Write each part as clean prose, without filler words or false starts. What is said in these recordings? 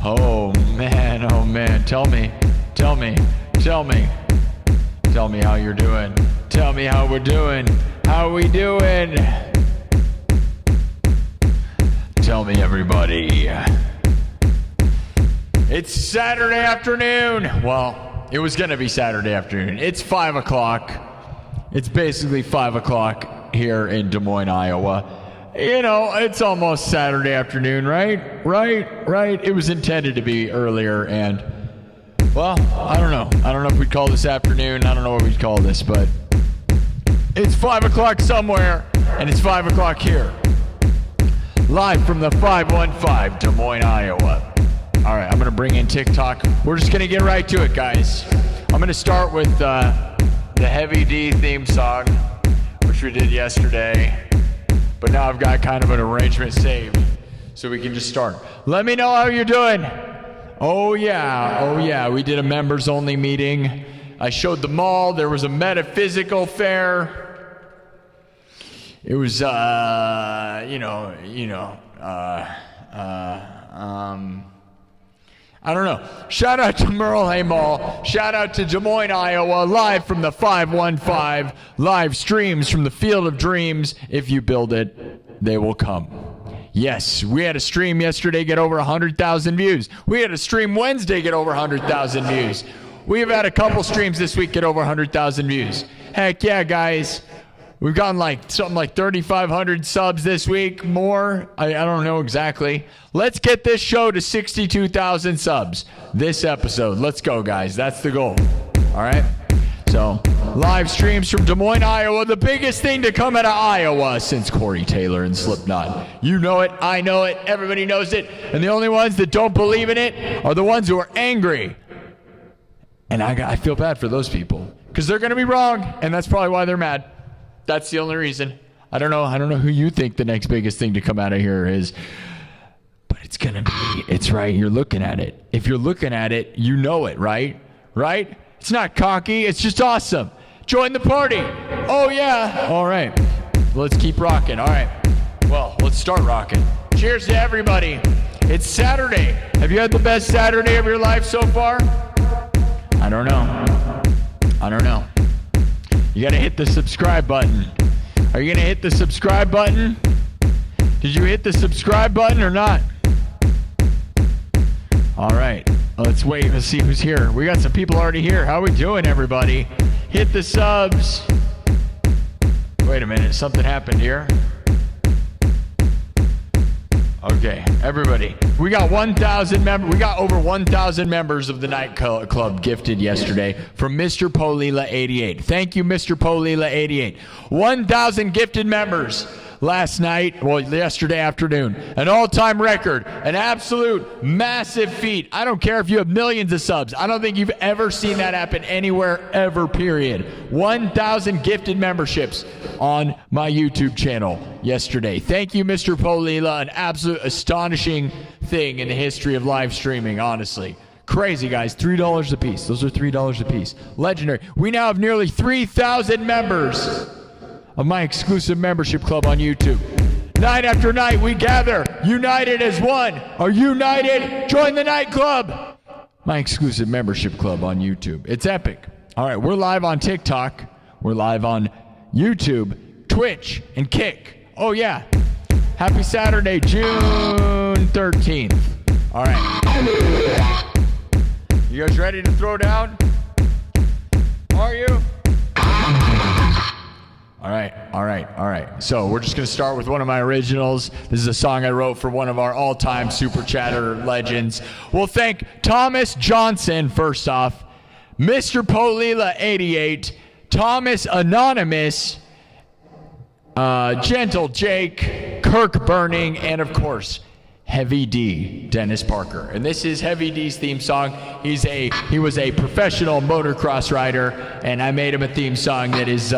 Oh man, tell me how you're doing. Tell me how we're doing. How are we doing? Tell me, everybody. It's Saturday afternoon. Well, it was gonna be Saturday afternoon. It's 5 o'clock. It's basically 5 o'clock here in Des Moines, Iowa. You know, it's almost Saturday afternoon, right? Right. It was intended to be earlier, and, well, I don't know. I don't know if we'd call this afternoon. I don't know what we'd call this, but it's 5 o'clock somewhere, and it's 5 o'clock here. Live from the 515, Des Moines, Iowa. All right, I'm going to bring in TikTok. We're just going to get right to it, guys. I'm going to start with the Heavy D theme song, which we did yesterday. But now I've got kind of an arrangement saved, so we can just start. Let me know how you're doing. Oh yeah, we did a members-only meeting. I showed the mall. There was a metaphysical fair. It was, I don't know. Shout out to Merle Hay Mall. Shout out to Des Moines, Iowa. Live from the 515. Live streams from the Field of Dreams. If you build it, they will come. Yes, we had a stream yesterday get over 100,000 views. We had a stream Wednesday get over 100,000 views. We've had a couple streams this week get over 100,000 views. Heck yeah, guys. We've gotten something like 3,500 subs this week, more. I don't know exactly. Let's get this show to 62,000 subs this episode. Let's go, guys. That's the goal. All right? So, live streams from Des Moines, Iowa. The biggest thing to come out of Iowa since Corey Taylor and Slipknot. You know it. I know it. Everybody knows it. And the only ones that don't believe in it are the ones who are angry. And I feel bad for those people because they're going to be wrong, and that's probably why they're mad. That's the only reason. I don't know who you think the next biggest thing to come out of here is, but it's gonna be. It's right. You're looking at it. If you're looking at it, you know it, right? Right? It's not cocky. It's just awesome. Join the party. Oh yeah. All right. Let's keep rocking. All right. Well, let's start rocking. Cheers to everybody. It's Saturday. Have you had the best Saturday of your life so far? I don't know. You gotta hit the subscribe button. Are you gonna hit the subscribe button? Did you hit the subscribe button or not? All right, let's wait. Let's see who's here. We got some people already here. How we doing, everybody? Hit the subs. Wait a minute, something happened here. Okay, everybody. We got 1,000 members. We got over 1,000 members of the night club gifted yesterday from Mr. Polila 88. Thank you, Mr. Polila 88. 1,000 gifted members last night, well, yesterday afternoon. An all-time record, an absolute massive feat. I don't care if you have millions of subs. I don't think you've ever seen that happen anywhere ever, period. 1,000 gifted memberships on my YouTube channel yesterday. Thank you, Mr. Polila. An absolute astonishing thing in the history of live streaming, honestly. Crazy, guys. $3 a piece. Those are $3 a piece. Legendary. We now have nearly 3,000 members of my exclusive membership club on YouTube. Night after night, we gather, united as one. Are you united? Join the night club. My exclusive membership club on YouTube. It's epic. All right, we're live on TikTok. We're live on YouTube, Twitch, and Kick. Oh, yeah. Happy Saturday, June 13th. All right. You guys ready to throw down? Are you? All right. So we're just going to start with one of my originals. This is a song I wrote for one of our all-time Super Chatter legends. We'll thank Thomas Johnston, first off, Mr. Polila 88, Thomas Anonymous, Gentle Jake, Kirk Burning, and of course, Heavy D, Dennis Parker. And this is Heavy D's theme song. He was a professional motocross rider, and I made him a theme song that is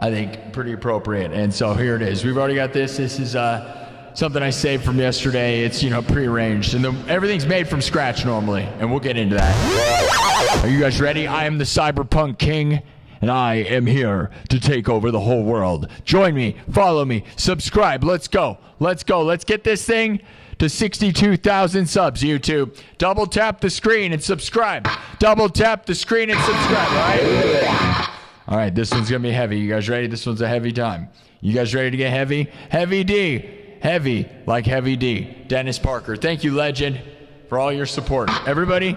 I think pretty appropriate. And so here it is. We've already got this. This is something I saved from yesterday. It's, prearranged. And everything's made from scratch normally. And we'll get into that. Are you guys ready? I am the Cyberpunk King, and I am here to take over the whole world. Join me. Follow me. Subscribe. Let's go. Let's get this thing to 62,000 subs, YouTube. Double tap the screen and subscribe. Double tap the screen and subscribe, all right? All right, this one's going to be heavy. You guys ready? This one's a heavy time. You guys ready to get heavy? Heavy D. Heavy, like Heavy D. Dennis Parker. Thank you, legend, for all your support. Everybody,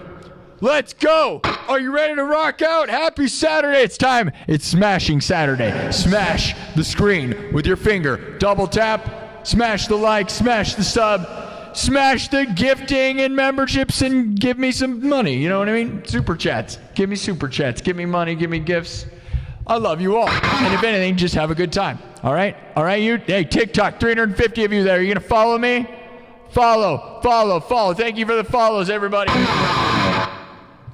let's go. Are you ready to rock out? Happy Saturday. It's time. It's Smashing Saturday. Smash the screen with your finger. Double tap. Smash the like. Smash the sub. Smash the gifting and memberships and give me some money. You know what I mean? Super chats. Give me super chats. Give me money. Give me gifts. I love you all. And if anything, just have a good time. All right? All right, you? Hey, TikTok, 350 of you there. Are you going to follow me? Follow. Thank you for the follows, everybody.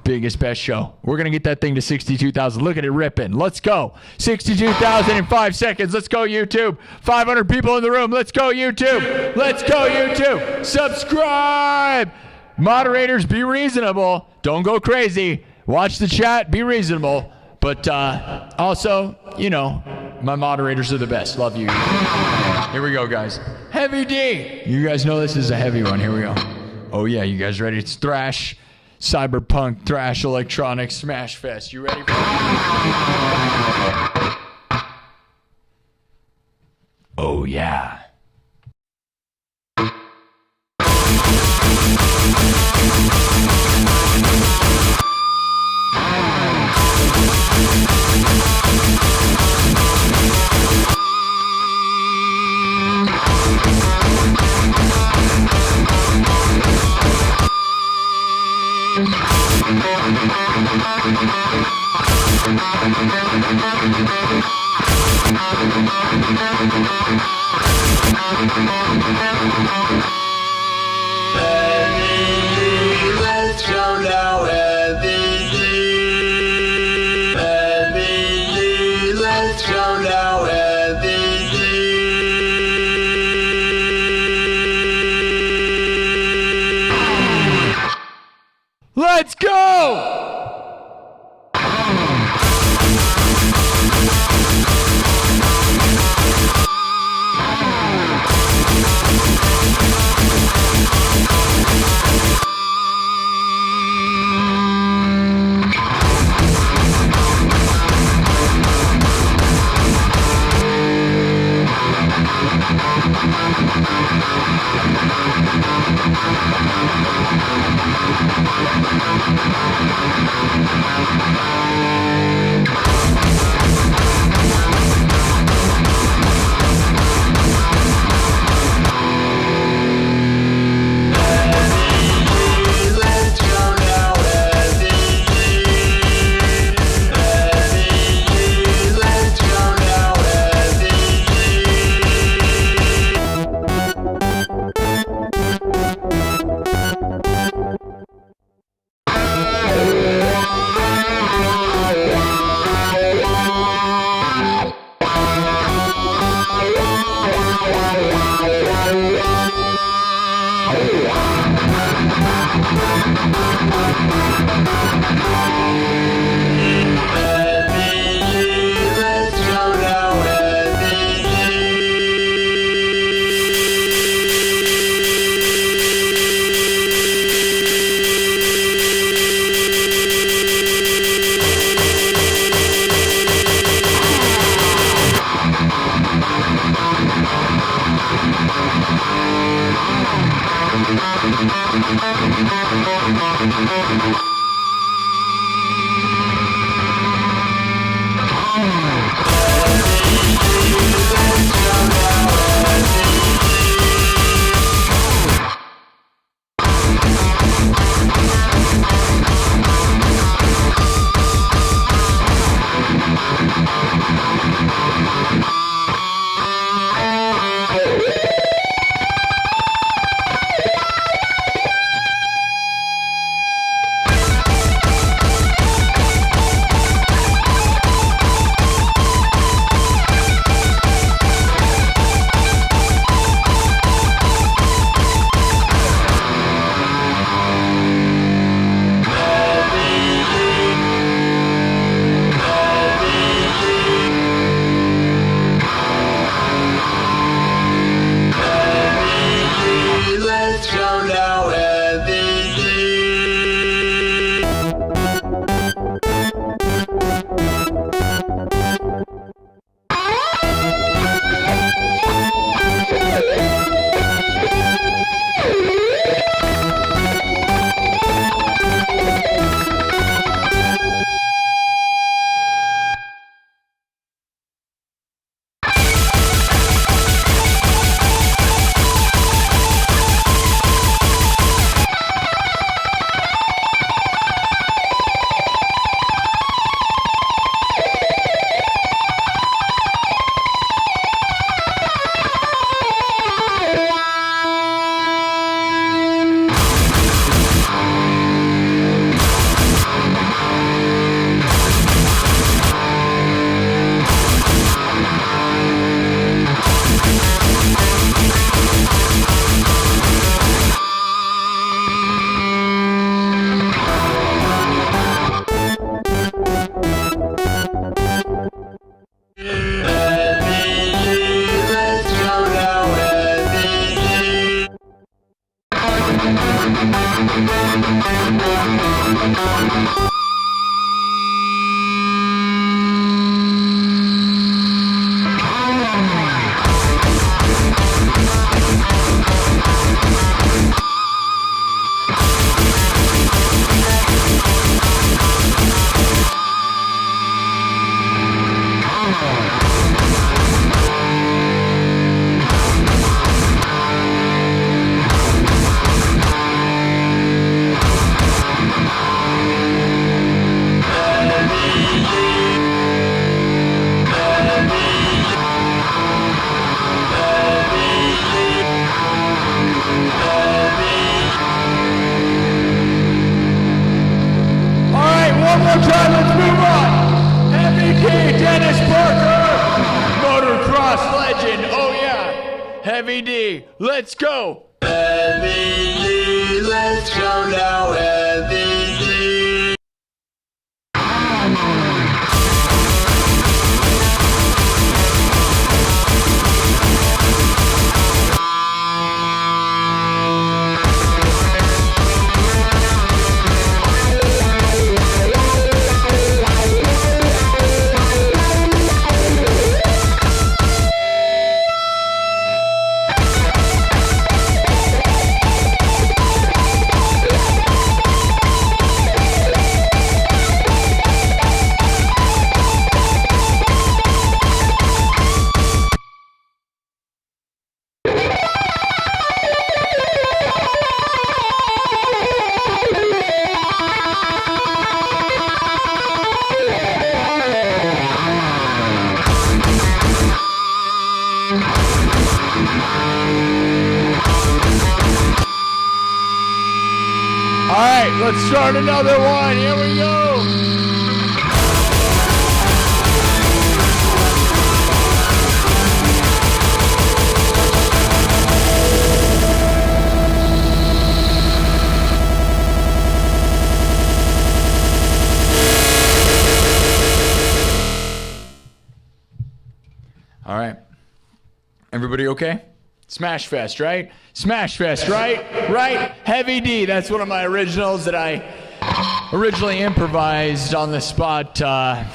Biggest, best show. We're going to get that thing to 62,000. Look at it ripping. Let's go. 62,000 in 5 seconds. Let's go, YouTube. 500 people in the room. Let's go, YouTube. Let's go, YouTube. Subscribe. Moderators, be reasonable. Don't go crazy. Watch the chat. Be reasonable. But also, you know, my moderators are the best. Love you. Here we go, guys. Heavy D. You guys know this is a heavy one. Here we go. Oh, yeah. You guys ready? It's thrash, cyberpunk, thrash, electronic, smash fest. You ready for it? Oh, yeah. Let's go now, let's go now, let's go! go now, Heavy D. Heavy D, let's go! Heavy D, let's go now, Heavy D. All right, let's start another one. Here we go. All right. Everybody okay? Smash Fest, right? Smash Fest, right? Right? Heavy D, that's one of my originals that I originally improvised on the spot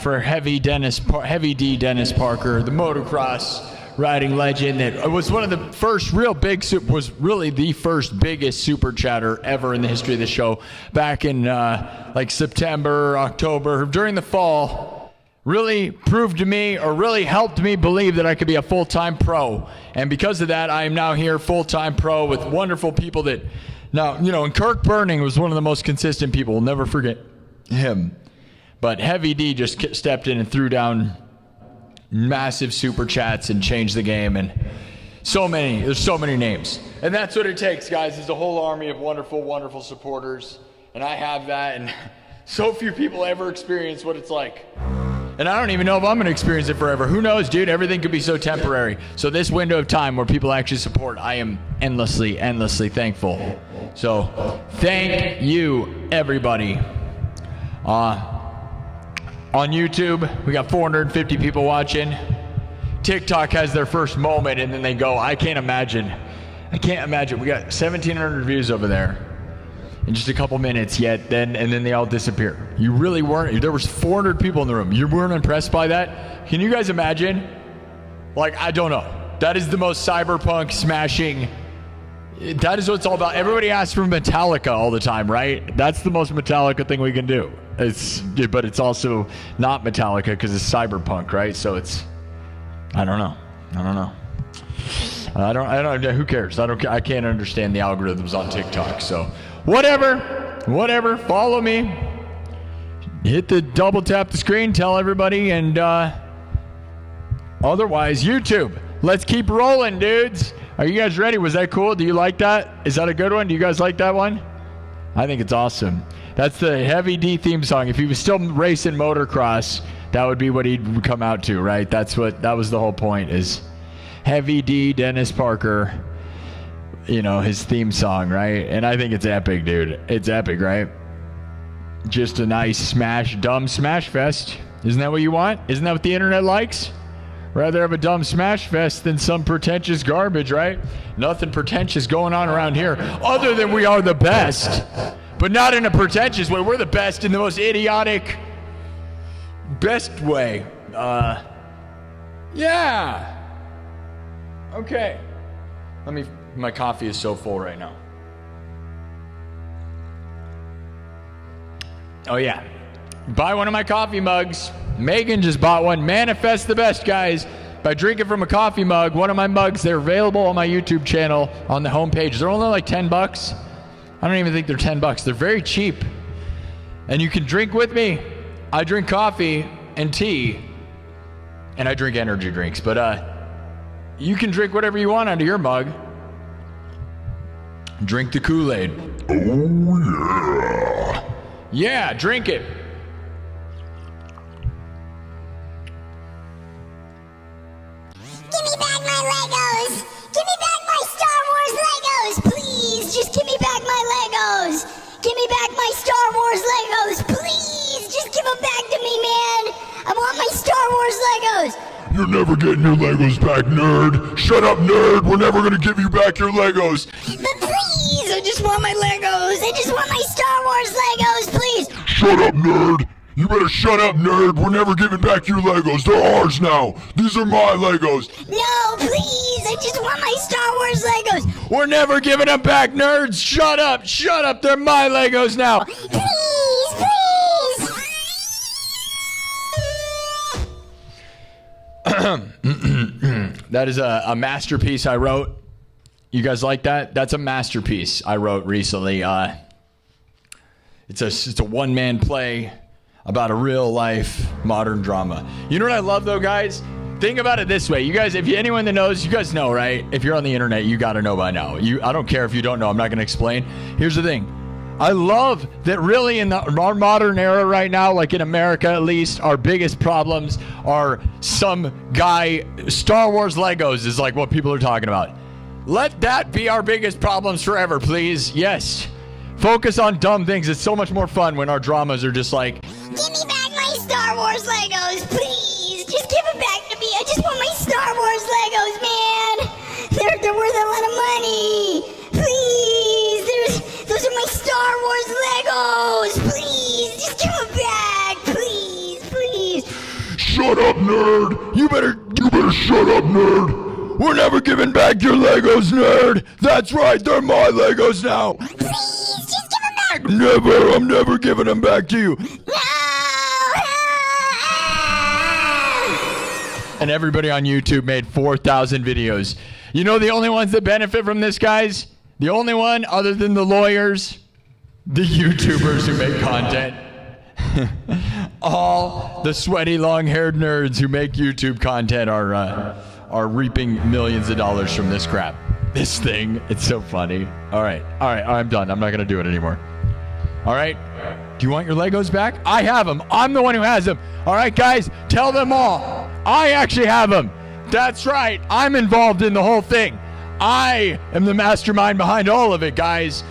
for Heavy D Dennis Parker, the motocross riding legend that was one of the first real big, was really the first biggest super chatter ever in the history of the show back in like September, October, during the fall. Really proved to me, or really helped me believe that I could be a full-time pro. And because of that, I am now here full-time pro with wonderful people that, now, you know, and Kirk Burning was one of the most consistent people. We'll never forget him. But Heavy D just stepped in and threw down massive super chats and changed the game. And there's so many names. And that's what it takes, guys, is a whole army of wonderful, wonderful supporters. And I have that, and so few people ever experience what it's like. And I don't even know if I'm going to experience it forever. Who knows, dude? Everything could be so temporary. So this window of time where people actually support, I am endlessly, endlessly thankful. So thank you, everybody. On YouTube, we got 450 people watching. TikTok has their first moment, and then they go, I can't imagine I can't imagine. We got 1,700 views over there in just a couple minutes and then they all disappear. You really weren't. There was 400 people in the room. You weren't impressed by that? Can you guys imagine? Like, I don't know. That is the most cyberpunk smashing. That is what it's all about. Everybody asks for Metallica all the time, right? That's the most Metallica thing we can do. But it's also not Metallica because it's cyberpunk, right? So it's, I don't know. I don't. Who cares? I can't understand the algorithms on TikTok. So, whatever. Follow me. Hit the double tap the screen. Tell everybody, and otherwise, YouTube. Let's keep rolling, dudes. Are you guys ready? Was that cool? Do you like that? Is that a good one? Do you guys like that one? I think it's awesome. That's the Heavy D theme song. If he was still racing motocross, that would be what he'd come out to, right? That was the whole point, is Heavy D, Dennis Parker, his theme song, right? And I think it's epic, dude. It's epic, right? Just a nice dumb smash fest. Isn't that what you want? Isn't that what the internet likes? Rather have a dumb smash fest than some pretentious garbage, right? Nothing pretentious going on around here other than we are the best, but not in a pretentious way. We're the best in the most idiotic, best way. Yeah. Okay. My coffee is so full right now. Oh yeah. Buy one of my coffee mugs. Megan just bought one. Manifest the best, guys, by drinking from a coffee mug. One of my mugs, they're available on my YouTube channel on the homepage. They're only like $10. I don't even think they're $10. They're very cheap. And you can drink with me. I drink coffee and tea, and I drink energy drinks. But you can drink whatever you want out of your mug. Drink the Kool-Aid. Oh, yeah. Yeah, drink it. Give me back my Legos! Give me back my Star Wars Legos! Please, just give me back my Legos! Give me back my Star Wars Legos! Please, just give them back to me, man! I want my Star Wars Legos! You're never getting your Legos back, nerd! Shut up, nerd! We're never gonna give you back your Legos! But please, I just want my Legos! I just want my Star Wars Legos, please! Shut up, nerd! You better shut up, nerd! We're never giving back your Legos! They're ours now! These are my Legos! No, please! I just want my Star Wars Legos! We're never giving them back, nerds! Shut up! Shut up! They're my Legos now! Please! That is a masterpiece I wrote. You guys like that? That's a masterpiece I wrote recently. It's a one-man play about a real-life modern drama. You know what I love, though, guys? Think about it this way. You guys, anyone that knows, you guys know, right? If you're on the internet, you got to know by now. I don't care if you don't know. I'm not going to explain. Here's the thing. I love that really in our modern era right now, like in America at least, our biggest problems are some guy, Star Wars Legos is like what people are talking about. Let that be our biggest problems forever, please. Yes. Focus on dumb things. It's so much more fun when our dramas are just like, give me back my Star Wars Legos, please. Just give them back to me. I just want my Star Wars Legos, man. They're worth a lot of money. Please. Those are my Star Wars Legos. Please. Just give them back. Please. Shut up, nerd! You better shut up, nerd! We're never giving back your Legos, nerd! That's right, they're my Legos now! Please, just give them back! Never! I'm never giving them back to you! No! and everybody on YouTube made 4,000 videos. You know the only ones that benefit from this, guys? The only one other than the lawyers? The YouTubers who make content. All the sweaty, long-haired nerds who make YouTube content are reaping millions of dollars from this crap. This thing, it's so funny. All right, I'm done. I'm not going to do it anymore. All right, do you want your Legos back? I have them. I'm the one who has them. All right, guys, tell them all. I actually have them. That's right. I'm involved in the whole thing. I am the mastermind behind all of it, guys.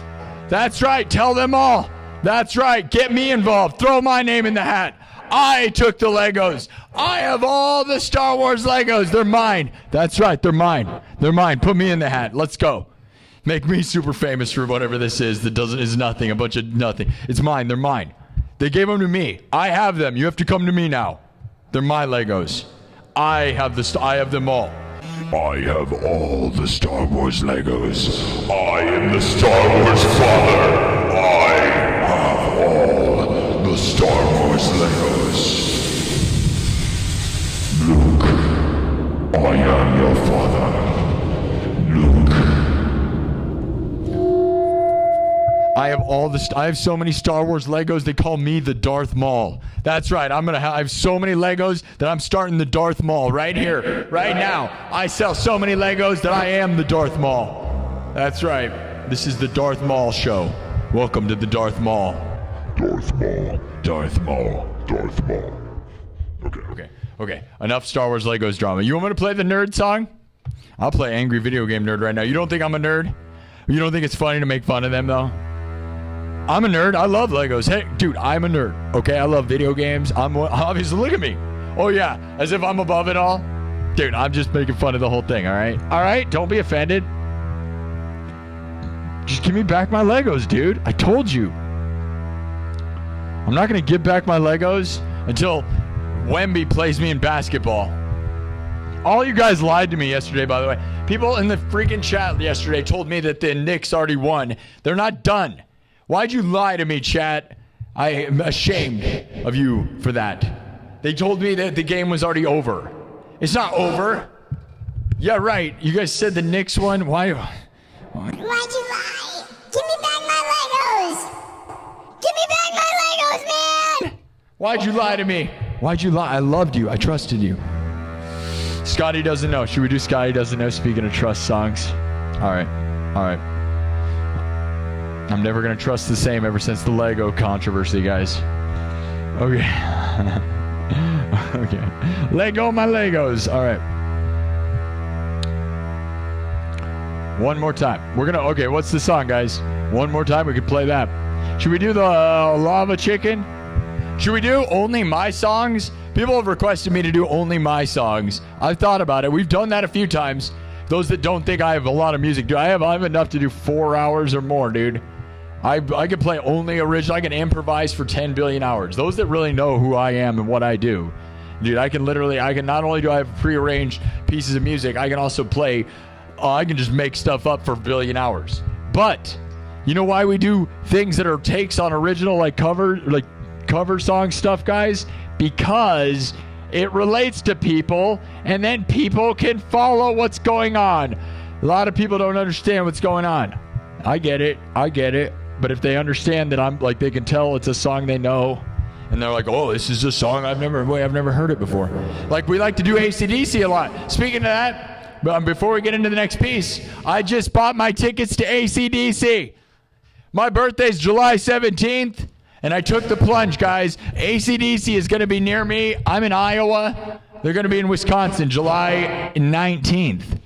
That's right. Tell them all. That's right. Get me involved. Throw my name in the hat. I took the Legos. I have all the Star Wars Legos. They're mine. That's right. They're mine. They're mine. Put me in the hat. Let's go. Make me super famous for whatever this is that is nothing, a bunch of nothing. It's mine. They're mine. They gave them to me. I have them. You have to come to me now. They're my Legos. I have them all. I have all the Star Wars Legos. I am the Star Wars father. I have all the Star Wars Legos. Luke, I am your father. Luke. I have so many Star Wars Legos, they call me the Darth Maul. That's right, I have so many Legos that I'm starting the Darth Maul right here, right now. I sell so many Legos that I am the Darth Maul. That's right, this is the Darth Maul show. Welcome to the Darth Maul. Darth Maul. Darth Maul. Darth Maul. Okay. Enough Star Wars Legos drama. You want me to play the nerd song? I'll play Angry Video Game Nerd right now. You don't think I'm a nerd? You don't think it's funny to make fun of them, though? I'm a nerd. I love Legos. Hey, dude, I'm a nerd. Okay, I love video games. Obviously, look at me. Oh, yeah, as if I'm above it all. Dude, I'm just making fun of the whole thing, all right? All right, don't be offended. Just give me back my Legos, dude. I told you. I'm not going to give back my Legos until Wemby plays me in basketball. All you guys lied to me yesterday, by the way. People in the freaking chat yesterday told me that the Knicks already won. They're not done. Why'd you lie to me, chat? I am ashamed of you for that. They told me that the game was already over. It's not over. Yeah, right. You guys said the Knicks won. Why'd you lie? Give me back my Legos! Give me back my Legos, man! Why'd you lie to me? Why'd you lie? I loved you. I trusted you. Scotty doesn't know. Should we do Scotty doesn't know? Speaking of trust songs. All right. I'm never going to trust the same ever since the Lego controversy, guys. Okay. Okay. Let go of my Legos. All right. One more time. Okay, what's the song, guys? One more time, we could play that. Should we do the lava chicken? Should we do only my songs? People have requested me to do only my songs. I've thought about it. We've done that a few times. Those that don't think I have a lot of music, I have enough to do 4 hours or more, dude. I can play only original. I can improvise for 10 billion hours. Those that really know who I am and what I do, dude, I can not only do I have prearranged pieces of music, I can also play, I can just make stuff up for a billion hours. But you know why we do things that are takes on original, like cover song stuff, guys? Because it relates to people, and then people can follow what's going on. A lot of people don't understand what's going on. I get it. But if they understand that I'm like, they can tell it's a song they know, and they're like, oh, this is a song I've never heard it before. Like, we like to do AC/DC a lot. Speaking of that, but before we get into the next piece, I just bought my tickets to AC/DC. My birthday's July 17th, and I took the plunge, guys. AC/DC is going to be near me. I'm in Iowa. They're going to be in Wisconsin, July 19th.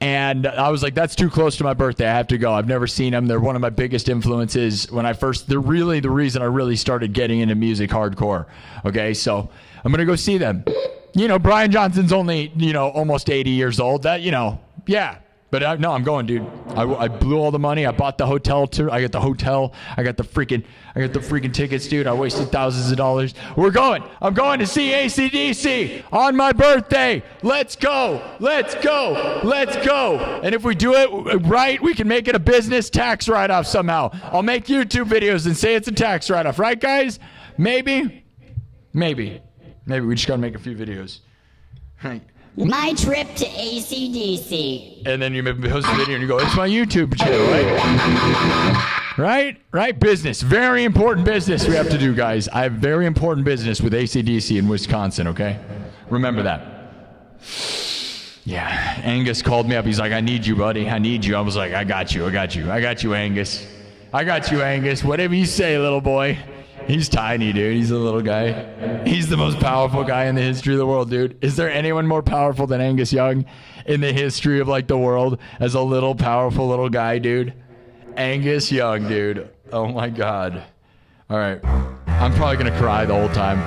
And I was like, that's too close to my birthday. I have to go. I've never seen them. They're one of my biggest influences they're really the reason I really started getting into music hardcore. Okay, so I'm going to go see them. You know, Brian Johnston's only, almost 80 years old. That, yeah. But no, I'm going, dude. I blew all the money. I bought the hotel too. I got the hotel. I got the freaking tickets, dude. I wasted thousands of dollars. We're going. I'm going to see AC/DC on my birthday. Let's go. And if we do it right, we can make it a business tax write-off somehow. I'll make YouTube videos and say it's a tax write-off. Right, guys? Maybe. We just got to make a few videos. Right. My trip to AC/DC. And then you post a video and you go, it's my YouTube channel, right? Right? Business. Very important business we have to do, guys. I have very important business with AC/DC in Wisconsin, okay? Remember that. Yeah. Angus called me up. He's like, I need you, buddy. I need you. I was like, I got you, Angus. Whatever you say, little boy. He's tiny, dude. He's a little guy. He's the most powerful guy in the history of the world, dude. Is there anyone more powerful than Angus Young in the history of, the world as a little, powerful little guy, dude? Angus Young, dude. Oh, my God. All right. I'm probably going to cry the whole time.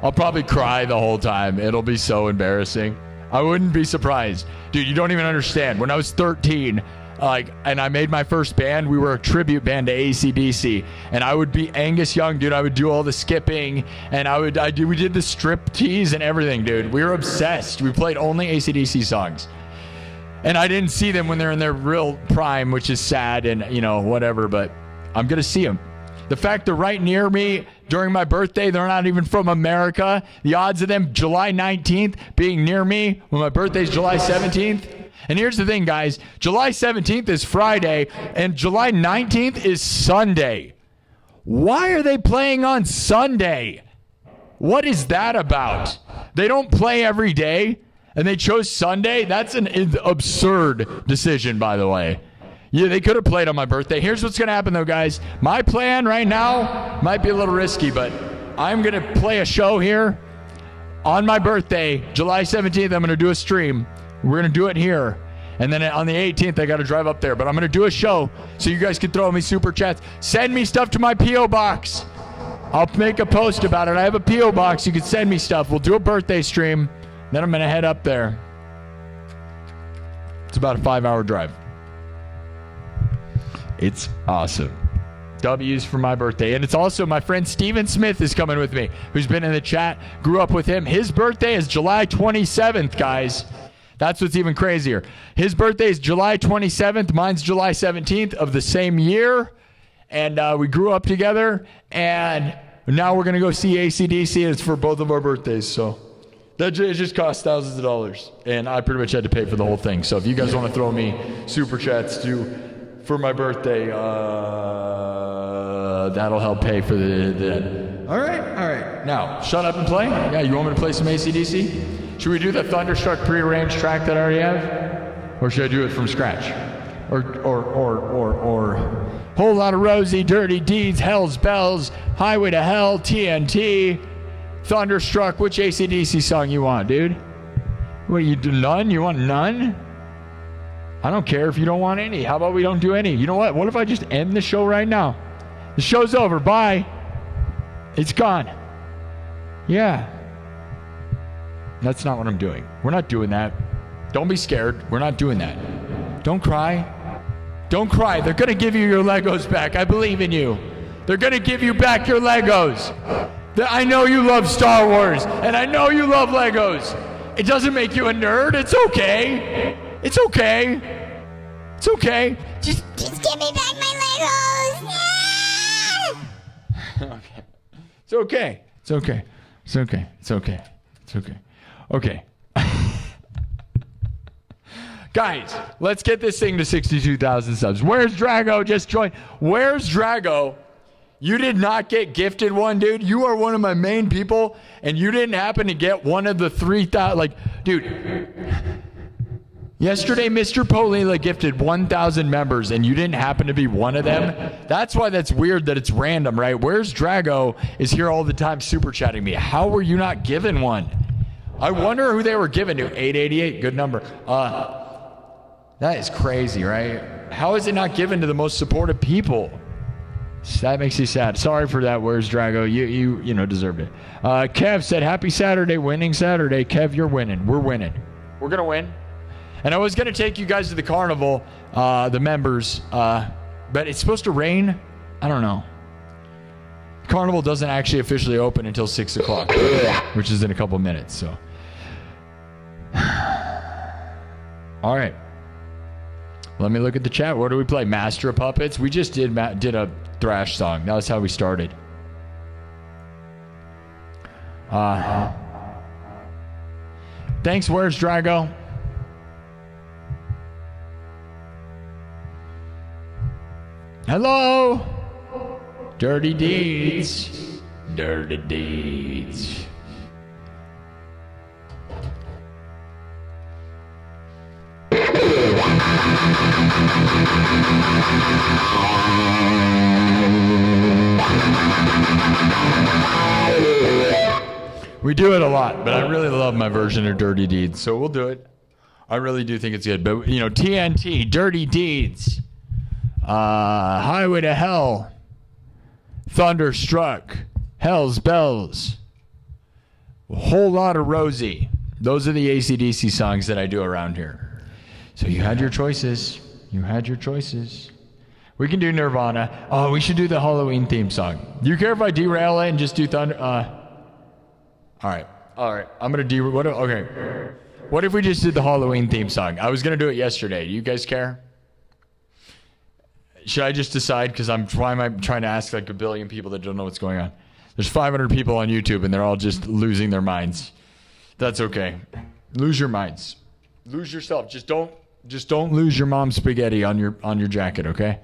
I'll probably cry the whole time. It'll be so embarrassing. I wouldn't be surprised. Dude, you don't even understand. When I was 13, and I made my first band. We were a tribute band to AC/DC, and I would be Angus Young, dude. I would do all the skipping, and we did the strip tease and everything, dude. We were obsessed. We played only AC/DC songs, and I didn't see them when they're in their real prime, which is sad and whatever. But I'm gonna see them. The fact they're right near me during my birthday, they're not even from America. The odds of them July 19th being near me when my birthday's July 17th. And here's the thing, guys. July 17th is Friday, and July 19th is Sunday. Why are they playing on Sunday? What is that about? They don't play every day, and they chose Sunday? That's an absurd decision, by the way. Yeah, they could have played on my birthday. Here's what's going to happen, though, guys. My plan right now might be a little risky, but I'm going to play a show here on my birthday, July 17th. I'm going to do a stream. We're going to do it here. And then on the 18th, I got to drive up there. But I'm going to do a show so you guys can throw me super chats. Send me stuff to my P.O. box. I'll make a post about it. I have a P.O. box. You can send me stuff. We'll do a birthday stream. Then I'm going to head up there. It's about a 5-hour drive. It's awesome. W's for my birthday. And it's also my friend Steven Smith is coming with me, who's been in the chat. Grew up with him. His birthday is July 27th, guys. That's what's even crazier. His birthday is July 27th. Mine's July 17th of the same year. And we grew up together. And now we're going to go see AC/DC. And it's for both of our birthdays. So it just cost thousands of dollars. And I pretty much had to pay for the whole thing. So if you guys want to throw me super chats for my birthday, that'll help pay for the. All right. Now, shut up and play. Yeah, you want me to play some AC/DC? Should we do the Thunderstruck prearranged track that I already have? Or should I do it from scratch? Or Whole Lot of Rosie, Dirty Deeds, Hell's Bells, Highway to Hell, TNT, Thunderstruck. Which AC/DC song you want, dude? What, you do none? You want none? I don't care if you don't want any. How about we don't do any? You know what? What if I just end the show right now? The show's over. Bye. It's gone. Yeah. That's not what I'm doing. We're not doing that. Don't be scared. We're not doing that. Don't cry. Don't cry. They're going to give you your Legos back. I believe in you. They're going to give you back your Legos. I know you love Star Wars, and I know you love Legos. It doesn't make you a nerd. It's okay. It's okay. It's okay. Just give me back my Legos. Okay. It's okay. It's okay. It's okay. It's okay. It's okay. Okay. Guys, let's get this thing to 62,000 subs. Where's Drago? Just join. Where's Drago? You did not get gifted one, dude. You are one of my main people, and you didn't happen to get one of the 3,000. Dude. Yesterday, Mr. Polila gifted 1,000 members, and you didn't happen to be one of them. That's why that's weird that it's random, right? Where's Drago is here all the time super chatting me. How were you not given one? I wonder who they were given to. 888, good number. That is crazy, right? How is it not given to the most supportive people? That makes you sad. Sorry for that. Where's Drago? You deserved it. Kev said, happy Saturday, winning Saturday. Kev, you're winning. We're winning. We're going to win. And I was going to take you guys to the carnival, the members, but it's supposed to rain. I don't know. Carnival doesn't actually officially open until 6 o'clock, which is in a couple minutes. So, all right. Let me look at the chat. What do we play? Master of Puppets. We just did a thrash song. That was how we started. Thanks. Where's Drago? Hello. Dirty Deeds. Dirty Deeds. We do it a lot, but I really love my version of Dirty Deeds, so we'll do it. I really do think it's good. But, TNT, Dirty Deeds, Highway to Hell, Thunderstruck, Hell's Bells, a Whole Lot of Rosie. Those are the AC/DC songs that I do around here. So you had your choices. You had your choices. We can do Nirvana. Oh, we should do the Halloween theme song. Do you care if I derail it and just do Thunder? All right. I'm gonna derail. Okay. What if we just did the Halloween theme song? I was gonna do it yesterday. Do you guys care? Should I just decide? Because why am I trying to ask like a billion people that don't know what's going on? There's 500 people on YouTube and they're all just losing their minds. That's okay. Lose your minds. Lose yourself. Just don't lose your mom's spaghetti on your jacket, okay?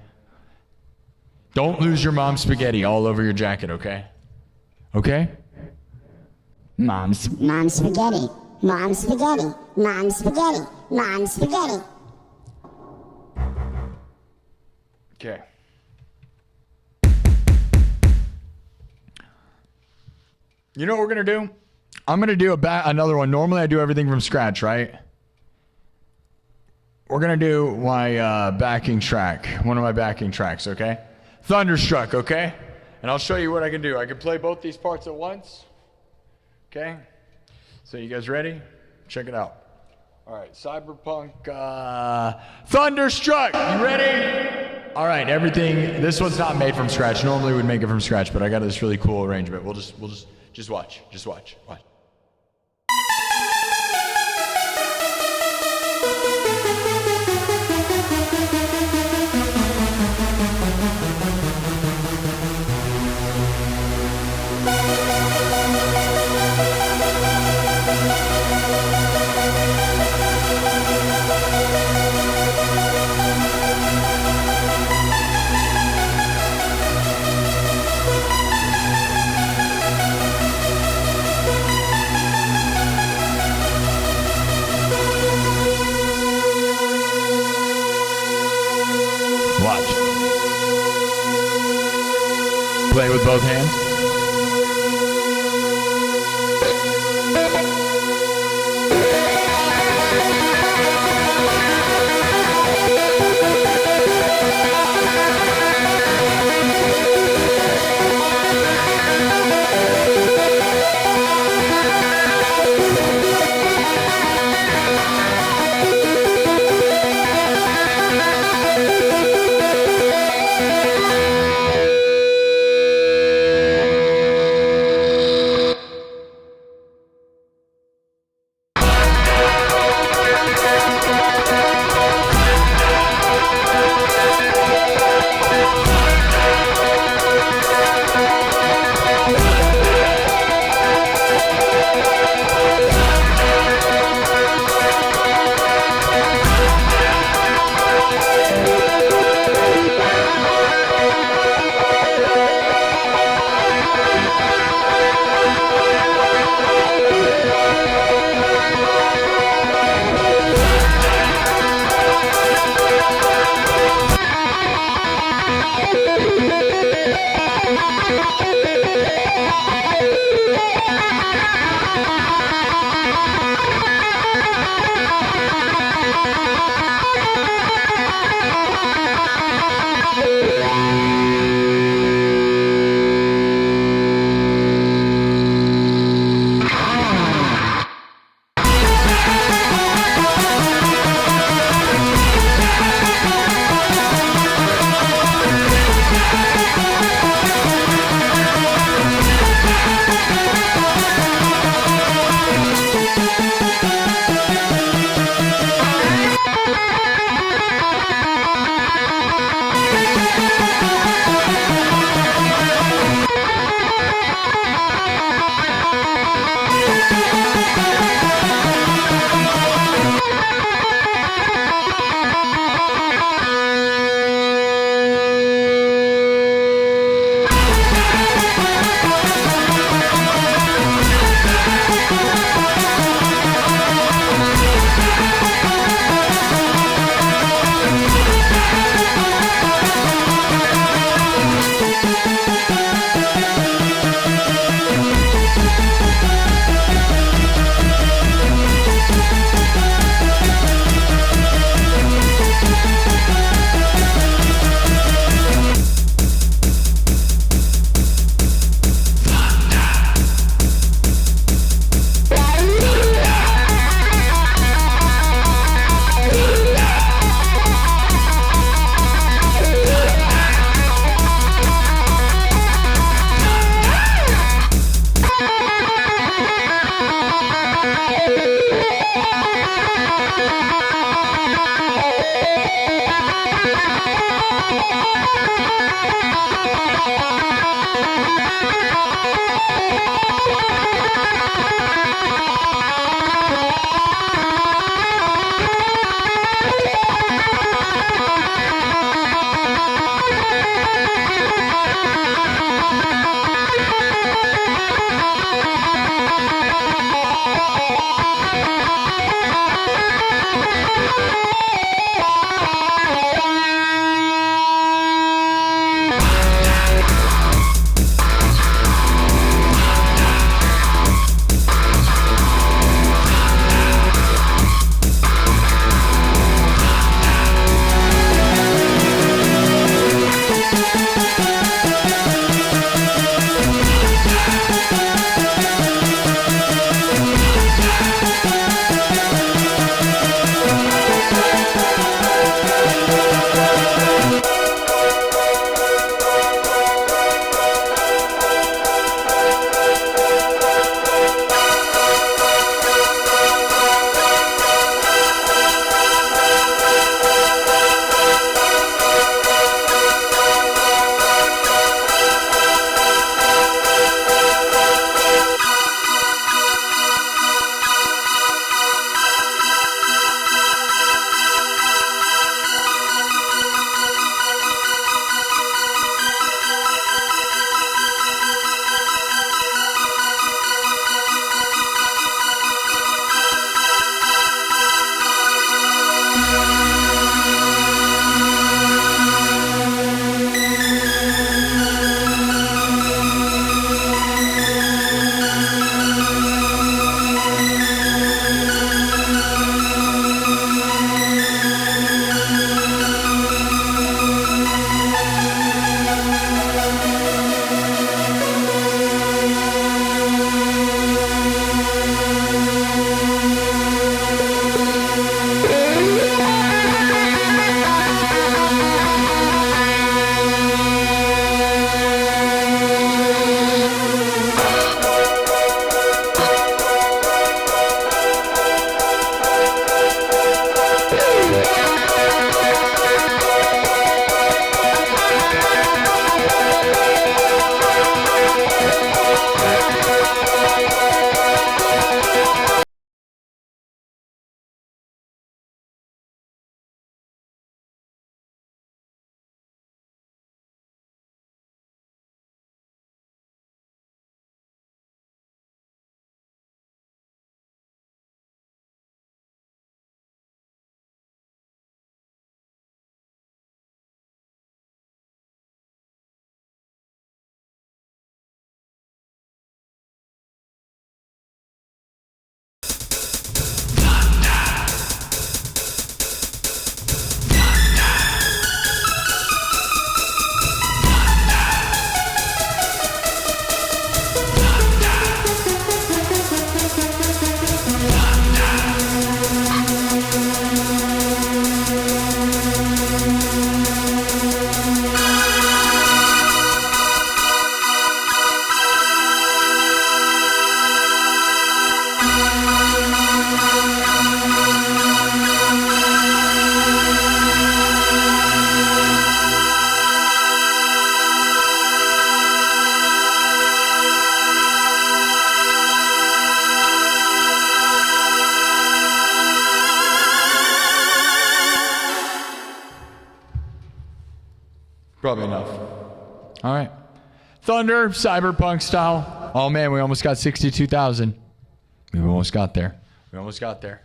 Don't lose your mom's spaghetti all over your jacket, okay? Okay? Mom's spaghetti. Mom's spaghetti. Mom's spaghetti. Mom's spaghetti. Okay. You know what we're gonna do? I'm gonna do another one. Normally I do everything from scratch, right? We're gonna do my backing track, one of my backing tracks, okay? Thunderstruck, okay? And I'll show you what I can do. I can play both these parts at once, okay? So you guys ready? Check it out. All right, Cyberpunk, Thunderstruck, you ready? All right, this one's not made from scratch. Normally we'd make it from scratch, but I got this really cool arrangement. We'll just watch. Play with both hands. Probably enough. All right. Thunder, cyberpunk style. Oh, man, we almost got 62,000. We almost got there. We almost got there.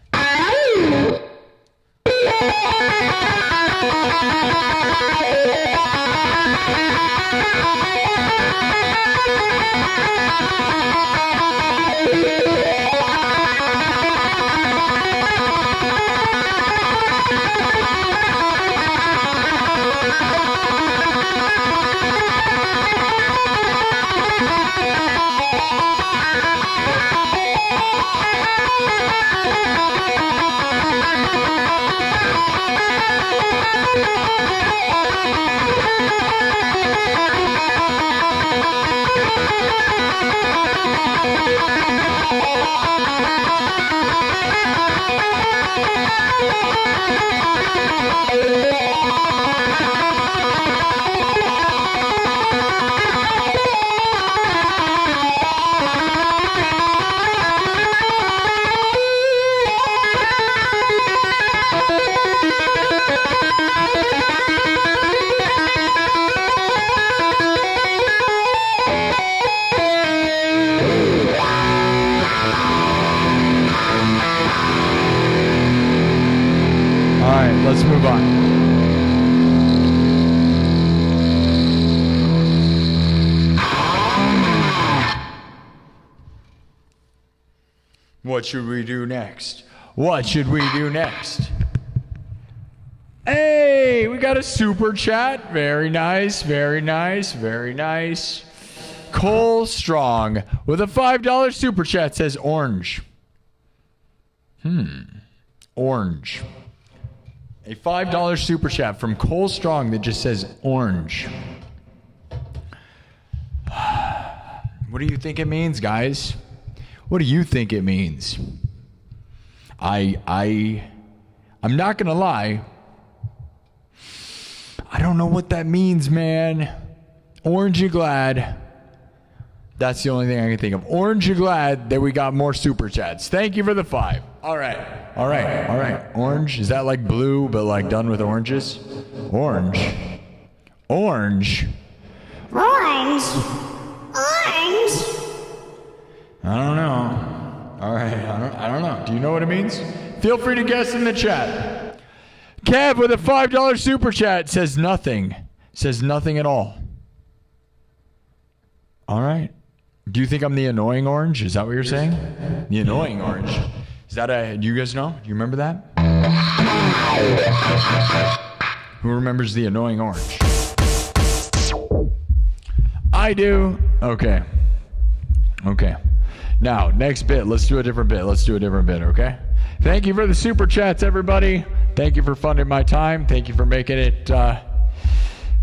Let's move on. What should we do next? What should we do next? Hey, we got a super chat. Very nice, very nice, very nice. Cole Strong with a $5 super chat says orange. Orange. A $5 super chat from Cole Strong that just says orange. What do you think it means, guys? What do you think it means? I'm not gonna lie. I don't know what that means, man. Orange you glad. That's the only thing I can think of. Orange you glad that we got more super chats. Thank you for the 5. All right. Orange, is that like blue but like done with oranges? Orange. Orange. I don't know. All right, I don't know. Do you know what it means? Feel free to guess in the chat. Kev with a $5 super chat says nothing. Says nothing at all. All right. Do you think I'm the annoying orange? Is that what you're saying? The annoying orange. Is that do you guys know? Do you remember that? Who remembers the annoying orange? I do. Okay. Now, next bit. Let's do a different bit. Okay? Thank you for the super chats, everybody. Thank you for funding my time. Thank you for making it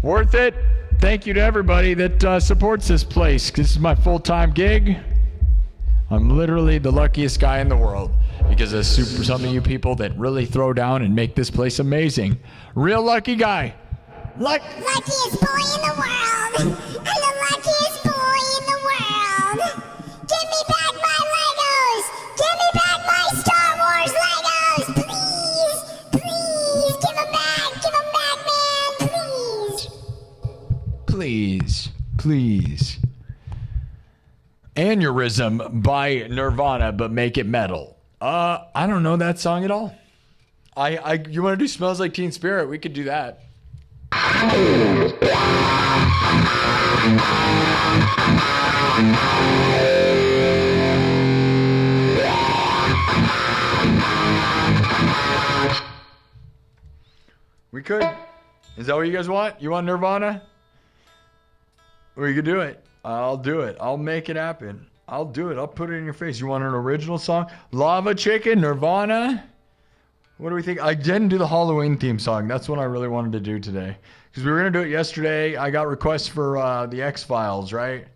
worth it. Thank you to everybody that supports this place. This is my full-time gig. I'm literally the luckiest guy in the world because of some of you people that really throw down and make this place amazing. Real lucky guy. Luckiest boy in the world. I'm the luckiest boy in the world. Give me back my Legos. Give me back my Star Wars Legos. Please. Give them back, man. Please. Aneurysm by Nirvana, but make it metal. I don't know that song at all. You want to do Smells Like Teen Spirit? We could do that. We could. Is that what you guys want? You want Nirvana? We could do it. I'll do it. I'll make it happen. I'll do it. I'll put it in your face. You want an original song? Lava Chicken, Nirvana? What do we think? I didn't do the Halloween theme song. That's what I really wanted to do today. Because we were going to do it yesterday. I got requests for the X-Files, right?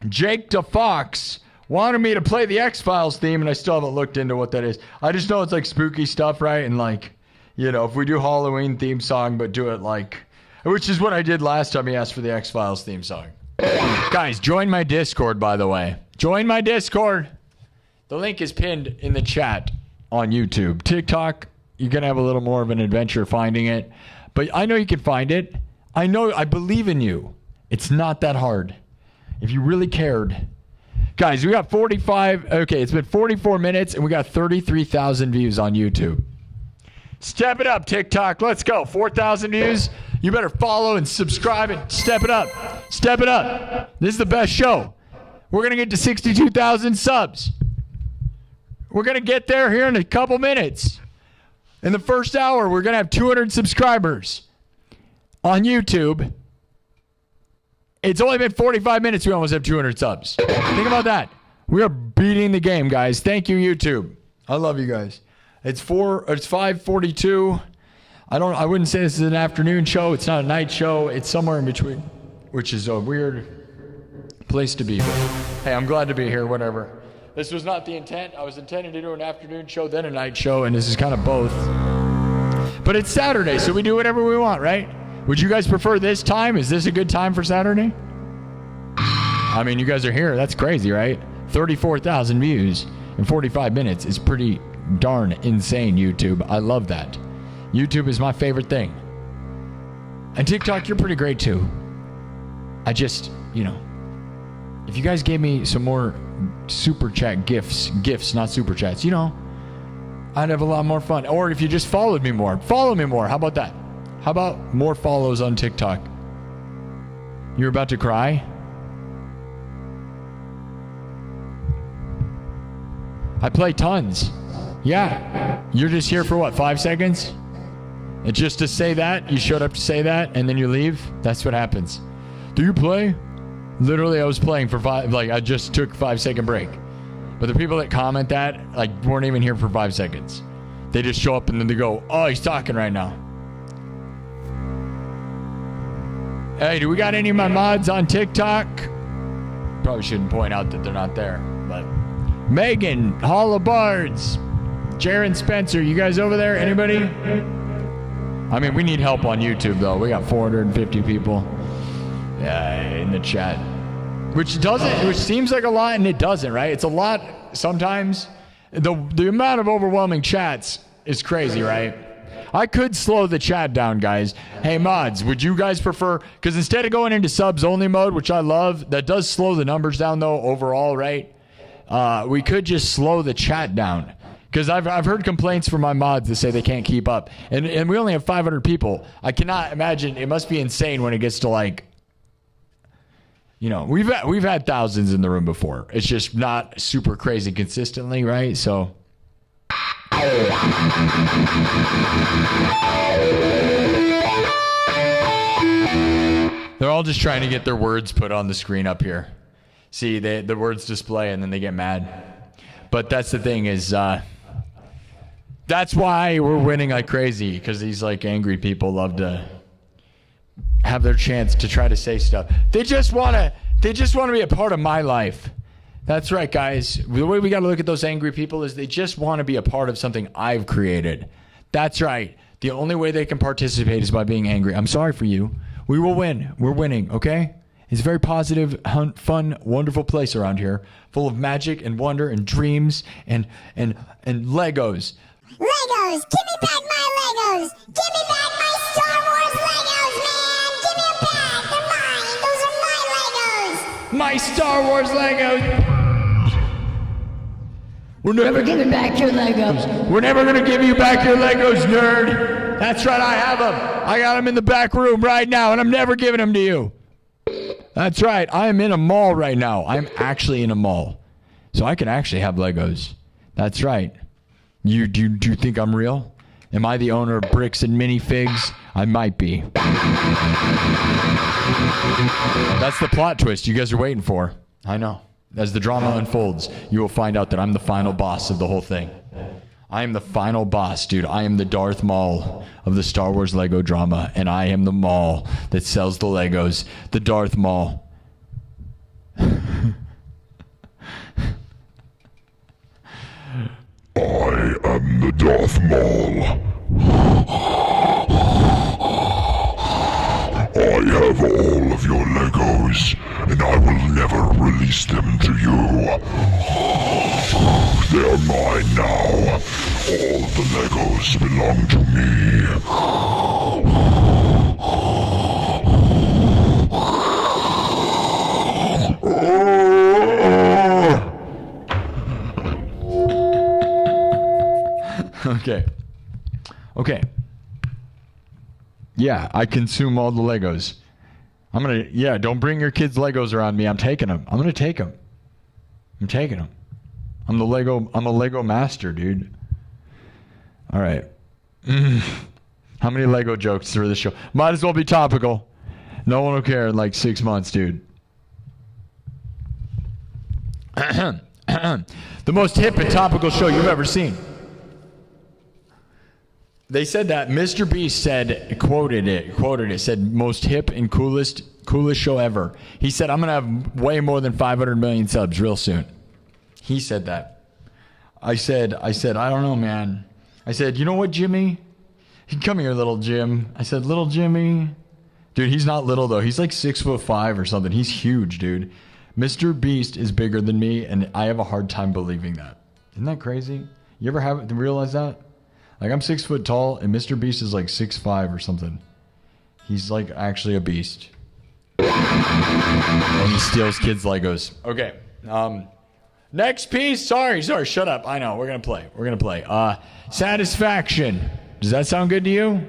Jake DeFox wanted me to play the X-Files theme, and I still haven't looked into what that is. I just know it's like spooky stuff, right? And like, you know, if we do Halloween theme song, but do it like, which is what I did last time he asked for the X-Files theme song. Guys, join my Discord, by the way. Join my Discord. The link is pinned in the chat on YouTube. TikTok, you're going to have a little more of an adventure finding it. But I know you can find it. I believe in you. It's not that hard. If you really cared. Guys, we got 45. Okay, it's been 44 minutes and we got 33,000 views on YouTube. Step it up, TikTok. Let's go. 4,000 views. You better follow and subscribe and step it up. Step it up. This is the best show. We're going to get to 62,000 subs. We're going to get there here in a couple minutes. In the first hour, we're going to have 200 subscribers on YouTube. It's only been 45 minutes. We almost have 200 subs. Think about that. We are beating the game, guys. Thank you, YouTube. I love you guys. It's 5:42. I wouldn't say this is an afternoon show. It's not a night show. It's somewhere in between, which is a weird place to be. But hey, I'm glad to be here, whatever. This was not the intent. I was intending to do an afternoon show, then a night show, and this is kind of both. But it's Saturday, so we do whatever we want, right? Would you guys prefer this time? Is this a good time for Saturday? I mean, you guys are here. That's crazy, right? 34,000 views in 45 minutes is pretty darn insane, YouTube. I love that. YouTube is my favorite thing. And TikTok, you're pretty great too. I just, if you guys gave me some more super chat gifts, not super chats, I'd have a lot more fun. Or if you just followed me more. Follow me more. How about that? How about more follows on TikTok? You're about to cry? I play tons. Yeah. You're just here for what, 5 seconds? And just to say that, you showed up to say that, and then you leave? That's what happens. Do you play? Literally, I was playing for I just took a 5-second break. But the people that comment that, weren't even here for 5 seconds. They just show up and then they go, oh, he's talking right now. Hey, do we got any of my mods on TikTok? Probably shouldn't point out that they're not there, but Megan, Hall of Bards, Jaron Spencer, you guys over there? Anybody? I mean, we need help on YouTube though. We got 450 people in the chat, which seems like a lot, and it doesn't, right? It's a lot sometimes. The amount of overwhelming chats is crazy, right? I could slow the chat down, guys. Hey, mods, would you guys prefer... Because instead of going into subs-only mode, which I love, that does slow the numbers down, though, overall, right? We could just slow the chat down. Because I've heard complaints from my mods that say they can't keep up. And we only have 500 people. I cannot imagine... It must be insane when it gets to, we've had thousands in the room before. It's just not super crazy consistently, right? So... They're all just trying to get their words put on the screen up here. See, the words display and then they get mad. But that's the thing is, that's why we're winning like crazy, because these angry people love to have their chance to try to say stuff. They just want to be a part of my life. That's right, guys. The way we got to look at those angry people is they just want to be a part of something I've created. That's right. The only way they can participate is by being angry. I'm sorry for you. We will win. We're winning, okay? It's a very positive, fun, wonderful place around here, full of magic and wonder and dreams and Legos. Legos! Give me back my Legos! Give me back my Star Wars Legos, man! Give me them back! They're mine! Those are my Legos! My Star Wars Legos! We're never giving back your Legos. We're never going to give you back your Legos, nerd. That's right, I have them. I got them in the back room right now, and I'm never giving them to you. That's right, I am in a mall right now. I'm actually in a mall. So I can actually have Legos. That's right. Do you think I'm real? Am I the owner of Bricks and Minifigs? I might be. That's the plot twist you guys are waiting for. I know. As the drama unfolds, you will find out that I'm the final boss of the whole thing. I am the final boss, dude. I am the Darth Maul of the Star Wars Lego drama, and I am the Maul that sells the Legos. The Darth Maul. I am the Darth Maul. I have all of your Legos, and I will never release them to you. They're mine now, All the Legos belong to me. Okay. Yeah, I consume all the Legos. Don't bring your kids' Legos around me. I'm taking them. I'm gonna take them. I'm taking them. I'm a Lego master, dude. All right. How many Lego jokes through the show? Might as well be topical. No one will care in like 6 months, dude. The most hip and topical show you've ever seen. They said that Mr. Beast quoted it, said most hip and coolest show ever. He said, I'm going to have way more than 500 million subs real soon. He said that. I said, I don't know, man. I said, you know what, Jimmy? Come here, little Jim. I said, little Jimmy. Dude, he's not little though. He's like 6'5" or something. He's huge, dude. Mr. Beast is bigger than me, and I have a hard time believing that. Isn't that crazy? You ever realize that? Like, I'm 6 foot tall, and Mr. Beast is like 6'5" or something. He's like actually a beast. And he steals kids' Legos. Okay. Next piece. Sorry. Shut up. I know. We're gonna play. Satisfaction. Does that sound good to you?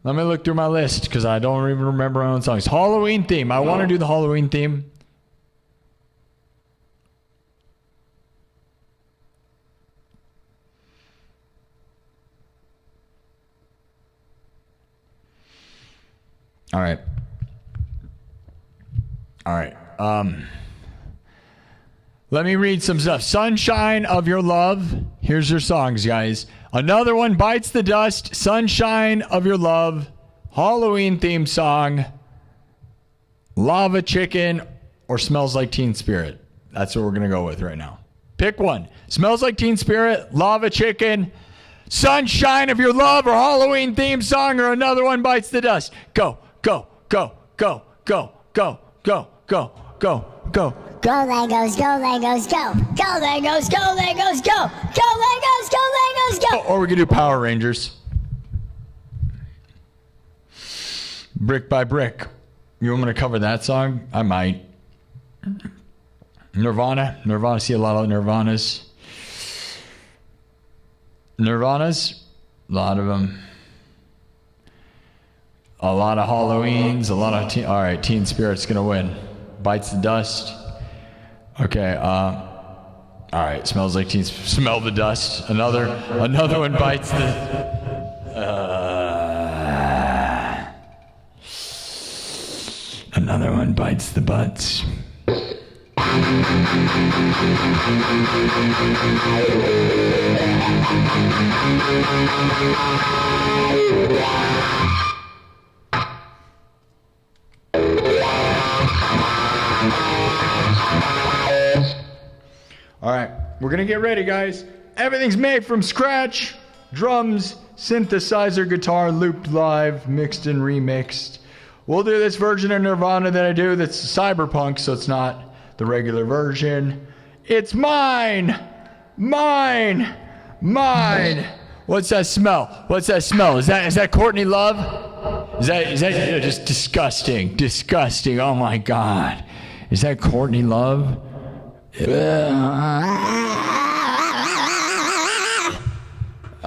Let me look through my list because I don't even remember my own songs. Halloween theme. I want to do the Halloween theme. All right. Let me read some stuff. Sunshine of Your Love. Here's your songs, guys. Another One Bites the Dust. Sunshine of Your Love. Halloween theme song. Lava Chicken or Smells Like Teen Spirit. That's what we're going to go with right now. Pick one. Smells Like Teen Spirit, Lava Chicken, Sunshine of Your Love, or Halloween theme song, or Another One Bites the Dust. Go, go, go, go, go, go, go, go, go, go. Go Legos, go Legos, go. Go Legos, go Legos, go. Go Legos, go Legos, go. Or we could do Power Rangers. Brick by Brick. You want me to cover that song? I might. Nirvana. See a lot of Nirvanas. A lot of them. A lot of Halloweens. A lot of all right, Teen Spirit's gonna win. Bites the Dust. Okay. All right. Smells Like Teen. Smell the Dust. Another one bites the. Another one bites the butts. All right, we're gonna get ready, guys. Everything's made from scratch. Drums, synthesizer, guitar, looped live, mixed and remixed. We'll do this version of Nirvana that I do that's cyberpunk, so it's not the regular version. It's mine. What's that smell? Is that Courtney Love? Is that just disgusting? Oh my God. Is that Courtney Love?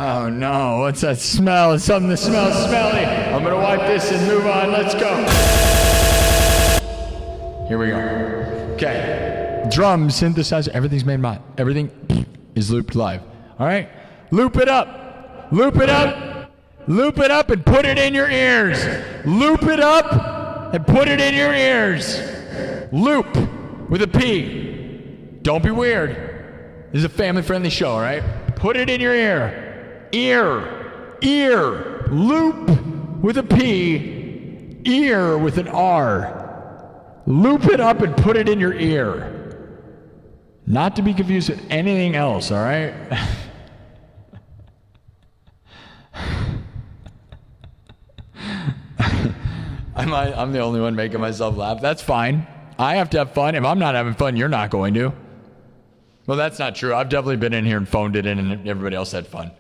Oh no, what's that smell? It's something that smells smelly. I'm gonna wipe this and move on. Let's go. Here we go. Okay. Drums, synthesizer, everything's made by. Everything is looped live. All right? Loop it up and put it in your ears. Loop it up and put it in your ears. Loop with a P. Don't be weird. This is a family-friendly show, all right? Put it in your ear. Ear. Loop with a P. Ear with an R. Loop it up and put it in your ear. Not to be confused with anything else, all right? I'm the only one making myself laugh. That's fine. I have to have fun. If I'm not having fun, you're not going to. Well, that's not true. I've definitely been in here and phoned it in and everybody else had fun.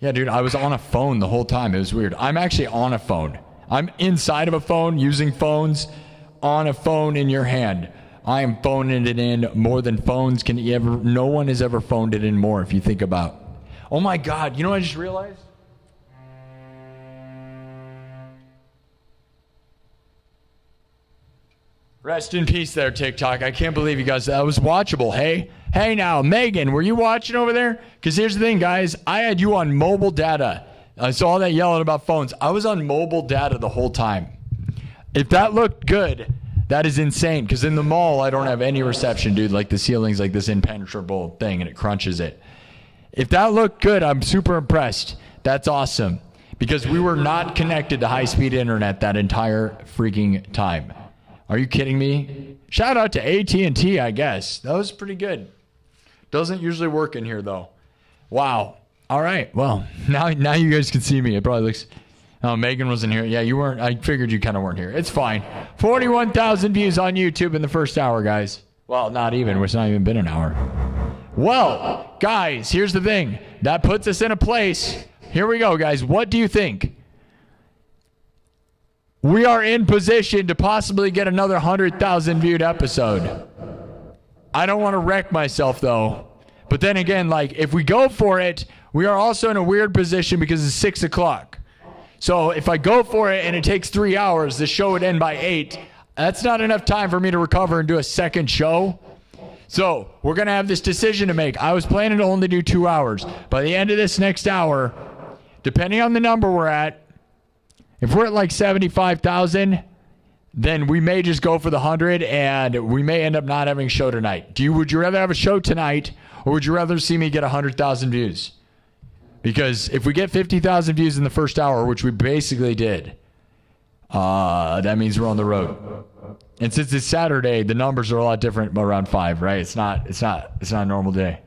Yeah, dude, I was on a phone the whole time. It was weird. I'm actually on a phone. I'm inside of a phone using phones on a phone in your hand. I am phoning it in more than phones can ever. No one has ever phoned it in more if you think about. Oh my God, you know what I just realized? Rest in peace there, TikTok. I can't believe you guys. That was watchable. Hey now, Megan, were you watching over there? Because here's the thing, guys. I had you on mobile data. I saw all that yelling about phones. I was on mobile data the whole time. If that looked good, that is insane. Because in the mall, I don't have any reception, dude. Like the ceiling's like this impenetrable thing, and it crunches it. If that looked good, I'm super impressed. That's awesome. Because we were not connected to high-speed internet that entire freaking time. Are you kidding me? Shout out to AT&T, I guess. That was pretty good. Doesn't usually work in here, though. Wow. All right. Well, now you guys can see me. It probably looks... Oh, Megan wasn't here. Yeah, you weren't. I figured you kind of weren't here. It's fine. 41,000 views on YouTube in the first hour, guys. Well, not even. It's not even been an hour. Well, guys, here's the thing. That puts us in a place. Here we go, guys. What do you think? We are in position to possibly get another 100,000 viewed episode. I don't want to wreck myself, though. But then again, like, if we go for it, we are also in a weird position because it's 6 o'clock. So if I go for it and it takes 3 hours, the show would end by 8. That's not enough time for me to recover and do a second show. So we're going to have this decision to make. I was planning to only do 2 hours. By the end of this next hour, depending on the number we're at, if we're at like 75,000, then we may just go for the 100 and we may end up not having a show tonight. Would you rather have a show tonight or would you rather see me get 100,000 views? Because if we get 50,000 views in the first hour, which we basically did, that means we're on the road. And since it's Saturday, the numbers are a lot different around 5, right? It's not a normal day.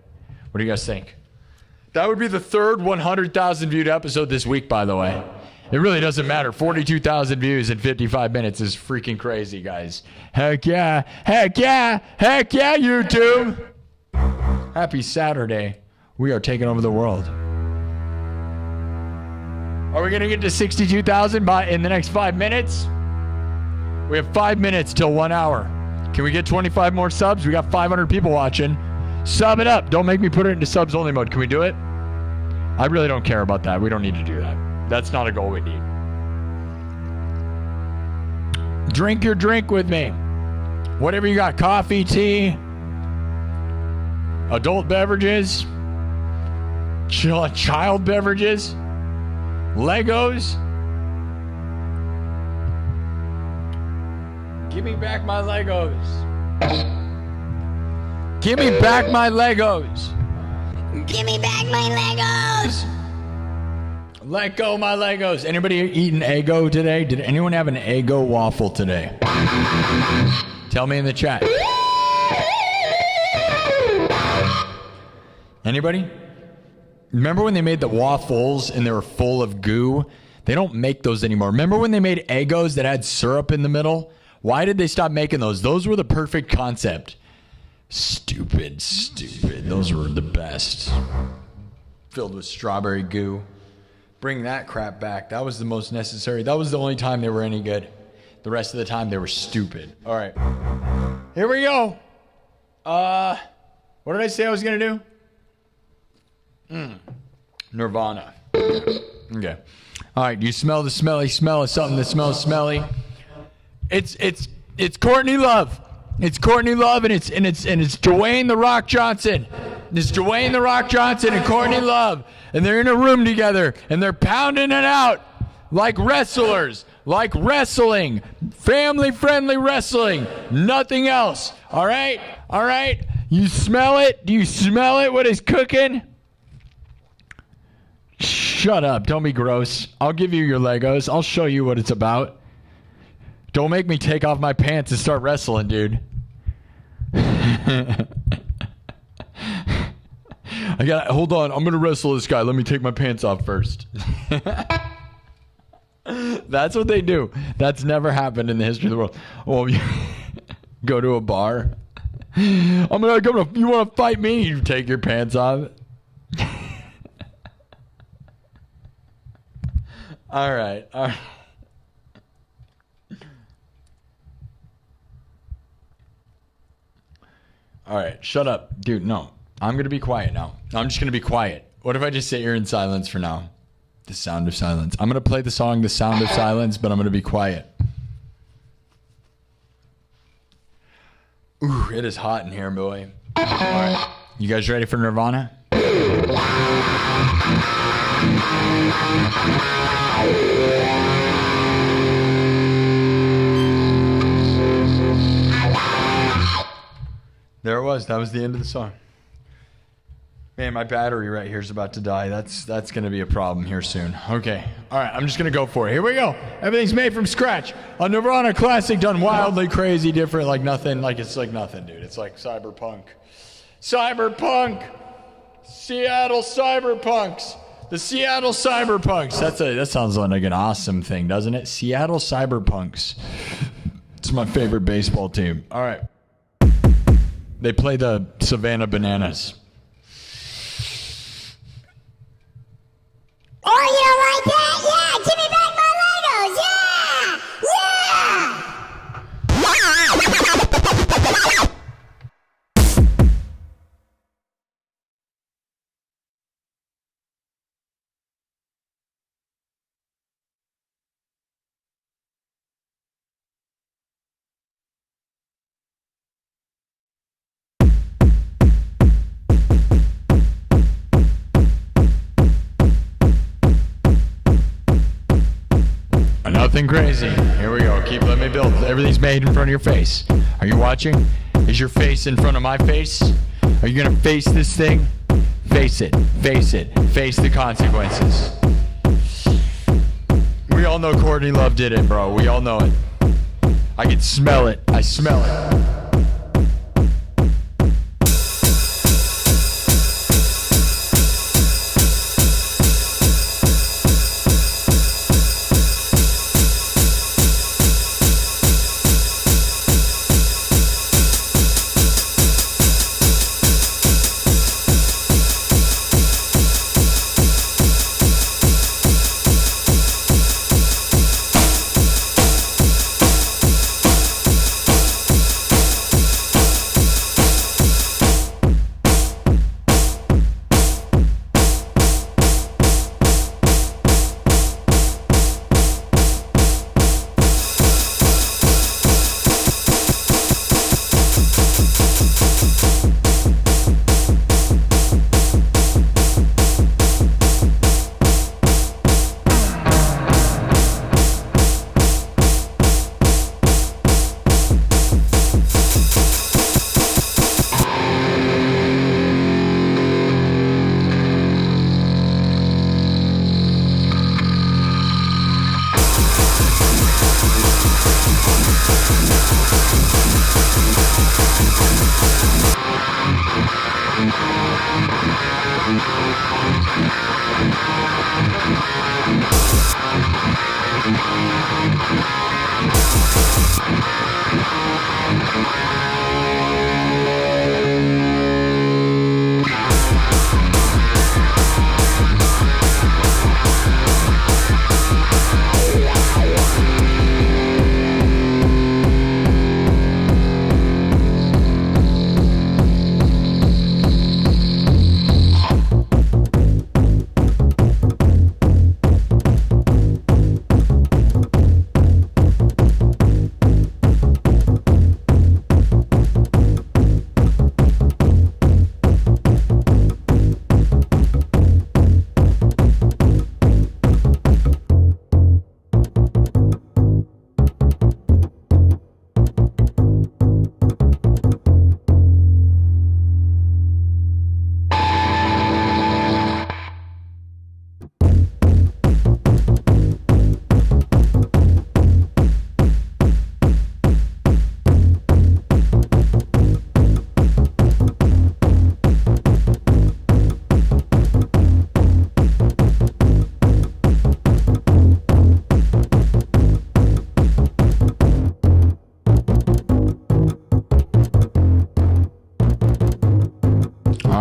What do you guys think? That would be the third 100,000 viewed episode this week, by the way. It really doesn't matter. 42,000 views in 55 minutes is freaking crazy, guys. Heck yeah. Heck yeah. Heck yeah, YouTube. Happy Saturday. We are taking over the world. Are we going to get to 62,000 in the next 5 minutes? We have 5 minutes till 1 hour. Can we get 25 more subs? We got 500 people watching. Sub it up. Don't make me put it into subs only mode. Can we do it? I really don't care about that. We don't need to do that. That's not a goal we need. Drink your drink with me. Whatever you got. Coffee, tea, adult beverages, child beverages, Legos. Give me back my Legos. Give me back my Legos. Give me back my Legos. Let go my Legos. Anybody eating Eggo today? Did anyone have an Eggo waffle today? Tell me in the chat. Anybody? Remember when they made the waffles and they were full of goo? They don't make those anymore. Remember when they made Eggos that had syrup in the middle? Why did they stop making those? Those were the perfect concept. Stupid. Those were the best. Filled with strawberry goo. Bring that crap back. That was the most necessary. That was the only time they were any good. The rest of the time they were stupid. All right. Here we go. What did I say I was going to do? Nirvana. Okay. All right. You smell the smelly smell of something that smells smelly. It's Courtney Love. It's Courtney Love and it's Dwayne The Rock Johnson. It's Dwayne The Rock Johnson and Courtney Love. And they're in a room together and they're pounding it out like wrestlers, like wrestling, family-friendly wrestling, nothing else. All right? All right? You smell it? Do you smell it? What is cooking? Shut up. Don't be gross. I'll give you your Legos. I'll show you what it's about. Don't make me take off my pants and start wrestling, dude. Hold on. I'm going to wrestle this guy. Let me take my pants off first. That's what they do. That's never happened in the history of the world. Well, you go to a bar You want to fight me? You take your pants off. All right. All right. Shut up. Dude, no. I'm going to be quiet now. I'm just going to be quiet. What if I just sit here in silence for now? The sound of silence. I'm going to play the song The Sound of Silence, but I'm going to be quiet. Ooh, it is hot in here, boy. All right. You guys ready for Nirvana? There it was. That was the end of the song. Man, my battery right here is about to die. That's going to be a problem here soon. Okay. All right. I'm just going to go for it. Here we go. Everything's made from scratch. A Nirvana classic done wildly crazy, different, like nothing. Like it's like nothing, dude. It's like cyberpunk. Cyberpunk. Seattle Cyberpunks. The Seattle Cyberpunks. That sounds like an awesome thing, doesn't it? Seattle Cyberpunks. It's my favorite baseball team. All right. They play the Savannah Bananas. Oh, you don't like that? Yeah, give me back my Legos. Nothing crazy. Here we go. Let me build. Everything's made in front of your face. Are you watching? Is your face in front of my face? Are you going to face this thing? Face it. Face it. Face the consequences. We all know Courtney Love did it, bro. We all know it. I can smell it. I smell it.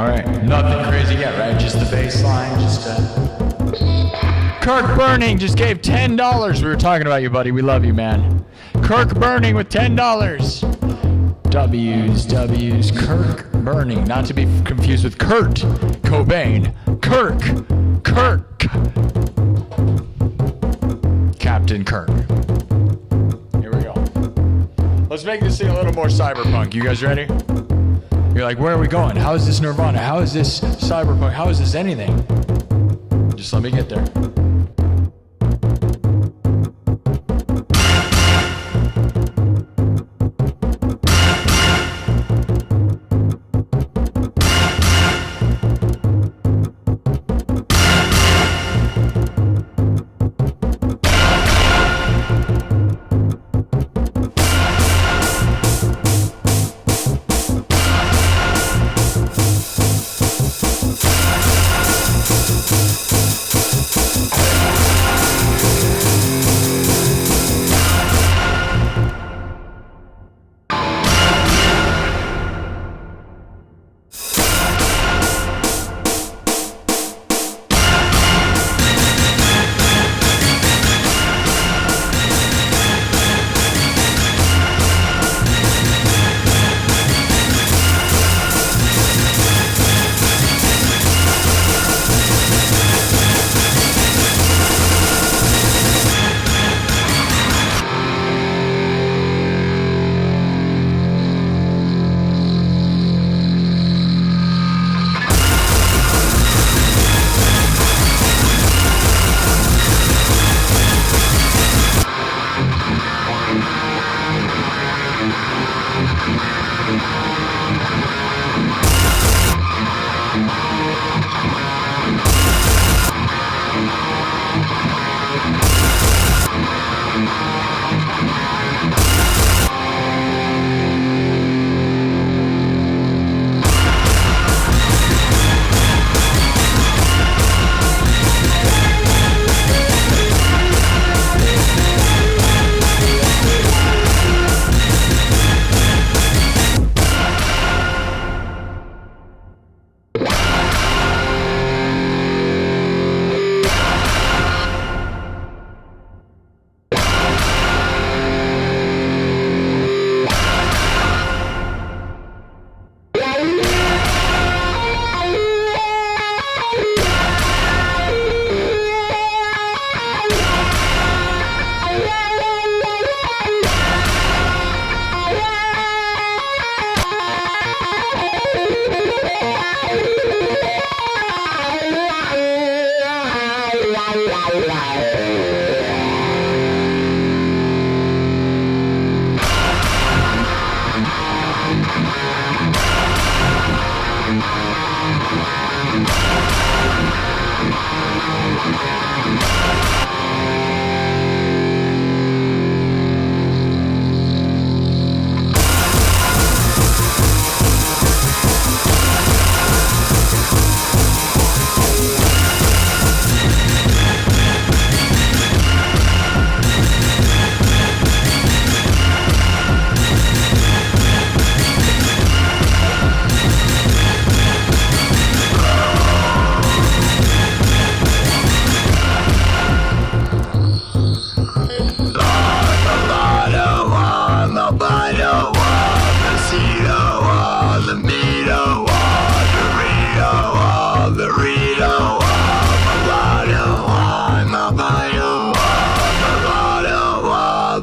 All right, nothing crazy yet, right? Just the bass line, Kirk Burning just gave $10. We were talking about you, buddy. We love you, man. Kirk Burning with $10. W's. Kirk Burning. Not to be confused with Kurt Cobain. Kirk. Captain Kirk. Here we go. Let's make this thing a little more cyberpunk. You guys ready? You're like, where are we going? How is this Nirvana? How is this cyberpunk? How is this anything? Just let me get there.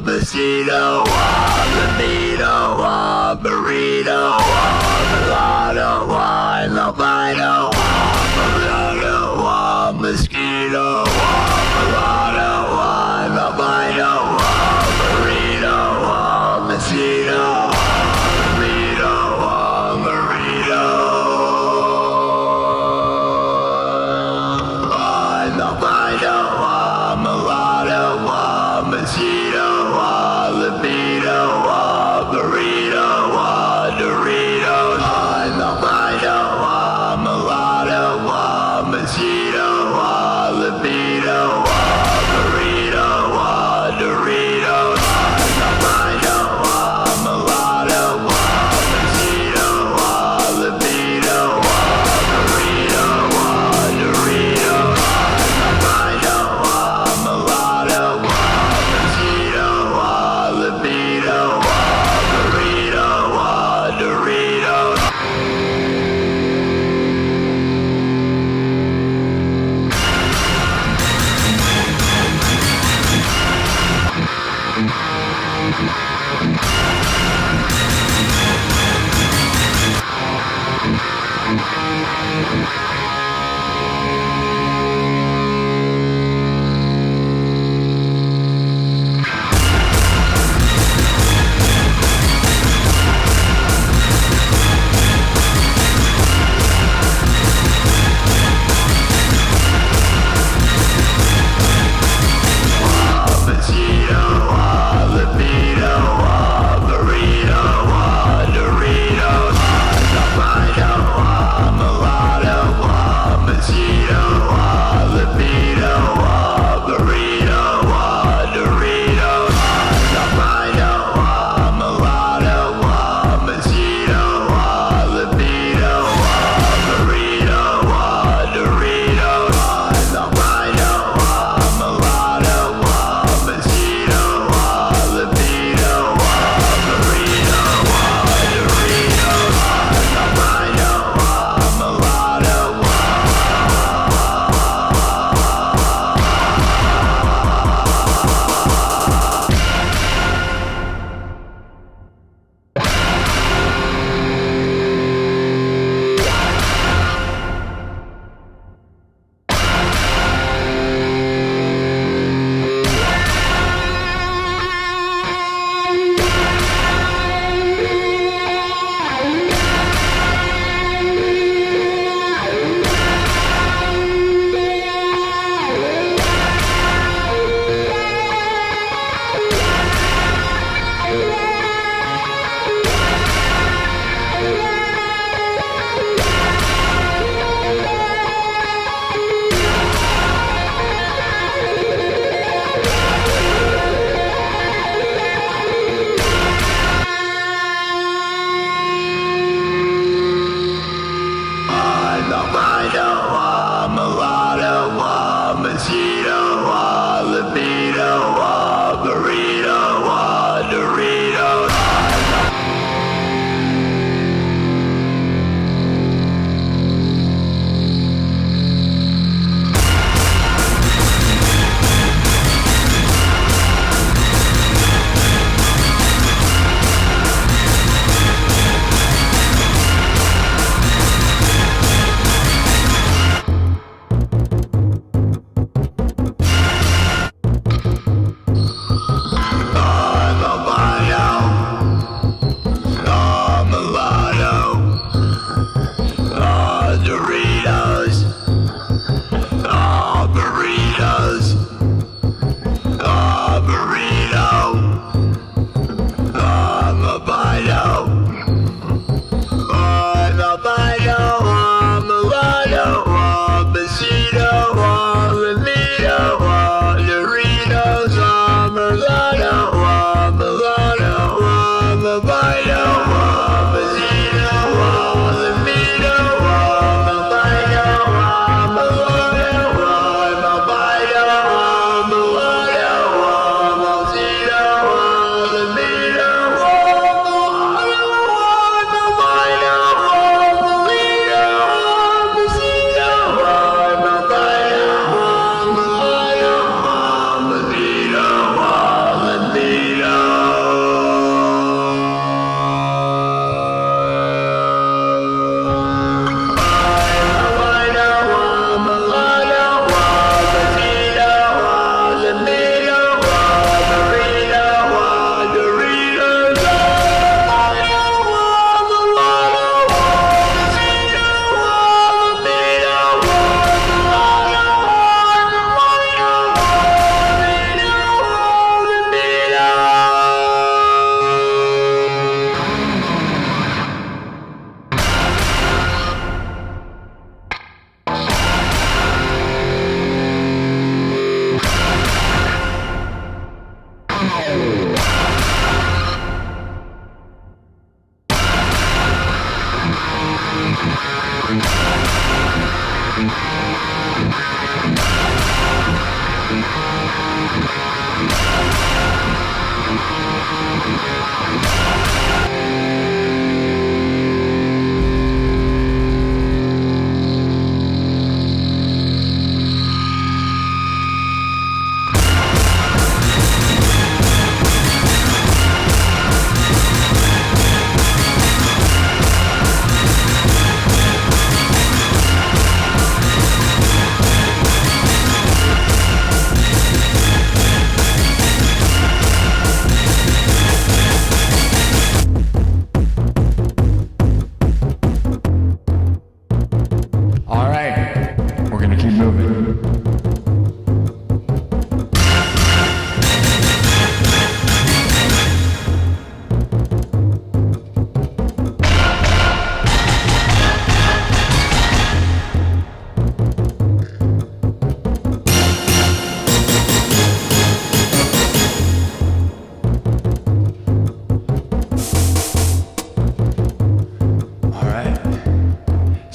Mosquito, libido, burrito, mulatto, albino, mulatto, mosquito, mulatto, albino, burrito, mosquito, libido, burrito, albino, mulatto, mosquito, libido, burrito, Doritos, albino, mulatto, mosquito, libido. Mosquito, libido,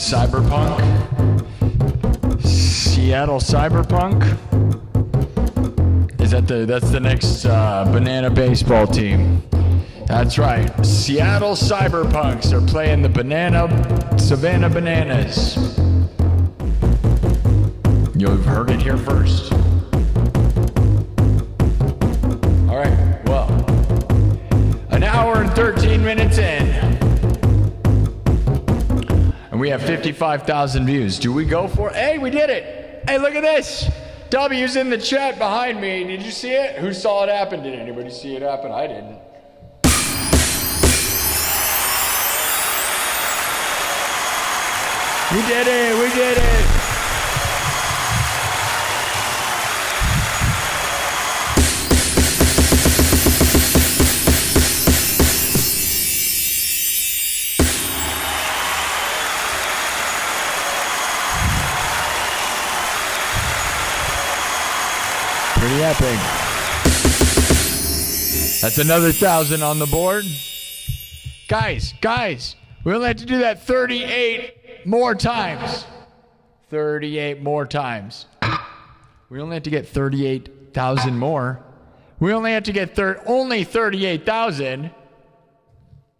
Cyberpunk. Seattle Cyberpunk. That's the next banana baseball team. That's right. Seattle Cyberpunks are playing the Savannah Bananas. You've heard it here first. All right, well, an hour and 13 minutes in. And we have 55,000 views. Do we go for it? Hey, we did it. Hey, look at this. W's in the chat behind me. Did you see it? Who saw it happen? Did anybody see it happen? I didn't. We did it. We did it. Pretty epic. That's another 1,000 on the board. Guys, we only have to do that 38 more times. 38 more times. We only have to get 38,000 more. We only have to get only 38,000.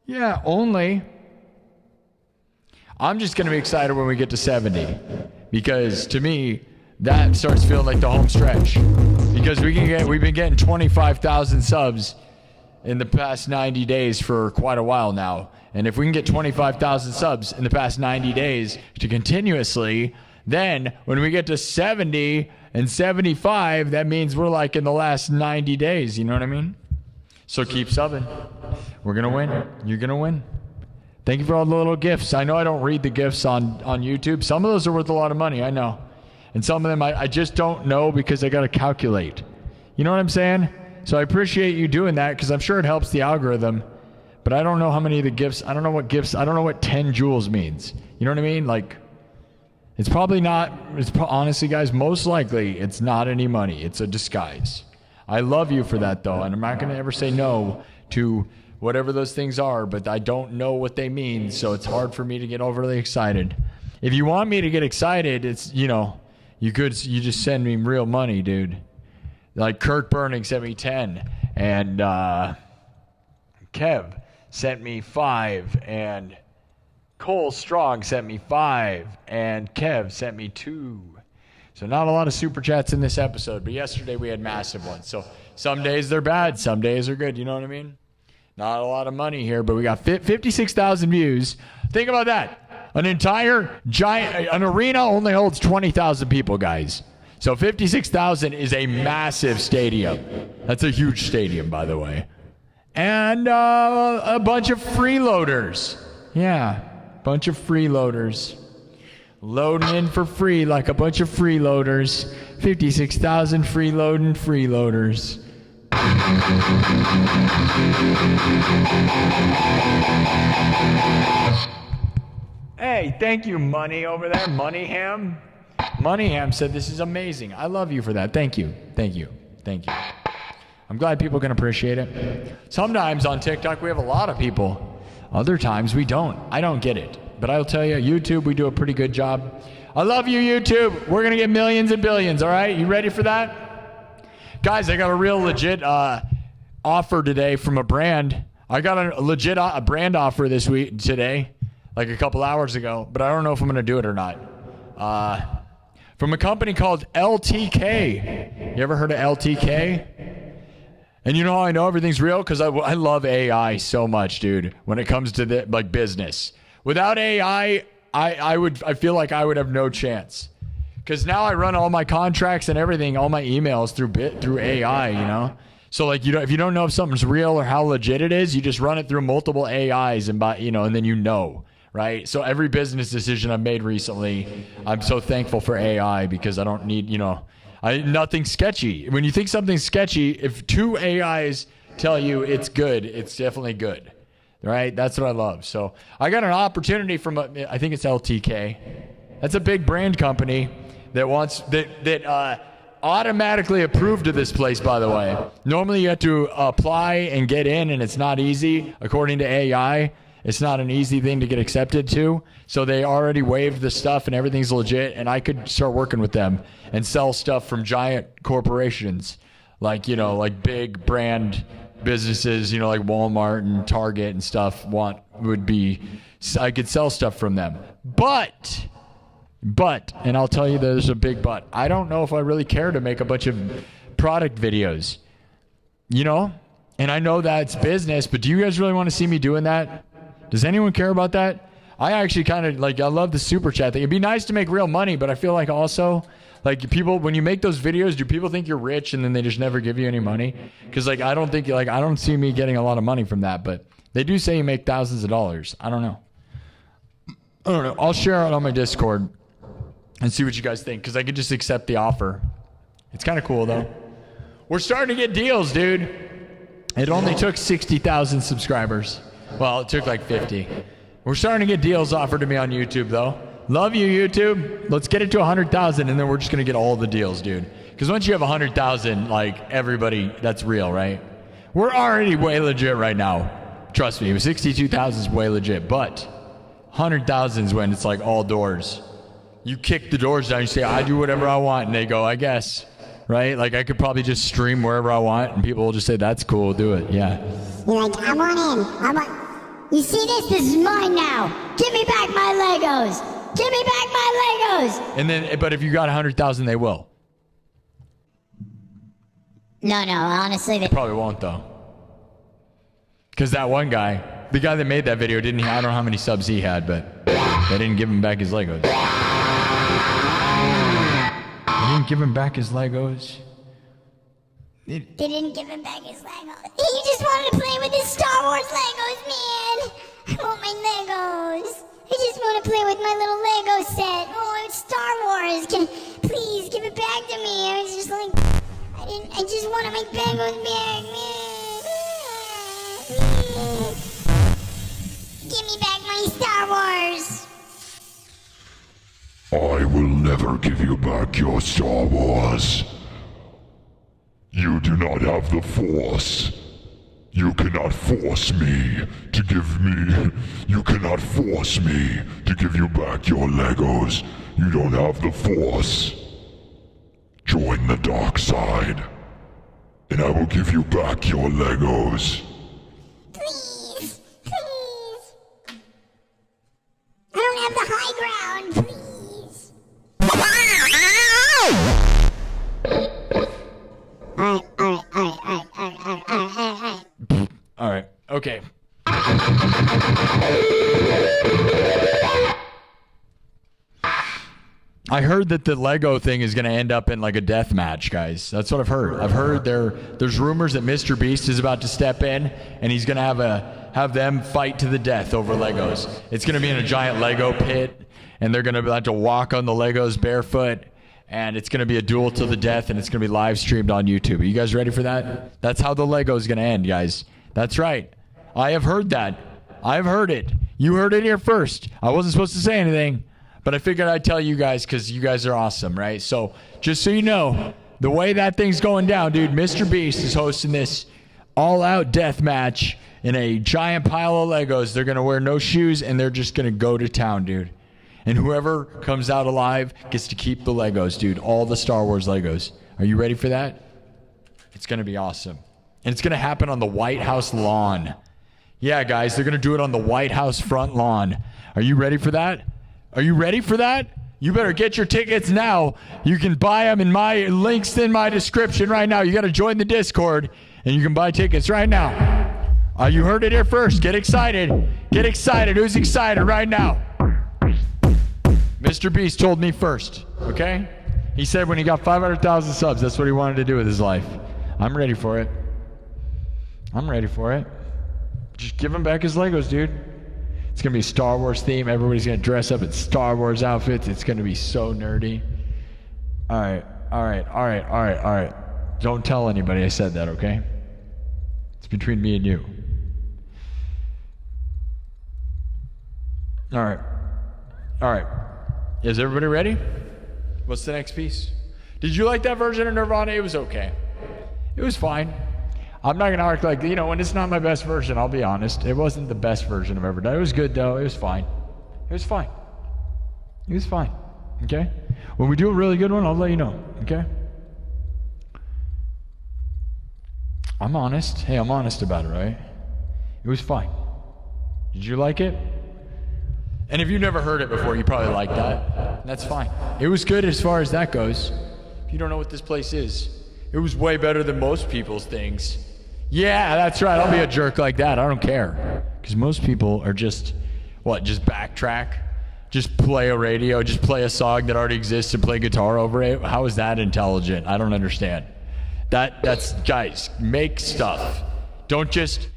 Yeah, only. I'm just going to be excited when we get to 70. Because to me, that starts feeling like the home stretch. Because we've been getting 25,000 subs in the past 90 days for quite a while now. And if we can get 25,000 subs in the past 90 days to continuously, then when we get to 70 and 75, that means we're like in the last 90 days. You know what I mean? So keep subbing. We're going to win. You're going to win. Thank you for all the little gifts. I know I don't read the gifts on YouTube. Some of those are worth a lot of money. I know. And some of them I just don't know because I got to calculate. You know what I'm saying? So I appreciate you doing that because I'm sure it helps the algorithm. But I don't know how many of the gifts, I don't know what 10 joules means. You know what I mean? Like, it's probably not, honestly, guys, most likely it's not any money. It's a disguise. I love you for that, though. And I'm not going to ever say no to whatever those things are, but I don't know what they mean. So it's hard for me to get overly excited. If you want me to get excited, it's, you just send me real money, dude. Like Kirk Burning sent me 10, and Kev sent me 5, and Cole Strong sent me 5, and Kev sent me 2. So not a lot of super chats in this episode, but yesterday we had massive ones. So some days they're bad, some days are good. You know what I mean? Not a lot of money here, but we got 56,000 views. Think about that. An entire an arena only holds 20,000 people, guys. So 56,000 is a massive stadium. That's a huge stadium, by the way. And a bunch of freeloaders. Yeah, bunch of freeloaders. Loading in for free like a bunch of freeloaders. 56,000 freeloaders. Hey, thank you, Money over there. Moneyham. Moneyham said this is amazing. I love you for that. Thank you. I'm glad people can appreciate it. Sometimes on TikTok we have a lot of people. Other times we don't. I don't get it. But I'll tell you, YouTube, we do a pretty good job. I love you, YouTube. We're going to get millions and billions, all right? You ready for that? Guys, I got a real legit offer today from a brand. I got a legit brand offer today, like a couple hours ago, but I don't know if I'm going to do it or not. From a company called LTK. You ever heard of LTK? And you know how I know everything's real? Because I love AI so much, dude, when it comes to business. Without AI, I feel like I would have no chance. Because now I run all my contracts and everything, all my emails through AI, you know? So like, if you don't know if something's real or how legit it is, you just run it through multiple AIs and then you know. Right? So every business decision I've made recently, I'm so thankful for AI because I don't need, nothing sketchy. When you think something's sketchy, if 2 AIs tell you it's good, it's definitely good. Right? That's what I love. So I got an opportunity from, I think it's LTK. That's a big brand company that automatically approved to this place, by the way. Normally you have to apply and get in, and it's not easy according to AI. It's not an easy thing to get accepted to. So they already waived the stuff and everything's legit. And I could start working with them and sell stuff from giant corporations. Like, you know, like big brand businesses, you know, like Walmart and Target and stuff I could sell stuff from them. But, and I'll tell you there's a big but. I don't know if I really care to make a bunch of product videos, you know? And I know that's business, but do you guys really want to see me doing that? Does anyone care about that? I actually kind of I love the super chat thing. It'd be nice to make real money, but I feel like also, like people, when you make those videos, do people think you're rich and then they just never give you any money? Because I don't see me getting a lot of money from that, but they do say you make thousands of dollars. I don't know. I'll share it on my Discord and see what you guys think, because I could just accept the offer. It's kind of cool though. We're starting to get deals, dude. It only took 60,000 subscribers. Well, it took like 50. We're starting to get deals offered to me on YouTube, though. Love you, YouTube. Let's get it to 100,000, and then we're just going to get all the deals, dude. Because once you have 100,000, like, everybody, that's real, right? We're already way legit right now. Trust me, 62,000 is way legit. But 100,000 is when it's like all doors. You kick the doors down, you say, I do whatever I want, and they go, I guess. Right? Like, I could probably just stream wherever I want, and people will just say, that's cool, do it. Yeah. You're like, I want in. You see this? This is mine now. Give me back my Legos. Give me back my Legos. And then, but if you got 100,000, they will. No, honestly. They probably won't, though. Because that one guy, the guy that made that video, I don't know how many subs he had, but they didn't give him back his Legos. They didn't give him back his Legos. They didn't give him back his Legos. He just wanted to play with his Star Wars Legos, man. I want my Legos. I just want to play with my little Lego set. Oh, it's Star Wars. Please give it back to me. I was just like, I just wanted my Legos back, man. Give me back my Star Wars. I will never give you back your Star Wars. You do not have the Force. You cannot force me to give me... You cannot force me to give you back your Legos. You don't have the Force. Join the dark side, and I will give you back your Legos. Please. I don't have the high ground, please. All right. Okay. I heard that the Lego thing is going to end up in like a death match, guys. That's what I've heard. I've heard there's rumors that Mr. Beast is about to step in, and he's going to have them fight to the death over Legos. It's going to be in a giant Lego pit, and they're going to have to walk on the Legos barefoot. And it's going to be a duel to the death, and it's going to be live streamed on YouTube. Are you guys ready for that? That's how the Lego is going to end, guys. That's right. I have heard that. I've heard it. You heard it here first. I wasn't supposed to say anything, but I figured I'd tell you guys because you guys are awesome, right? So just so you know, the way that thing's going down, dude, Mr. Beast is hosting this all-out death match in a giant pile of Legos. They're going to wear no shoes, and they're just going to go to town, dude. And whoever comes out alive gets to keep the Legos, dude. All the Star Wars Legos. Are you ready for that? It's going to be awesome. And it's going to happen on the White House lawn. Yeah, guys, they're going to do it on the White House front lawn. Are you ready for that? Are you ready for that? You better get your tickets now. You can buy them in my links in my description right now. You got to join the Discord, and you can buy tickets right now. You heard it here first. Get excited. Get excited. Who's excited right now? Mr. Beast told me first, okay? He said when he got 500,000 subs, that's what he wanted to do with his life. I'm ready for it. I'm ready for it. Just give him back his Legos, dude. It's going to be a Star Wars theme. Everybody's going to dress up in Star Wars outfits. It's going to be so nerdy. All right. Don't tell anybody I said that, okay? It's between me and you. All right. Is everybody ready? What's the next piece? Did you like that version of Nirvana? It was okay. It was fine. I'm not gonna act like, when it's not my best version, I'll be honest. It wasn't the best version I've ever done. It was good though. It was fine. It was fine. It was fine. Okay? When we do a really good one, I'll let you know. Okay? I'm honest. Hey, I'm honest about it, right? It was fine. Did you like it? And if you've never heard it before, you probably like that. That's fine. It was good as far as that goes. If you don't know what this place is, it was way better than most people's things. Yeah, that's right. I'll be a jerk like that. I don't care. Because most people are just backtrack? Just play a radio, just play a song that already exists and play guitar over it? How is that intelligent? I don't understand. That's guys, make stuff. Don't just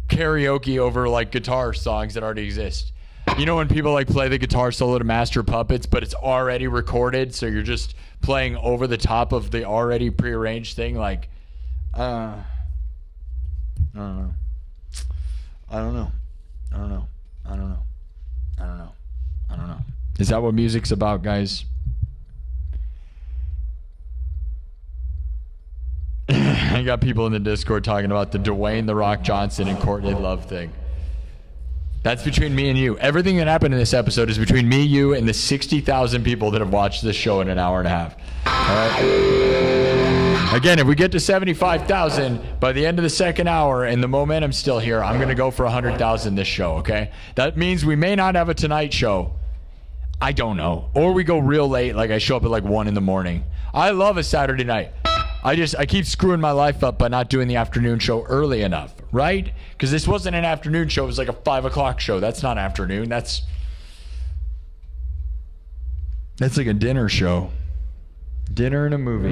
karaoke over like guitar songs that already exist. You know when people like play the guitar solo to Master Puppets, but it's already recorded, so you're just playing over the top of the already prearranged thing? Like, I don't know. I don't know. I don't know. I don't know. I don't know. I don't know. Is that what music's about, guys? I got people in the Discord talking about the Dwayne "The Rock" Johnson and Courtney Love thing. That's between me and you. Everything that happened in this episode is between me, you, and the 60,000 people that have watched this show in an hour and a half. All right? Again, if we get to 75,000 by the end of the second hour and the momentum's still here, I'm going to go for 100,000 this show, okay? That means we may not have a Tonight Show. I don't know. Or we go real late, like I show up at like 1 in the morning. I love a Saturday night. I keep screwing my life up by not doing the afternoon show early enough, right? Because this wasn't an afternoon show. It was like a 5 o'clock show. That's not afternoon. That's like a dinner show. Dinner and a movie.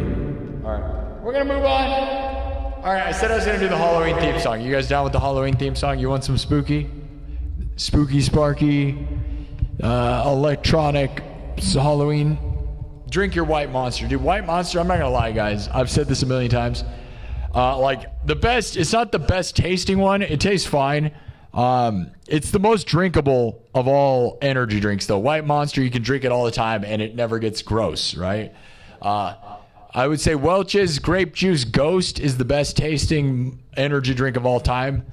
All right. We're going to move on. All right. I said I was going to do the Halloween theme song. You guys down with the Halloween theme song? You want some spooky? Spooky, Sparky, electronic Halloween? Drink your White Monster. Dude, White Monster, I'm not going to lie, guys. I've said this a million times. It's not the best tasting one. It tastes fine. It's the most drinkable of all energy drinks, though. White Monster, you can drink it all the time, and it never gets gross, right? I would say Welch's Grape Juice Ghost is the best tasting energy drink of all time.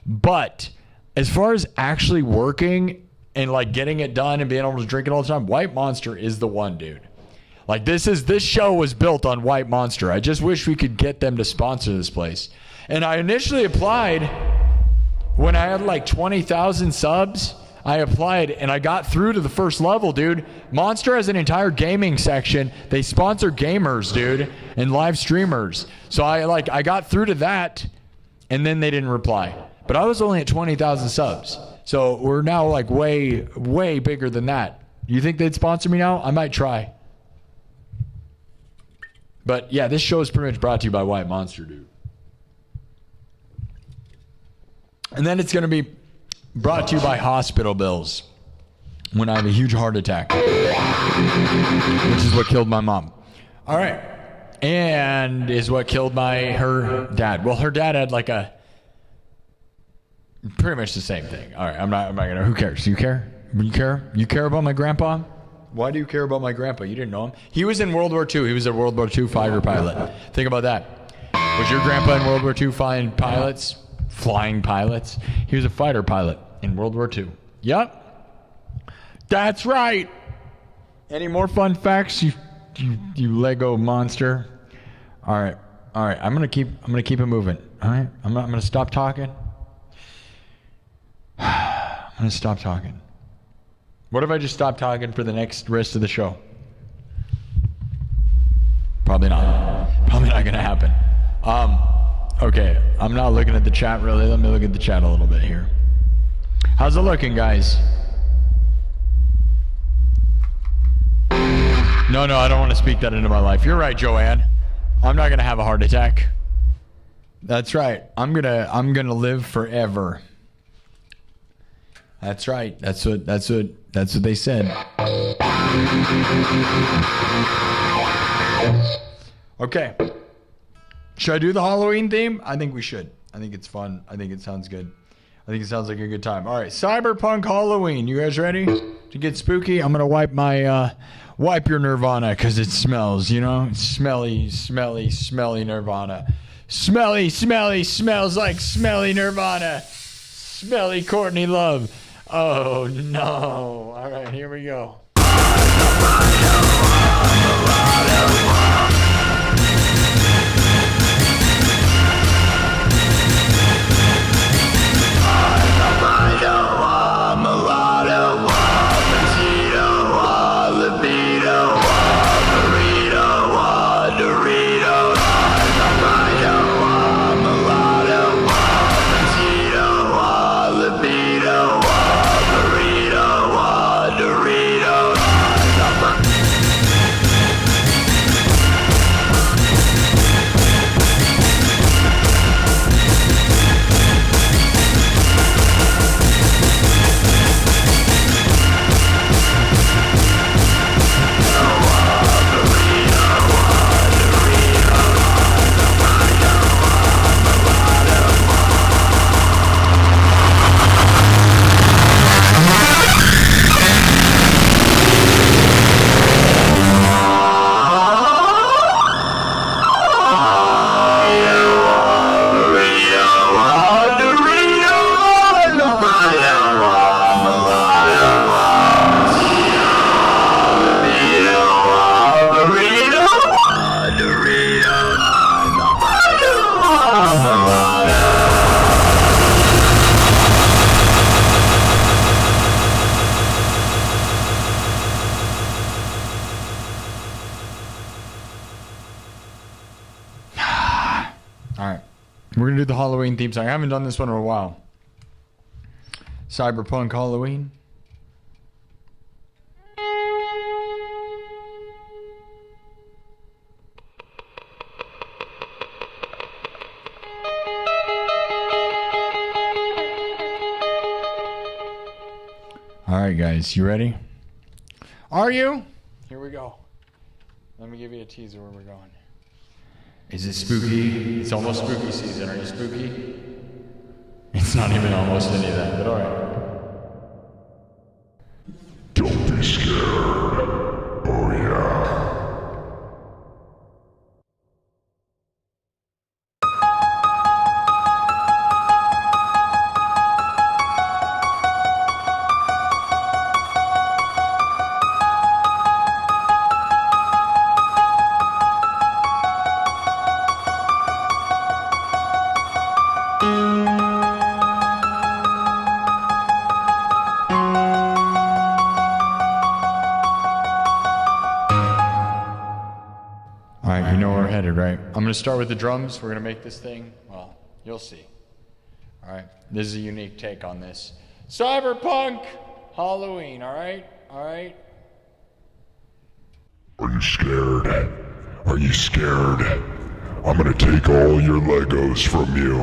But as far as actually working and, like, getting it done and being able to drink it all the time, White Monster is the one, dude. Like, this show was built on White Monster. I just wish we could get them to sponsor this place. And I initially applied when I had like 20,000 subs. I applied and I got through to the first level, dude. Monster has an entire gaming section. They sponsor gamers, dude, and live streamers. So I got through to that, and then they didn't reply. But I was only at 20,000 subs. So we're now like way, way bigger than that. You think they'd sponsor me now? I might try. But yeah, this show is pretty much brought to you by White Monster, dude. And then it's going to be brought to you by hospital bills when I have a huge heart attack, which is what killed my mom. All right. And is what killed her dad. Well, her dad had like pretty much the same thing. All right. I'm not going to, who cares? You care? You care? You care about my grandpa? Why do you care about my grandpa? You didn't know him. He was in World War II. He was a World War II fighter pilot. Think about that. Was your grandpa in World War II flying pilots? He was a fighter pilot in World War II. Yep. That's right. Any more fun facts, you Lego monster? All right. I'm gonna keep it moving. All right. I'm gonna stop talking. I'm gonna stop talking. What if I just stop talking for the rest of the show? Probably not. Probably not going to happen. Okay, I'm not looking at the chat really. Let me look at the chat a little bit here. How's it looking, guys? No, I don't want to speak that into my life. You're right, Joanne. I'm not going to have a heart attack. That's right. I'm gonna live forever. That's right. That's what they said. Okay. Should I do the Halloween theme? I think we should. I think it's fun. I think it sounds good. I think it sounds like a good time. All right. Cyberpunk Halloween. You guys ready to get spooky? I'm going to wipe your Nirvana because it smells, It's smelly Nirvana. Smelly, smelly, smells like smelly Nirvana. Smelly Courtney Love. Oh no. All right, here we go. We're going to do the Halloween theme song. I haven't done this one in a while. Cyberpunk Halloween. All right, guys, you ready? Are you? Here we go. Let me give you a teaser where we're going. Is it spooky? It's almost spooky season. Are you spooky? It's not even almost any of that, but all right. Don't be scared. Oh yeah. Right. I'm going to start with the drums. We're going to make this thing, well, you'll see. All right. This is a unique take on this. Cyberpunk Halloween, all right? All right? Are you scared? Are you scared? I'm going to take all your Legos from you.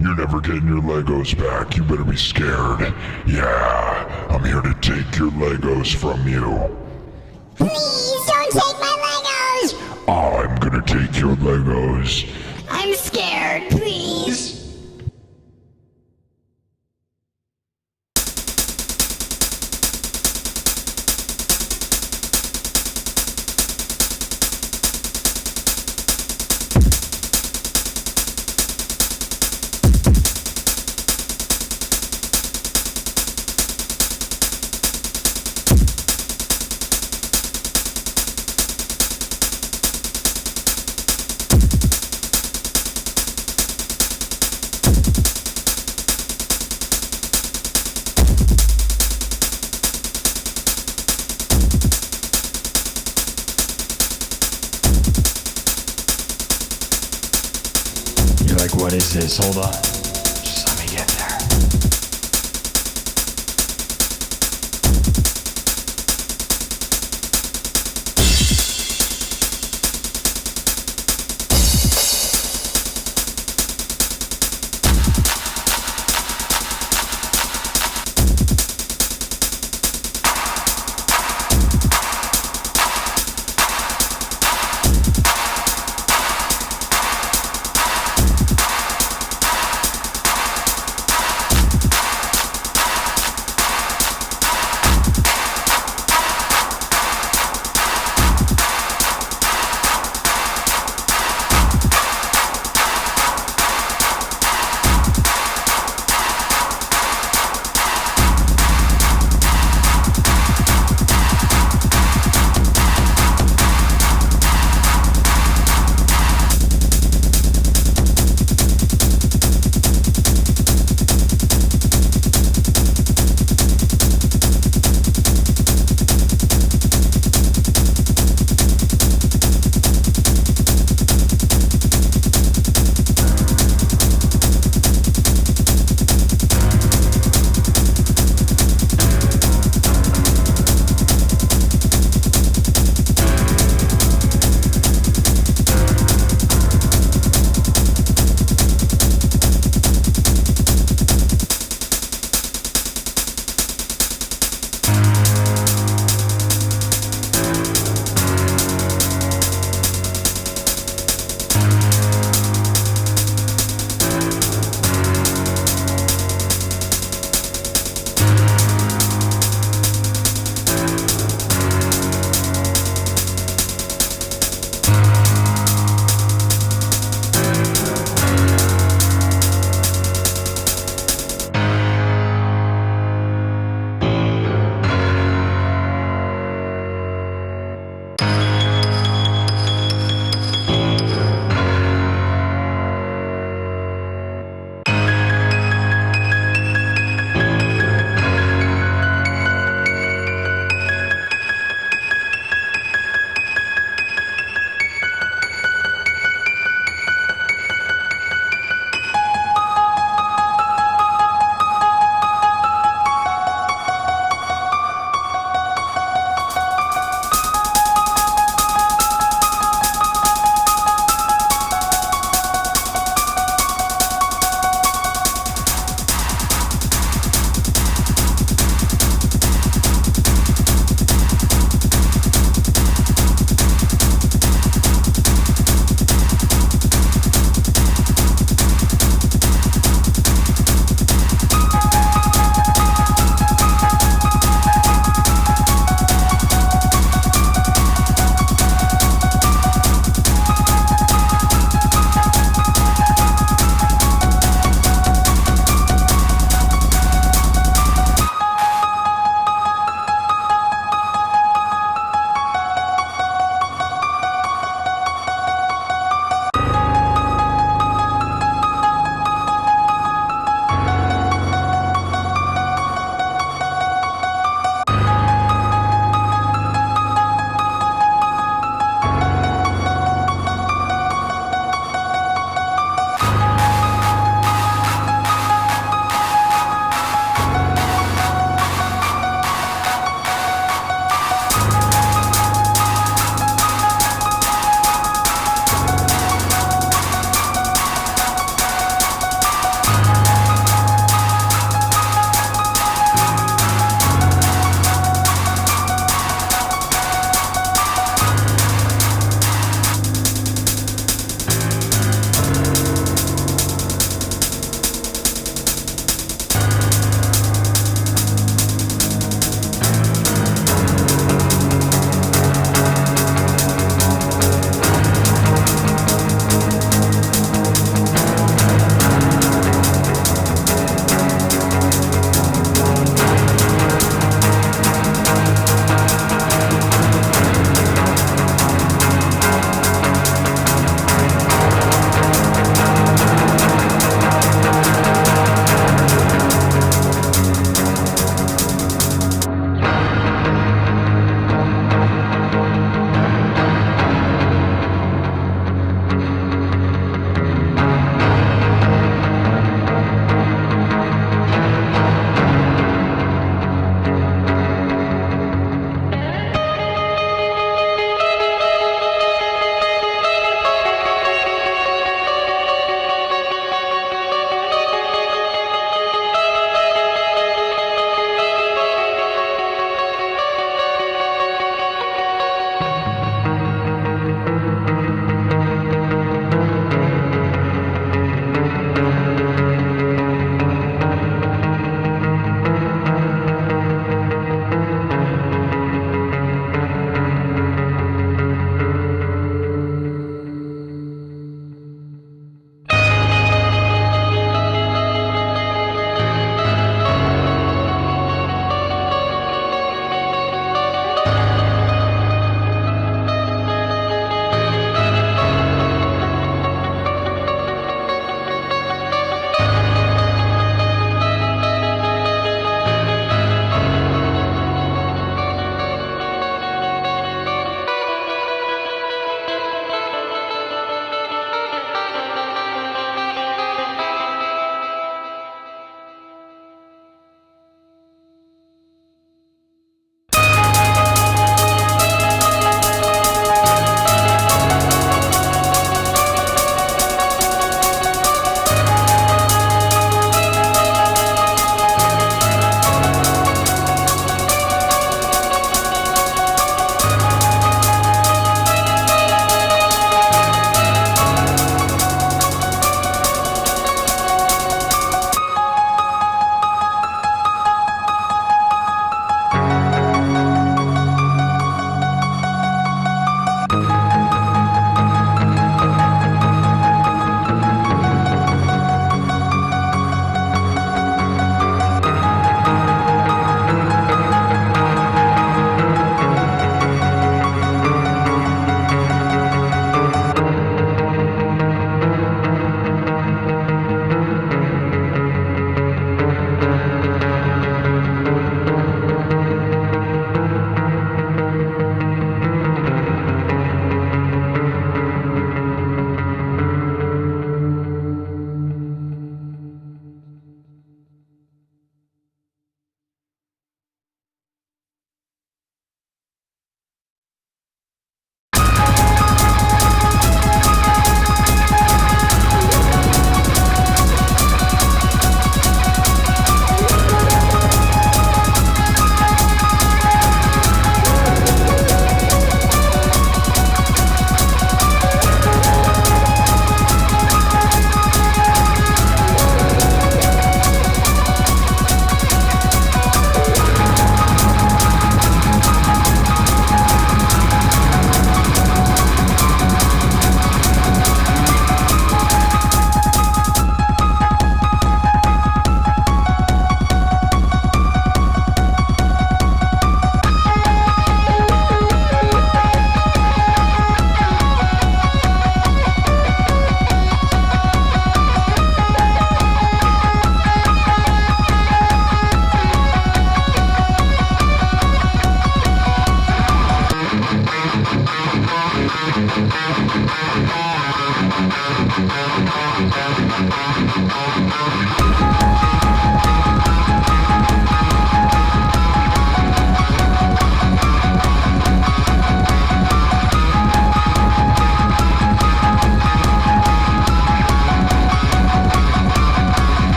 You're never getting your Legos back. You better be scared. Yeah, I'm here to take your Legos from you. Please don't take my Legos! I'm gonna take your Legos. I'm scared, please. What is this? Hold on. Just let me get there.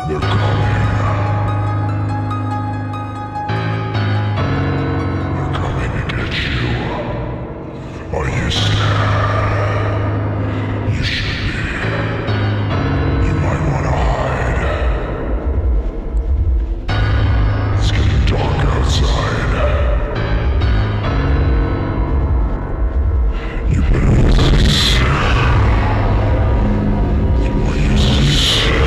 They're coming. They're coming to get you. Are you scared? You should be. You might want to hide. It's getting dark outside. You better listen. What you see.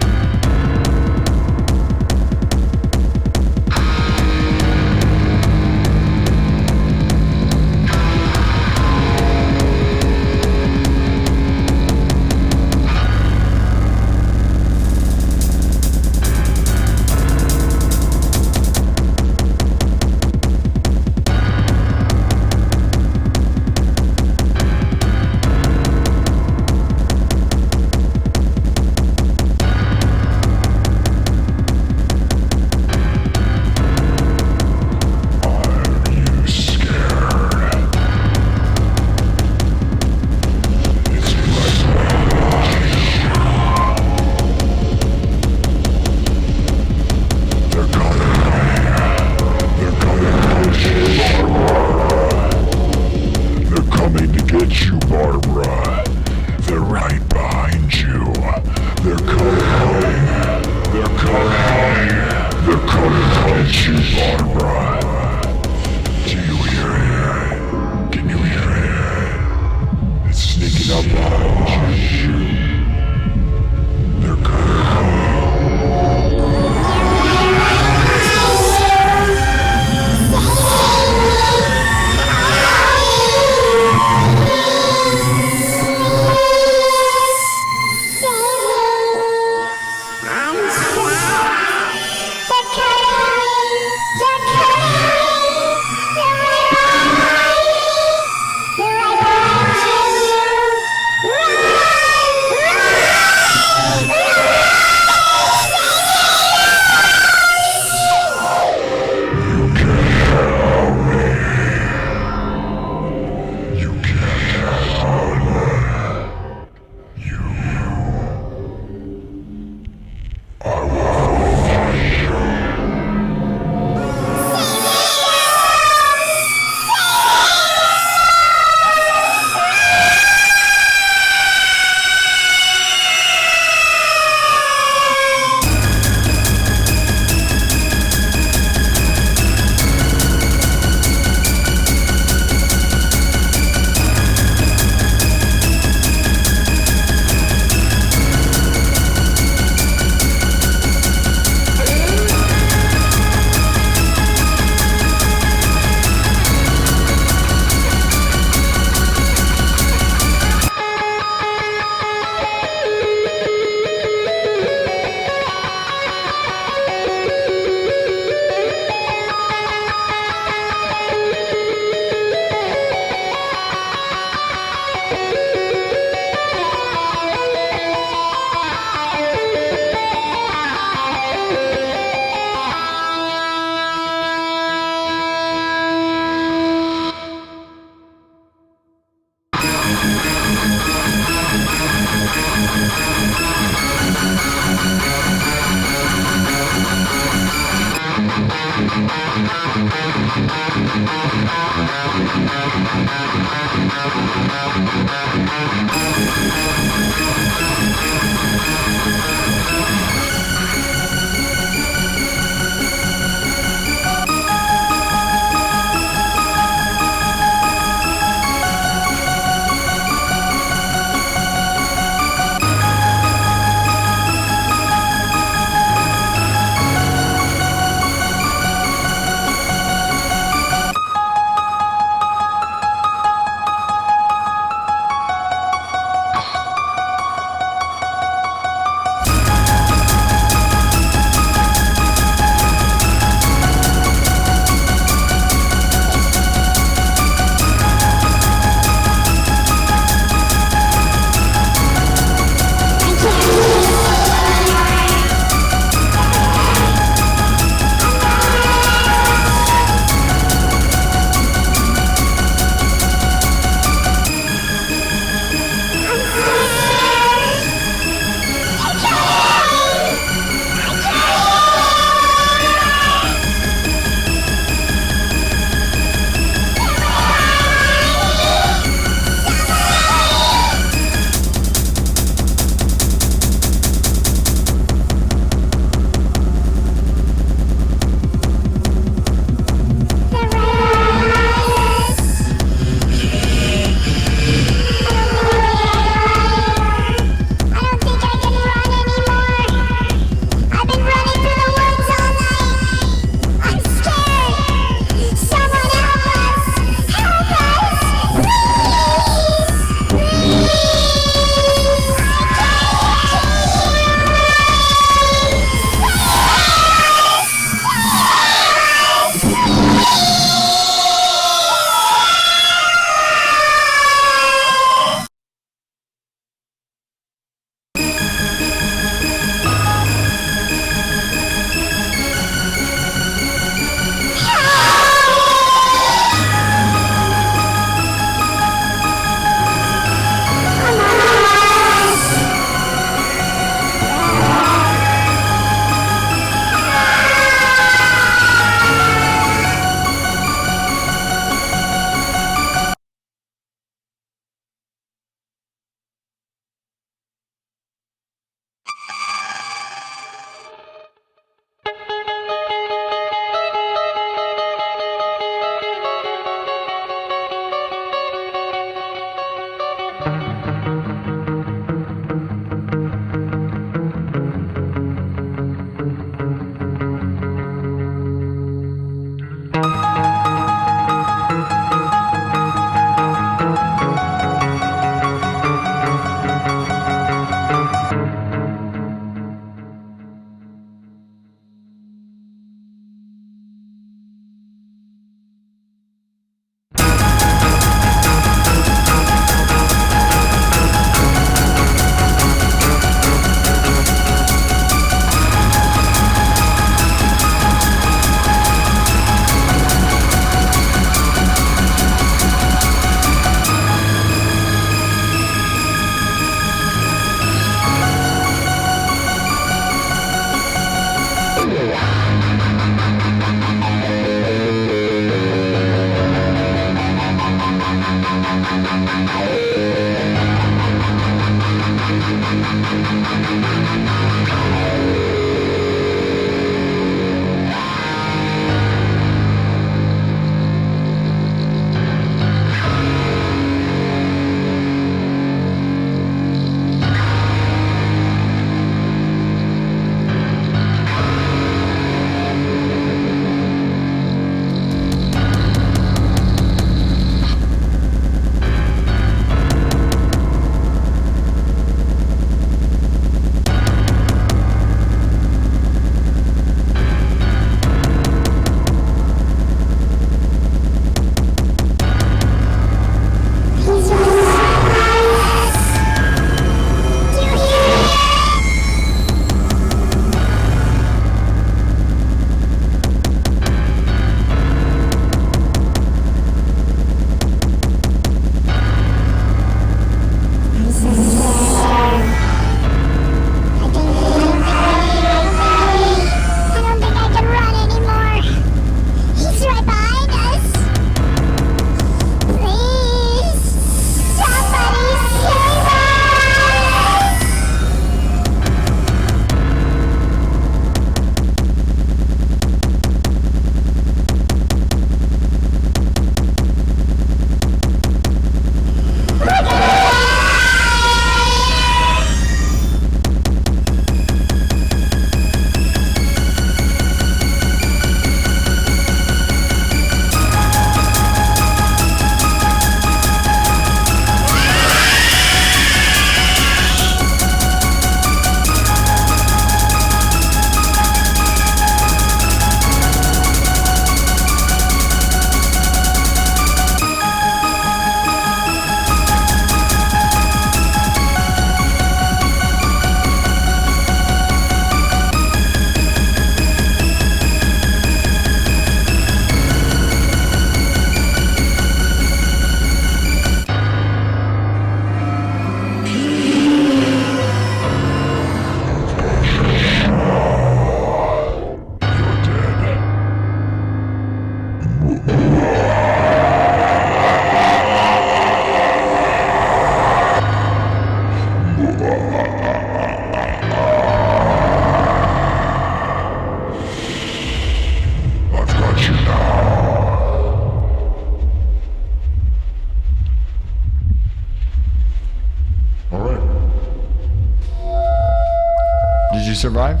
Survive?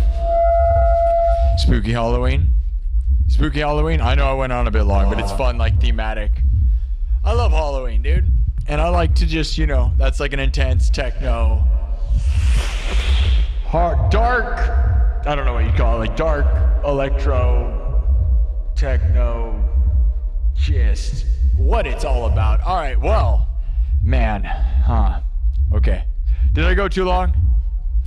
Spooky Halloween? Spooky Halloween? I know I went on a bit long, but it's fun, like thematic. I love Halloween, dude. And I like to just, you know, that's like an intense techno, hard, dark, I don't know what you call it, like dark, electro, techno, just what it's all about. All right, well, man, okay. Did I go too long?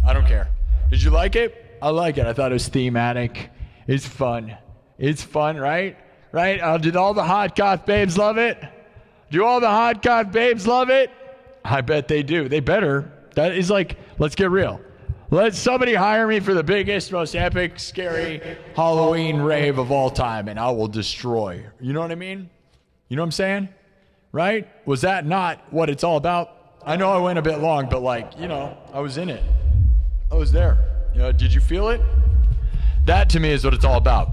I don't care. Did you like it? I like it. I thought it was thematic. It's fun. It's fun, right? Right? Did all the hot goth babes love it? Do all the hot goth babes love it? I bet they do. They better. That is like, let's get real. Let somebody hire me for the biggest, most epic, scary Halloween rave of all time, and I will destroy. You know what I mean? You know what I'm saying? Right? Was that not what it's all about? I know I went a bit long, but like, you know, I was in it. I was there. You know, did you feel it? That to me is what it's all about.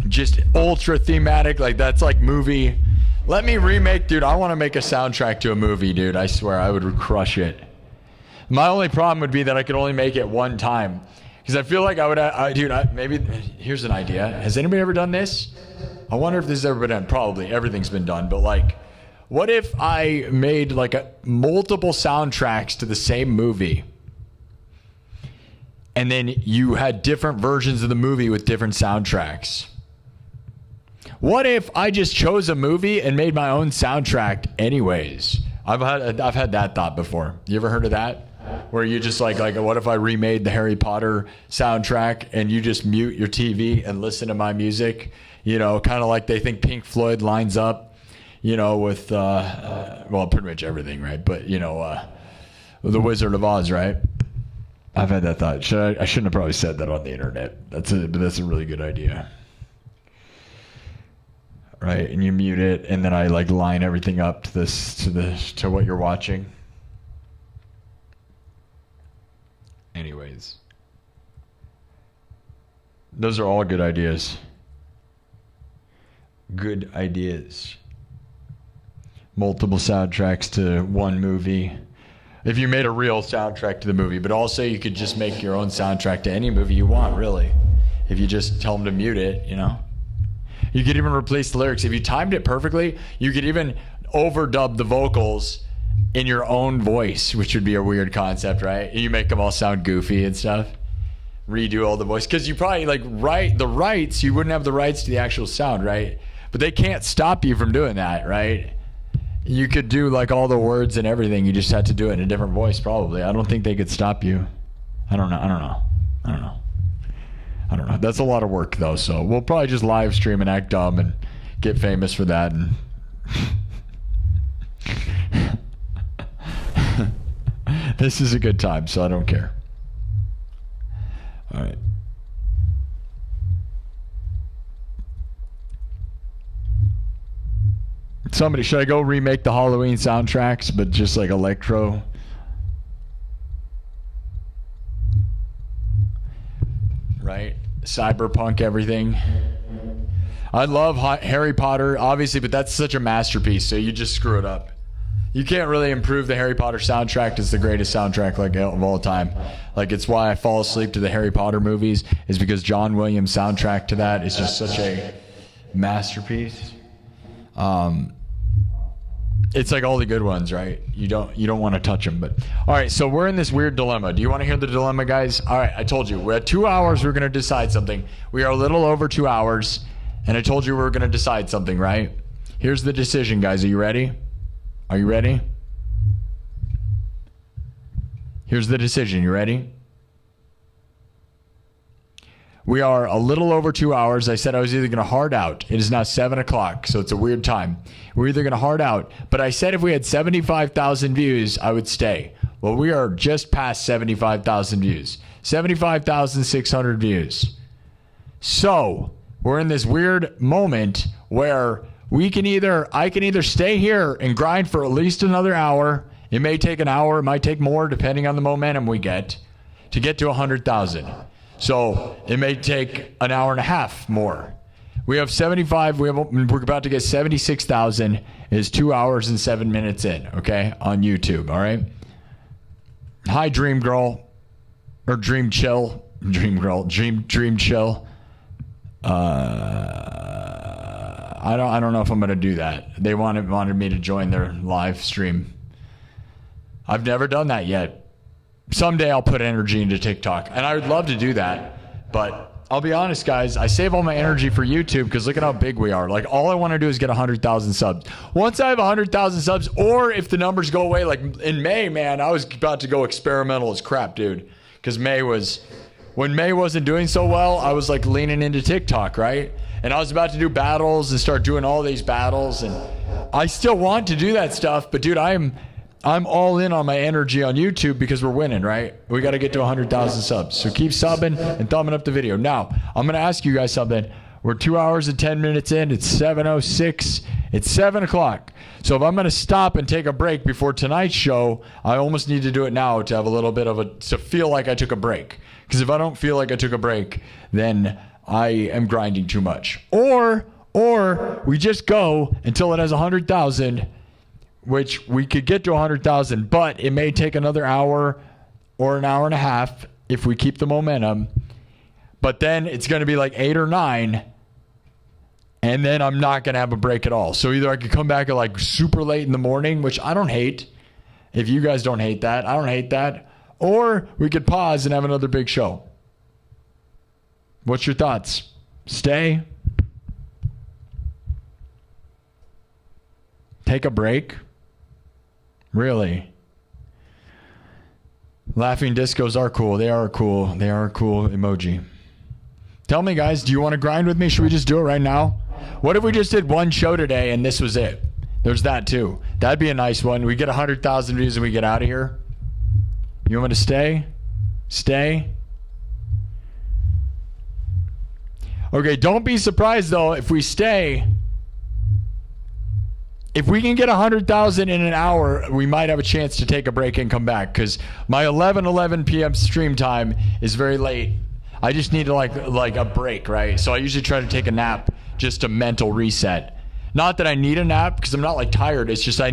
Just ultra thematic, like that's like movie. Let me remake, dude, I want to make a soundtrack to a movie, dude. I swear I would crush it. My only problem would be that I could only make it one time. Because I feel like I would, maybe, here's an idea. Has anybody ever done this? I wonder if this has ever been done. Probably, everything's been done. But like, what if I made like multiple soundtracks to the same movie? And then you had different versions of the movie with different soundtracks. What if I just chose a movie and made my own soundtrack anyways? I've had that thought before. You ever heard of that? Where you just like what if I remade the Harry Potter soundtrack and you just mute your TV and listen to my music? You know, kind of like they think Pink Floyd lines up, you know, with, well, pretty much everything, right? But, you know, The Wizard of Oz, right? I've had that thought. I shouldn't have probably said that on the internet. That's a really good idea. right? And you mute it, and then I like line everything up to to what you're watching. Anyways, those are all good ideas. Good ideas. Multiple soundtracks to one movie. If you made a real soundtrack to the movie, but also you could just make your own soundtrack to any movie you want, really. If you just tell them to mute it, you know. You could even replace the lyrics. If you timed it perfectly, you could even overdub the vocals in your own voice, which would be a weird concept, right? You make them all sound goofy and stuff. Redo all the voice. Because you probably, like, the rights, you wouldn't have the rights to the actual sound, right? But they can't stop you from doing that, right? You could do, like, all the words and everything. You just had to do it in a different voice, probably. I don't think they could stop you. I don't know. That's a lot of work, though, so we'll probably just live stream and act dumb and get famous for that. And this is a good time, so I don't care. All right. Somebody, should I go remake the Halloween soundtracks, but just like electro? Right? Cyberpunk everything. I love Harry Potter, obviously, but that's such a masterpiece, so you just screw it up. You can't really improve the Harry Potter soundtrack. It's the greatest soundtrack like of all time. Like, it's why I fall asleep to the Harry Potter movies, is because John Williams' soundtrack to that is just such a masterpiece. It's like all the good ones, right? You don't want to touch them. But all right, so we're in this weird dilemma. Do you want to hear the dilemma, guys? All right, I told you we're at 2 hours. We're going to decide something. We are a little over 2 hours, and I told you we were going to decide something, right? Here's the decision, guys. Are you ready? Are you ready? Here's the decision. You ready? We are a little over 2 hours. I said I was either going to hard out. It is now 7 o'clock, so it's a weird time. We're either going to hard out, but I said if we had 75,000 views, I would stay. Well, we are just past 75,000 views. 75,600 views. So we're in this weird moment where I can either stay here and grind for at least another hour. It may take an hour. It might take more, depending on the momentum we get to 100,000. So it may take an hour and a half more. We have 75. We're about to get 76,000. Is 2 hours and 7 minutes in. Okay, on YouTube. All right. Hi, Dream Girl, or Dream Chill. Dream Girl. Dream Chill. I don't know if I'm gonna do that. They wanted me to join their live stream. I've never done that yet. Someday I'll put energy into TikTok, and I would love to do that, but I'll be honest, guys, I save all my energy for YouTube because look at how big we are. Like, all I want to do is get 100,000 subs. Once I have 100,000 subs, or if the numbers go away, like in May, man, I was about to go experimental as crap, dude, because when May wasn't doing so well, I was like leaning into TikTok, right? And I was about to do battles and start doing all these battles, and I still want to do that stuff, but dude, I'm all in on my energy on YouTube because we're winning, right? We got to get to 100,000 subs. So keep subbing and thumbing up the video. Now, I'm going to ask you guys something. We're 2 hours and 10 minutes in. It's 7:06. It's 7 o'clock. So if I'm going to stop and take a break before tonight's show, I almost need to do it now to have a little bit of to feel like I took a break. Because if I don't feel like I took a break, then I am grinding too much. Or we just go until it has 100,000, which we could get to 100,000, but it may take another hour or an hour and a half if we keep the momentum. But then it's going to be like 8 or 9, and then I'm not going to have a break at all. So either I could come back at like super late in the morning, which I don't hate. If you guys don't hate that, I don't hate that. Or we could pause and have another big show. What's your thoughts? Stay? Take a break? Really? Laughing discos are cool. They are cool. They are a cool emoji. Tell me, guys, do you want to grind with me? Should we just do it right now? What if we just did one show today and this was it? There's that too. That'd be a nice one. We get 100,000 views and we get out of here. You want me to stay? Stay? Okay, don't be surprised though if we stay if we can get 100,000 in an hour, we might have a chance to take a break and come back, because my 11 p.m. stream time is very late. I just need to like a break, right? So I usually try to take a nap just to mental reset. Not that I need a nap, because I'm not like tired. It's just I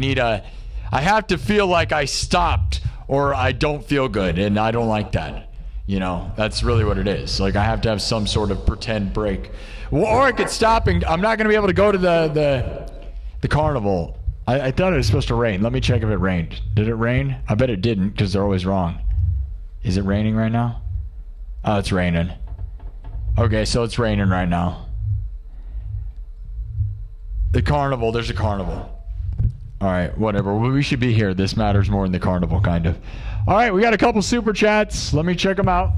have to feel like I stopped, or I don't feel good, and I don't like that. You know, that's really what it is. Like, I have to have some sort of pretend break. Or I could stop, and I'm not going to be able to go to the carnival. I thought it was supposed to rain. Let me check if it rained. Did it rain? I bet it didn't, because they're always wrong. Is it raining right now? Oh, it's raining. Okay, so it's raining right now. The carnival, there's a carnival. All right, whatever. Well, we should be here. This matters more than the carnival, kind of. All right, we got a couple super chats. Let me check them out.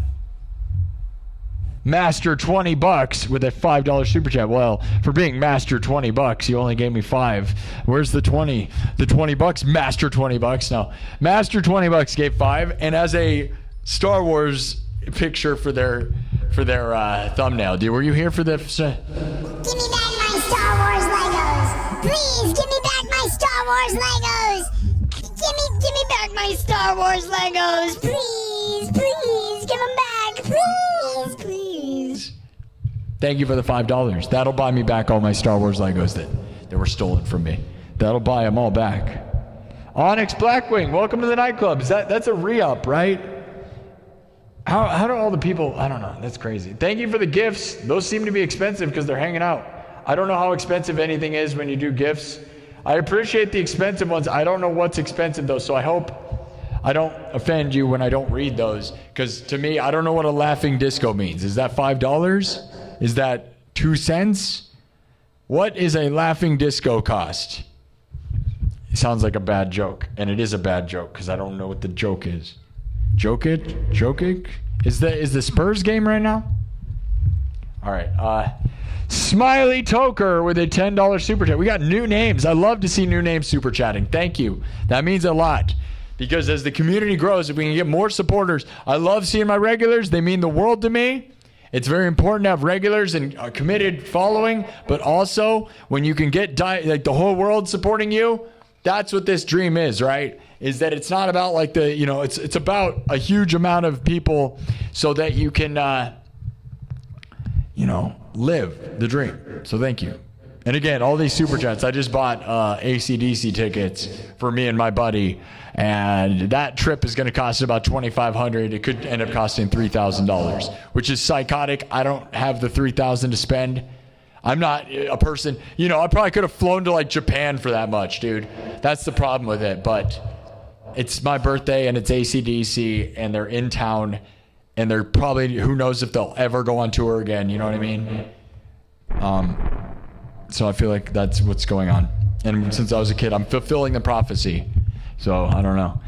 Master $20 with a $5 super chat. Well, for being Master $20, you only gave me 5. Where's the 20? The $20, Master $20. No, Master $20 gave 5, and as a Star Wars picture for their thumbnail. Were you here for the? Give me back my Star Wars Legos. Please give me back my Star Wars Legos. Give me back my Star Wars Legos. Please give them back. Please. Thank you for the $5. That'll buy me back all my Star Wars Legos that were stolen from me. That'll buy them all back. Onyx Blackwing, welcome to the nightclub. That's a re-up, right? How do all the people, I don't know, that's crazy. Thank you for the gifts. Those seem to be expensive because they're hanging out. I don't know how expensive anything is when you do gifts. I appreciate the expensive ones. I don't know what's expensive though, so I hope I don't offend you when I don't read those, because to me, I don't know what a laughing disco means. Is that $5? Is that 2 cents? What is a laughing disco cost? It sounds like a bad joke, and it is a bad joke because I don't know what the joke is. Joke it? Is the Spurs game right now? All right. Smiley Toker with a $10 super chat. We got new names. I love to see new names super chatting. Thank you. That means a lot. Because as the community grows, if we can get more supporters, I love seeing my regulars. They mean the world to me. It's very important to have regulars and a committed following. But also, when you can get like the whole world supporting you, that's what this dream is, right? Is that it's not about like it's about a huge amount of people so that you can, live the dream. So thank you. And again, all these super chats, I just bought AC/DC tickets for me and my buddy, and that trip is going to cost about $2,500. It could end up costing $3,000, which is psychotic. I don't have the $3,000 to spend. I'm not a person, I probably could have flown to like Japan for that much, dude. That's the problem with it. But it's my birthday and it's AC/DC and they're in town and they're probably, who knows if they'll ever go on tour again. You know what I mean? So I feel like that's what's going on. And since I was a kid, I'm fulfilling the prophecy. So I don't know.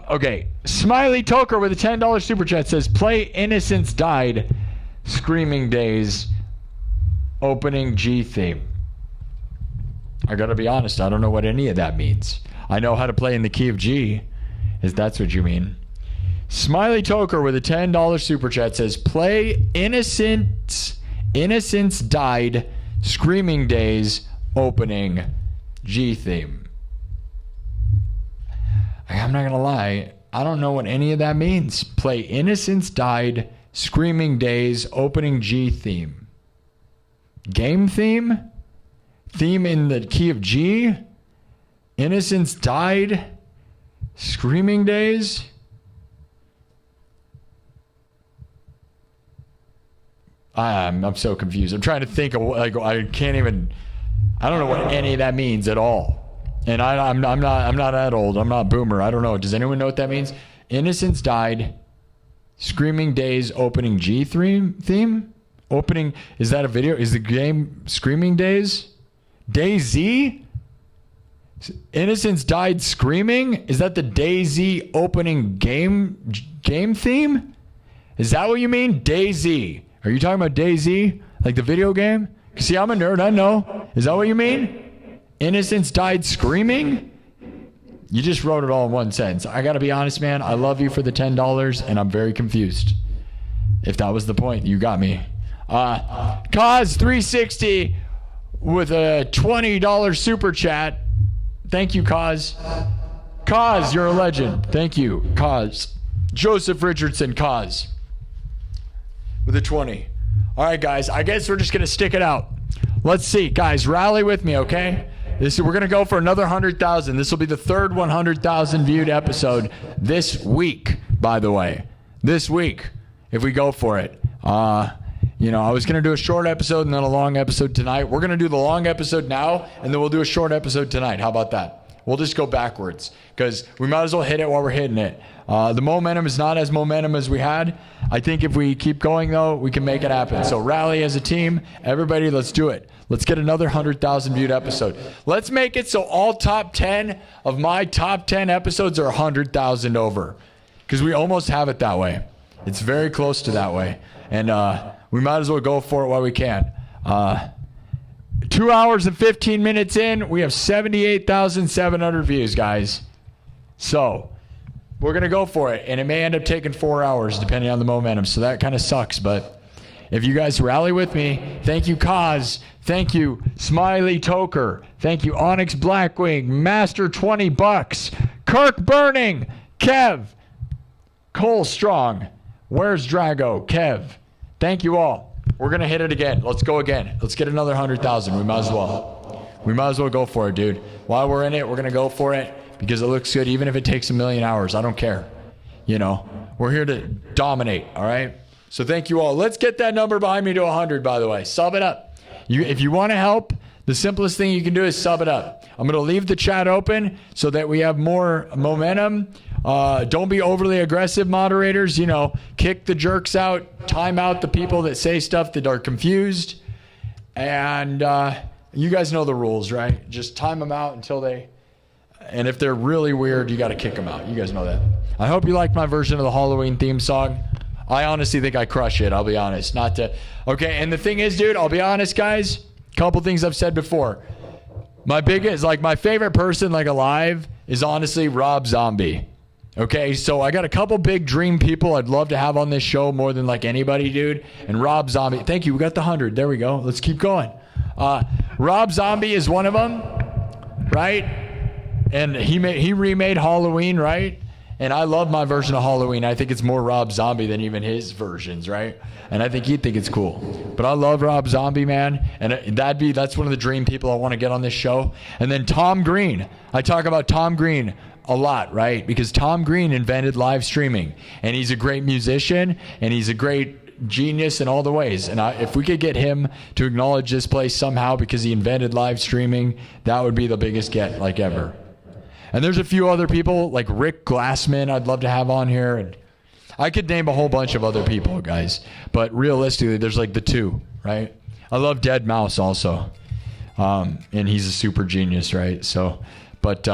Okay. Smiley Toker with a $10 super chat says, play Innocence Died, Screaming Days, opening G theme. I gotta be honest, I don't know what any of that means. I know how to play in the key of G, if that's what you mean. Smiley Toker with a $10 super chat says, play Innocence Died, Screaming Days, opening G theme. I'm not gonna lie, I don't know what any of that means. Play Innocence Died, Screaming Days, opening G theme. Game theme? Theme in the key of G? Innocence Died? Screaming Days? I'm so confused. I'm trying to think of I don't know what any of that means at all. And I'm not that old. I'm not boomer. I don't know. Does anyone know what that means? Innocence Died, Screaming Days, opening G theme? Opening, is that a video? Is the game Screaming Days? DayZ? Innocence Died Screaming? Is that the DayZ opening game theme? Is that what you mean? DayZ. Are you talking about DayZ? Like the video game? See, I'm a nerd. I know. Is that what you mean? Innocence Died Screaming? You just wrote it all in one sentence. I got to be honest, man. I love you for the $10, and I'm very confused. If that was the point, you got me. Cause360 with a $20 super chat Thank you, Kaz. Kaz, you're a legend. Thank you, Kaz. Joseph Richardson, Kaz. With a 20. All right, guys. I guess we're just going to stick it out. Let's see. Guys, rally with me, okay? We're going to go for another 100,000. This will be the third 100,000 viewed episode this week, by the way. This week, if we go for it. I was going to do a short episode and then a long episode tonight. We're going to do the long episode now, and then we'll do a short episode tonight. How about that? We'll just go backwards because we might as well hit it while we're hitting it. The momentum is not as momentum as we had. I think if we keep going, though, we can make it happen. So rally as a team. Everybody, let's do it. Let's get another 100,000 viewed episode. Let's make it so all top 10 of my top 10 episodes are 100,000 over because we almost have it that way. It's very close to that way. And we might as well go for it while we can. 2 hours and 15 minutes in, we have 78,700 views, guys. So we're going to go for it. And it may end up taking 4 hours depending on the momentum. So that kind of sucks. But if you guys rally with me, thank you, Kaz. Thank you, Smiley Toker. Thank you, Onyx Blackwing. Master 20 bucks. Kirk Burning. Kev. Cole Strong. Where's Drago? Kev. Thank you all. We're going to hit it again. Let's go again. Let's get another 100,000. We might as well. We might as well go for it, dude. While we're in it, we're going to go for it because it looks good, even if it takes a million hours. I don't care. We're here to dominate, all right? So thank you all. Let's get that number behind me to 100, by the way. Sub it up. If you want to help, the simplest thing you can do is sub it up. I'm going to leave the chat open so that we have more momentum. Don't be overly aggressive, moderators. Kick the jerks out, time out the people that say stuff that are confused. And you guys know the rules, right? Just time them out until and if they're really weird, you got to kick them out. You guys know that. I hope you liked my version of the Halloween theme song. I honestly think I crush it. I'll be honest. Okay, and the thing is, dude, I'll be honest, guys. Couple things I've said before. My favorite person, alive, is honestly Rob Zombie. Okay, so I got a couple big dream people I'd love to have on this show more than anybody, dude. And Rob Zombie, thank you. We got the 100. There we go. Let's keep going. Rob Zombie is one of them, right? And he remade Halloween, right? And I love my version of Halloween. I think it's more Rob Zombie than even his versions, right? And I think he'd think it's cool. But I love Rob Zombie, man. And that's one of the dream people I want to get on this show. And then Tom Green. I talk about Tom Green a lot, right? Because Tom Green invented live streaming. And he's a great musician. And he's a great genius in all the ways. And if we could get him to acknowledge this place somehow because he invented live streaming, that would be the biggest get ever. And there's a few other people like Rick Glassman I'd love to have on here. And I could name a whole bunch of other people, guys. But realistically, there's the two, right? I love Dead Mouse also. And he's a super genius, right? So, but,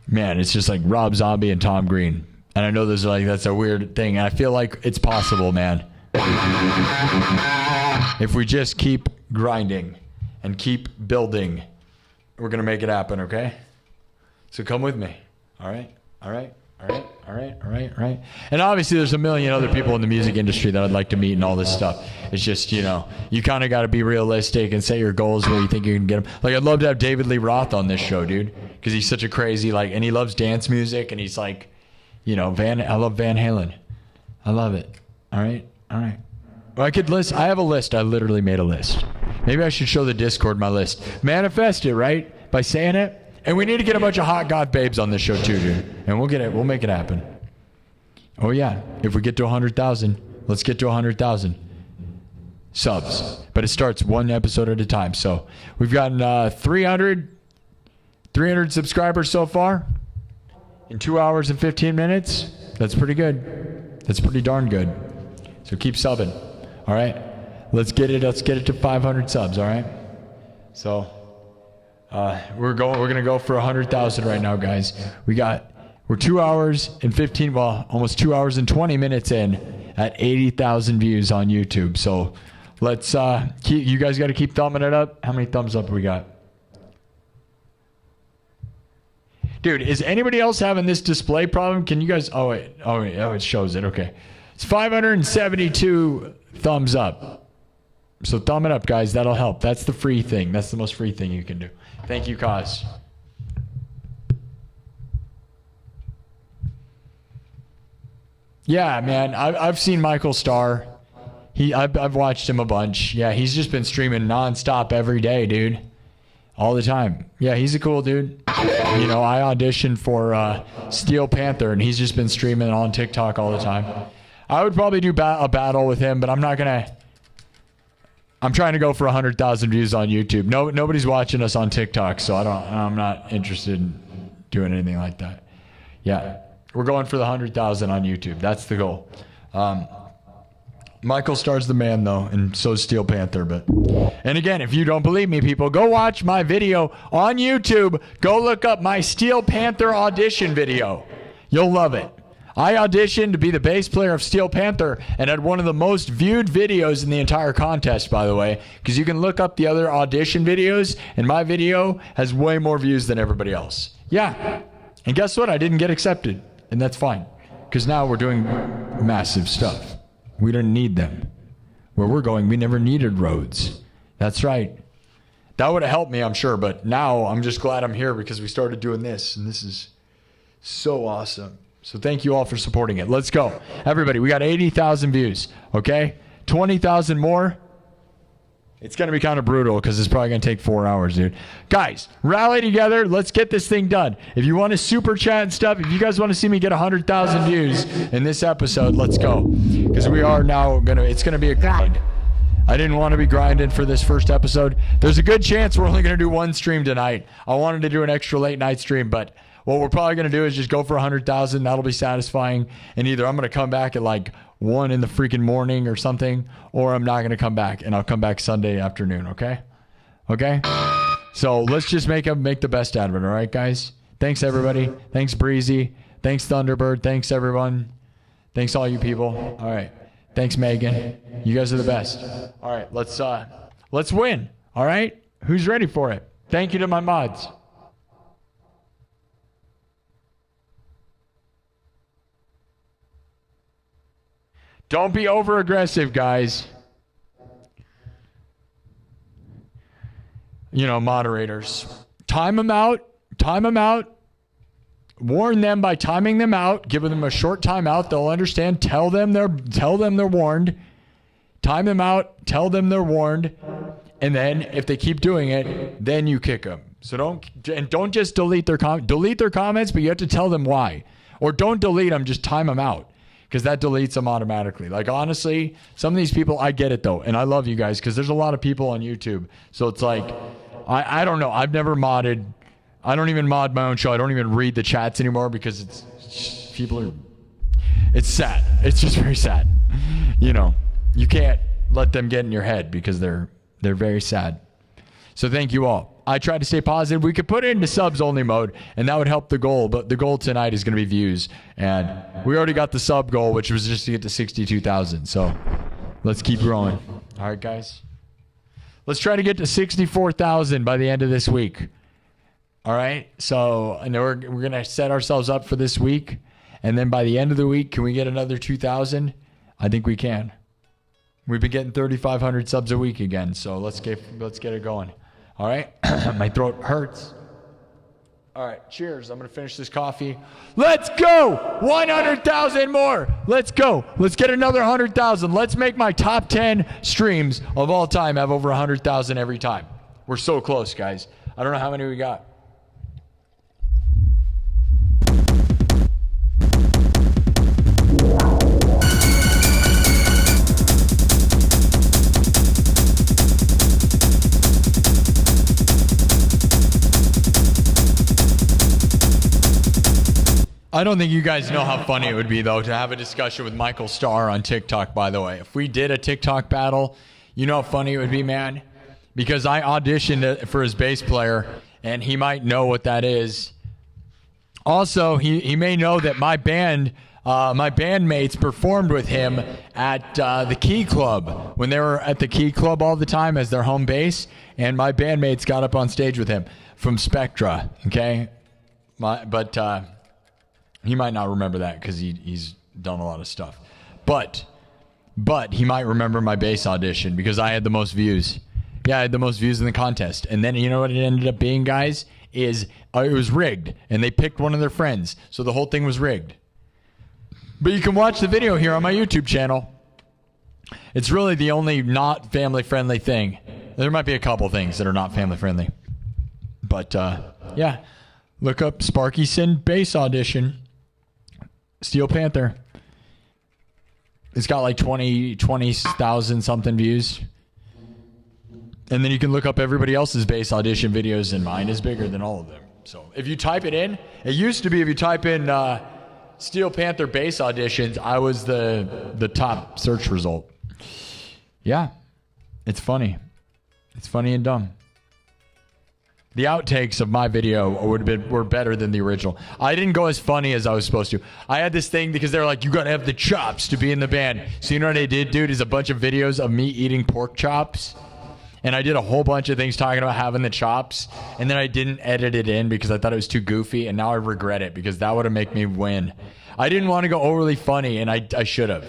man, it's just Rob Zombie and Tom Green. And I know that's a weird thing. And I feel like it's possible, man. If we just keep grinding and keep building, we're going to make it happen, okay? So come with me. All right? All right? All right? All right? All right? All right? And obviously there's a million other people in the music industry that I'd like to meet and all this stuff. It's just, you kind of got to be realistic and set your goals where you think you can get them. I'd love to have David Lee Roth on this show, dude, because he's such a crazy, and he loves dance music, and he's I love Van Halen. I love it. All right? All right. Well, I have a list. I literally made a list. Maybe I should show the Discord my list. Manifest it, right? By saying it. And we need to get a bunch of hot god babes on this show too, dude. And we'll get it. We'll make it happen. Oh yeah. If we get to 100,000, let's get to 100,000 subs. But it starts one episode at a time. So we've gotten 300 subscribers so far in 2 hours and 15 minutes. That's pretty good. That's pretty darn good. So keep subbing. All right. Let's get it to 500 subs, all right? So we're gonna go for 100,000 right now, guys. We're 2 hours and 15, almost 2 hours and 20 minutes in at 80,000 views on YouTube. So let's you guys got to keep thumbing it up. How many thumbs up we got? Dude, is anybody else having this display problem? Can you guys? Oh, it shows it. Okay, it's 572 thumbs up. So thumb it up, guys. That'll help. That's the free thing. That's the most free thing you can do. Thank you, Kaz. Yeah, man. I've seen Michael Starr. I've watched him a bunch. Yeah, he's just been streaming nonstop every day, dude. All the time. Yeah, he's a cool dude. You know, I auditioned for Steel Panther, and he's just been streaming on TikTok all the time. I would probably do a battle with him, but I'm not going to. I'm trying to go for 100,000 views on YouTube. Nobody's watching us on TikTok, so I'm not interested in doing anything like that. Yeah, we're going for the 100,000 on YouTube. That's the goal. Michael Starr's the man, though, and so's Steel Panther. And again, if you don't believe me, people, go watch my video on YouTube. Go look up my Steel Panther audition video. You'll love it. I auditioned to be the bass player of Steel Panther and had one of the most viewed videos in the entire contest, by the way, because you can look up the other audition videos, and my video has way more views than everybody else. Yeah. And guess what? I didn't get accepted, and that's fine, because now we're doing massive stuff. We don't need them. Where we're going, we never needed roads. That's right. That would have helped me, I'm sure, but now I'm just glad I'm here because we started doing this, and this is so awesome. So thank you all for supporting it. Let's go. Everybody, we got 80,000 views, okay? 20,000 more. It's going to be kind of brutal because it's probably going to take 4 hours, dude. Guys, rally together. Let's get this thing done. If you want to super chat and stuff, if you guys want to see me get 100,000 views in this episode, let's go. Because we are now going to, it's going to be a grind. I didn't want to be grinding for this first episode. There's a good chance we're only going to do one stream tonight. I wanted to do an extra late night stream, but what we're probably going to do is just go for 100,000. That'll be satisfying. And either I'm going to come back at like 1 in the freaking morning or something, or I'm not going to come back, and I'll come back Sunday afternoon, okay? Okay? So let's just make the best out of it, all right, guys? Thanks, everybody. Thanks, Breezy. Thanks, Thunderbird. Thanks, everyone. Thanks, all you people. All right. Thanks, Megan. You guys are the best. All right, let's win, all right? Who's ready for it? Thank you to my mods. Don't be over-aggressive, guys. You know, moderators. Time them out. Time them out. Warn them by timing them out. Giving them a short timeout. They'll understand. Tell them they're warned. Time them out. Tell them they're warned. And then, if they keep doing it, then you kick them. So don't just delete their comments. Delete their comments, but you have to tell them why. Or don't delete them. Just time them out. Because that deletes them automatically. Like, honestly, some of these people, I get it, though. And I love you guys because there's a lot of people on YouTube. So it's like, I don't know. I've never modded. I don't even mod my own show. I don't even read the chats anymore because it's sad. It's just very sad. You know, you can't let them get in your head because they're very sad. So thank you all. I tried to stay positive. We could put it into subs only mode, and that would help the goal. But the goal tonight is going to be views. And we already got the sub goal, which was just to get to 62,000. So let's keep growing. All right, guys. Let's try to get to 64,000 by the end of this week. All right. So I know we're going to set ourselves up for this week. And then by the end of the week, can we get another 2,000? I think we can. We've been getting 3,500 subs a week again. So let's get it going. All right. My throat hurts. All right. Cheers. I'm going to finish this coffee. Let's go. 100,000 more. Let's go. Let's get another 100,000. Let's make my top 10 streams of all time have over 100,000 every time. We're so close, guys. I don't know how many we got. I don't think you guys know how funny it would be, though, to have a discussion with Michael Starr on TikTok, by the way. If we did a TikTok battle, you know how funny it would be, man? Because I auditioned for his bass player, and he might know what that is. Also, he may know that my bandmates performed with him at the Key Club when they were at the Key Club all the time as their home base, and my bandmates got up on stage with him from Spectra, okay? He might not remember that because he's done a lot of stuff. But but he might remember my bass audition because I had the most views. Yeah, I had the most views in the contest. And then you know what it ended up being, guys? It was rigged, and they picked one of their friends. So the whole thing was rigged. But you can watch the video here on my YouTube channel. It's really the only not family-friendly thing. There might be a couple things that are not family-friendly. But, yeah. Look up Sparky SINN bass audition. Steel Panther. It's got like 20,000 something views. And then you can look up everybody else's bass audition videos, and mine is bigger than all of them. So if you type it in, it used to be if you type in Steel Panther bass auditions, I was the top search result. Yeah, it's funny. It's funny and dumb. The outtakes of my video were better than the original. I didn't go as funny as I was supposed to. I had this thing because they're like, you gotta have the chops to be in the band. So you know what I did, dude, is a bunch of videos of me eating pork chops. And I did a whole bunch of things talking about having the chops. And then I didn't edit it in because I thought it was too goofy. And now I regret it because that would have made me win. I didn't want to go overly funny, and I should have.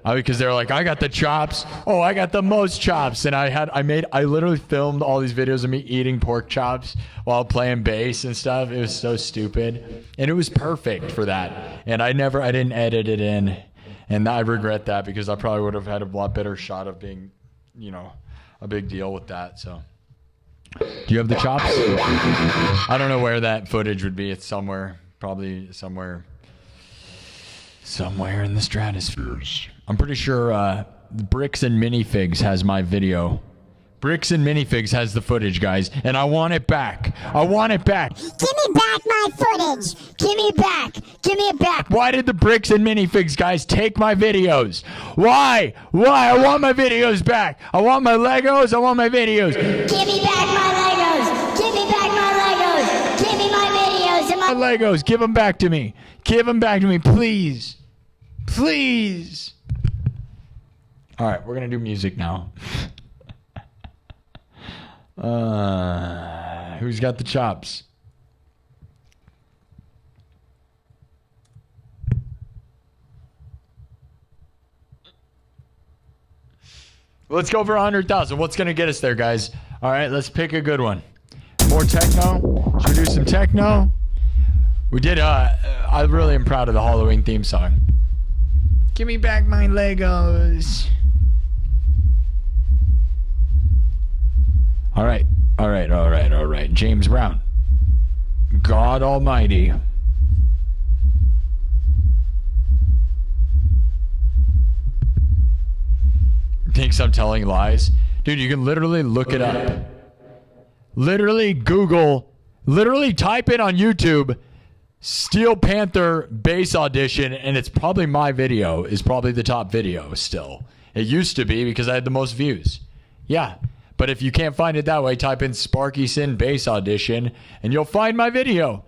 Because they're like, I got the chops. Oh, I got the most chops. And I literally filmed all these videos of me eating pork chops while playing bass and stuff. It was so stupid. And it was perfect for that. And I didn't edit it in. And I regret that because I probably would have had a lot better shot of being, a big deal with that. So, do you have the chops? I don't know where that footage would be. It's somewhere, probably somewhere in the stratosphere. I'm pretty sure Bricks and Minifigs has my video. Bricks and Minifigs has the footage, guys, and I want it back. I want it back. Give me back my footage. Give me it back. Give me it back. Why did the Bricks and Minifigs guys take my videos? Why? I want my videos back. I want my Legos. I want my videos. Give me back my Legos. Give me back my Legos. Give me my videos and my Legos. Give them back to me. Give them back to me, please. Please. All right, we're going to do music now. Who's got the chops? Let's go for 100,000. What's going to get us there, guys? All right, let's pick a good one. More techno. Should we do some techno? We did, I really am proud of the Halloween theme song. Give me back my Legos. All right. James Brown. God Almighty. Thinks I'm telling lies? Dude, you can literally look it up. Literally type in on YouTube Steel Panther bass audition, and it's probably my video is probably the top video still. It used to be because I had the most views. Yeah. But if you can't find it that way, type in Sparky SINN bass audition, and you'll find my video.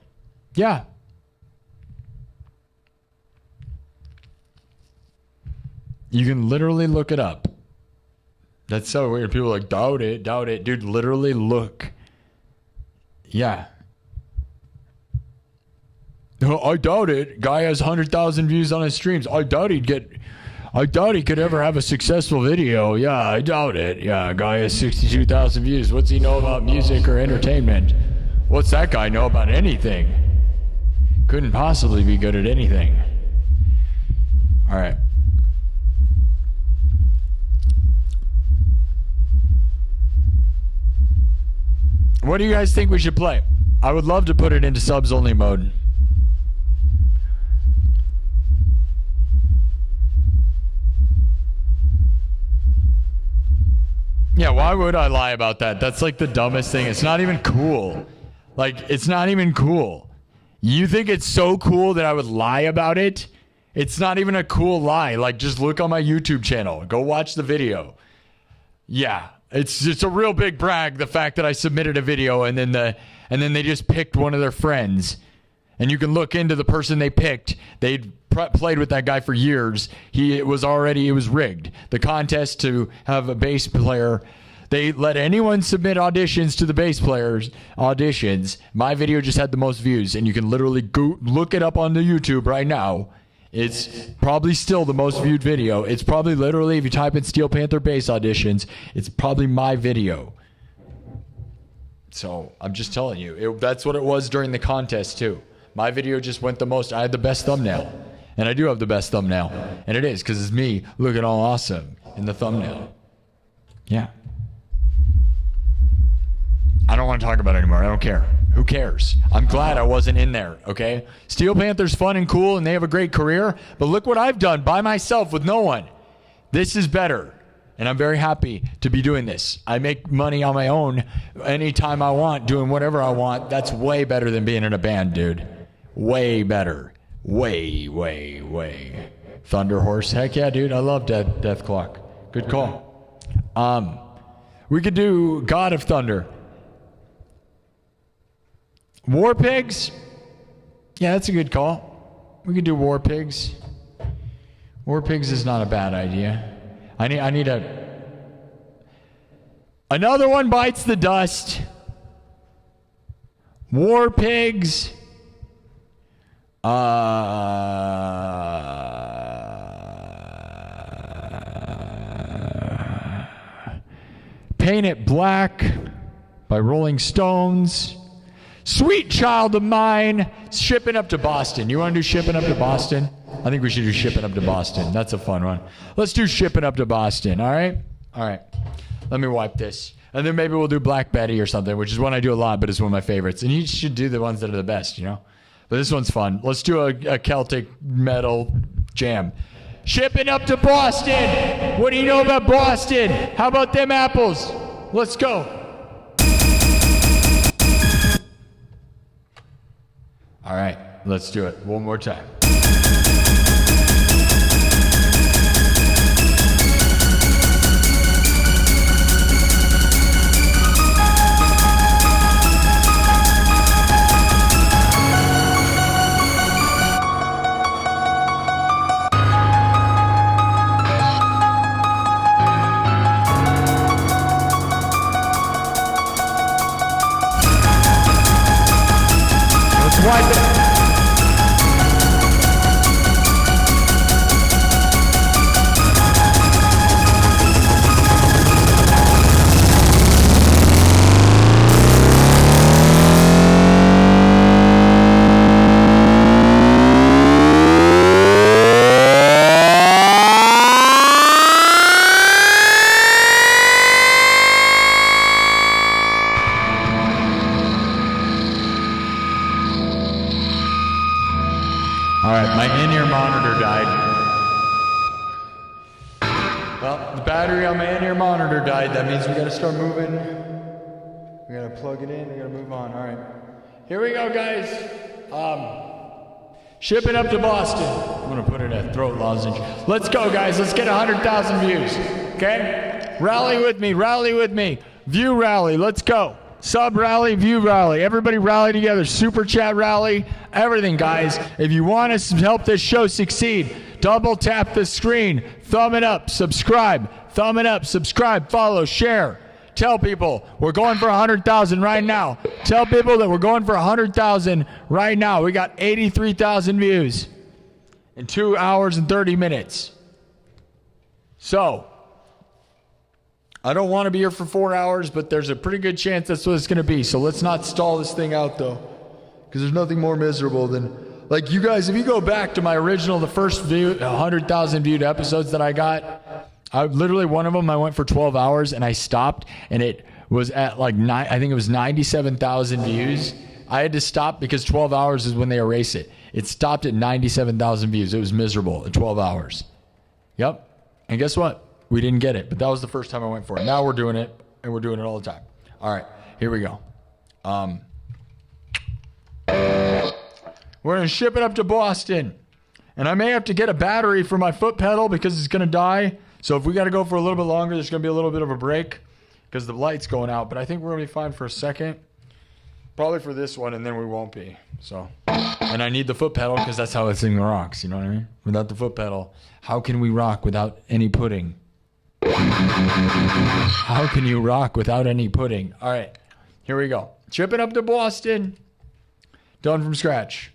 Yeah. You can literally look it up. That's so weird. People are like, doubt it. Dude, literally look. Yeah. I doubt it. Guy has 100,000 views on his streams. I doubt he could ever have a successful video. Yeah, I doubt it. Yeah, guy has 62,000 views. What's he know about music or entertainment? What's that guy know about anything? Couldn't possibly be good at anything. All right. What do you guys think we should play? I would love to put it into subs only mode. Yeah, why would I lie about that? That's like the dumbest thing. It's not even cool. Like, it's not even cool. You think it's so cool that I would lie about it? It's not even a cool lie. Like, just look on my YouTube channel. Go watch the video. Yeah, it's a real big brag, the fact that I submitted a video and then they just picked one of their friends. And you can look into the person they picked. They'd played with that guy for years. It was rigged. The contest to have a bass player, they let anyone submit auditions to the bass players' auditions. My video just had the most views, and you can literally go look it up on the YouTube right now. It's probably still the most viewed video. It's probably literally, if you type in Steel Panther bass auditions, it's probably my video. So I'm just telling you, that's what it was during the contest too. My video just went the most. I had the best thumbnail. And I do have the best thumbnail. And it is, because it's me looking all awesome in the thumbnail. Yeah. I don't want to talk about it anymore. I don't care. Who cares? I'm glad I wasn't in there, okay? Steel Panther's fun and cool, and they have a great career. But look what I've done by myself with no one. This is better. And I'm very happy to be doing this. I make money on my own anytime I want, doing whatever I want. That's way better than being in a band, dude. Way better. Way, way, way. Thunder Horse. Heck yeah, dude. I love Death Clock. Good call. We could do God of Thunder. War Pigs? Yeah, that's a good call. We could do War Pigs. War Pigs is not a bad idea. I need another one bites the dust. War Pigs. Paint It Black by Rolling Stones. Sweet Child of Mine, Shipping Up to Boston. You want to do Shipping Up to Boston? I think we should do Shipping Up to Boston. That's a fun one. Let's do Shipping Up to Boston, all right? All right. Let me wipe this. And then maybe we'll do Black Betty or something, which is one I do a lot, but it's one of my favorites. And you should do the ones that are the best, you know? But this one's fun. Let's do a Celtic metal jam. Shipping Up to Boston. What do you know about Boston? How about them apples? Let's go. All right, let's do it one more time. Wipe it. All right, my in-ear monitor died. Well, the battery on my in-ear monitor died. That means we gotta start moving. We gotta plug it in, we gotta move on. All right, here we go, guys. Shipping Up to Boston. I'm gonna put it at throat lozenge. Let's go, guys, let's get 100,000 views, okay? Rally with me, rally with me. View rally, let's go. Sub rally, view rally. Everybody rally together. Super chat rally. Everything, guys. If you want us to help this show succeed, double tap the screen. Thumb it up. Subscribe. Thumb it up. Subscribe. Follow. Share. Tell people we're going for 100,000 right now. Tell people that we're going for 100,000 right now. We got 83,000 views in 2 hours and 30 minutes. So, I don't want to be here for 4 hours, but there's a pretty good chance that's what it's going to be. So let's not stall this thing out, though, because there's nothing more miserable than, like, you guys, if you go back to my original, the first 100,000 viewed episodes that I got, literally one of them I went for 12 hours and I stopped, and it was at like I think it was 97,000 views. I had to stop because 12 hours is when they erase it. It stopped at 97,000 views. It was miserable at 12 hours. Yep. And guess what? We didn't get it, but that was the first time I went for it. Now we're doing it, and we're doing it all the time. All right, here we go. We're going to ship it up to Boston, and I may have to get a battery for my foot pedal because it's going to die. So if we got to go for a little bit longer, there's going to be a little bit of a break because the light's going out, but I think we're going to be fine for a second. Probably for this one, and then we won't be. So, and I need the foot pedal because that's how this thing rocks, you know what I mean? Without the foot pedal, how can we rock without any pudding? How can you rock without any pudding? All right, here we go. Shipping up to Boston. Done from scratch.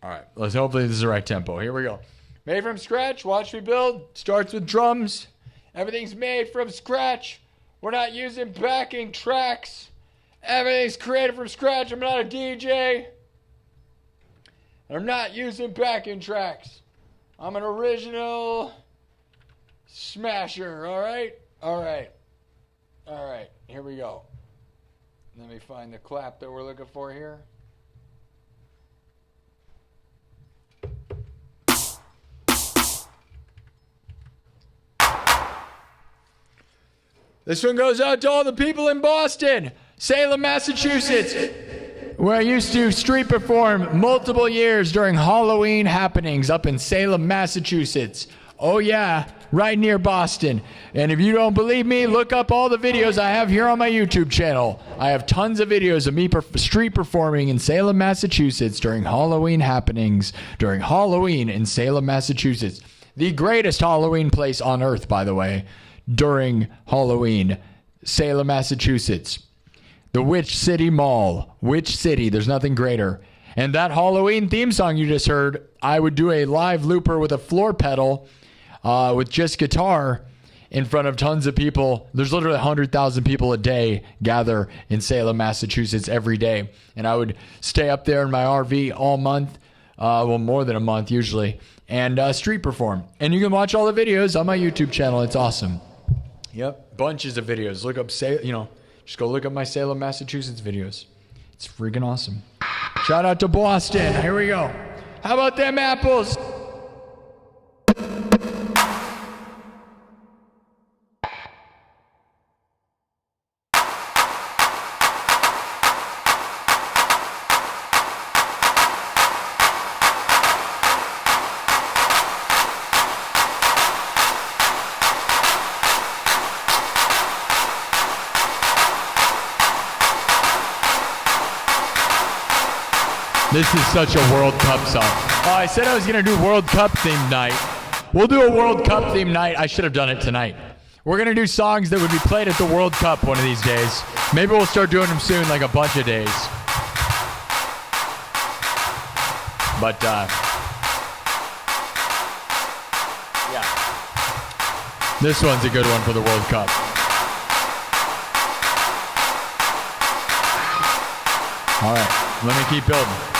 All right, hopefully this is the right tempo. Here we go. Made from scratch, watch me build. Starts with drums. Everything's made from scratch. We're not using backing tracks. Everything's created from scratch. I'm not a DJ. I'm not using backing tracks. I'm an original smasher, all right? All right. All right, here we go. Let me find the clap that we're looking for here. This one goes out to all the people in Boston, Salem, Massachusetts, where I used to street perform multiple years during Halloween happenings up in Salem, Massachusetts. Oh yeah, right near Boston. And if you don't believe me, look up all the videos I have here on my YouTube channel. I have tons of videos of me street performing in Salem, Massachusetts during Halloween happenings, during Halloween in Salem, Massachusetts. The greatest Halloween place on earth, by the way. During Halloween, Salem, Massachusetts. The Witch City Mall. Witch City, there's nothing greater. And that Halloween theme song you just heard, I would do a live looper with a floor pedal with just guitar in front of tons of people. There's literally 100,000 people a day gather in Salem, Massachusetts every day. And I would stay up there in my RV all month, well, more than a month usually, and street perform. And you can watch all the videos on my YouTube channel. It's awesome. Yep, bunches of videos. Look up, just go look up my Salem, Massachusetts videos. It's freaking awesome. Shout out to Boston. Here we go. How about them apples? This is such a World Cup song. Oh, I said I was going to do World Cup themed night. We'll do a World Cup themed night. I should have done it tonight. We're going to do songs that would be played at the World Cup one of these days. Maybe we'll start doing them soon, like a bunch of days. But, yeah. This one's a good one for the World Cup. All right, let me keep building.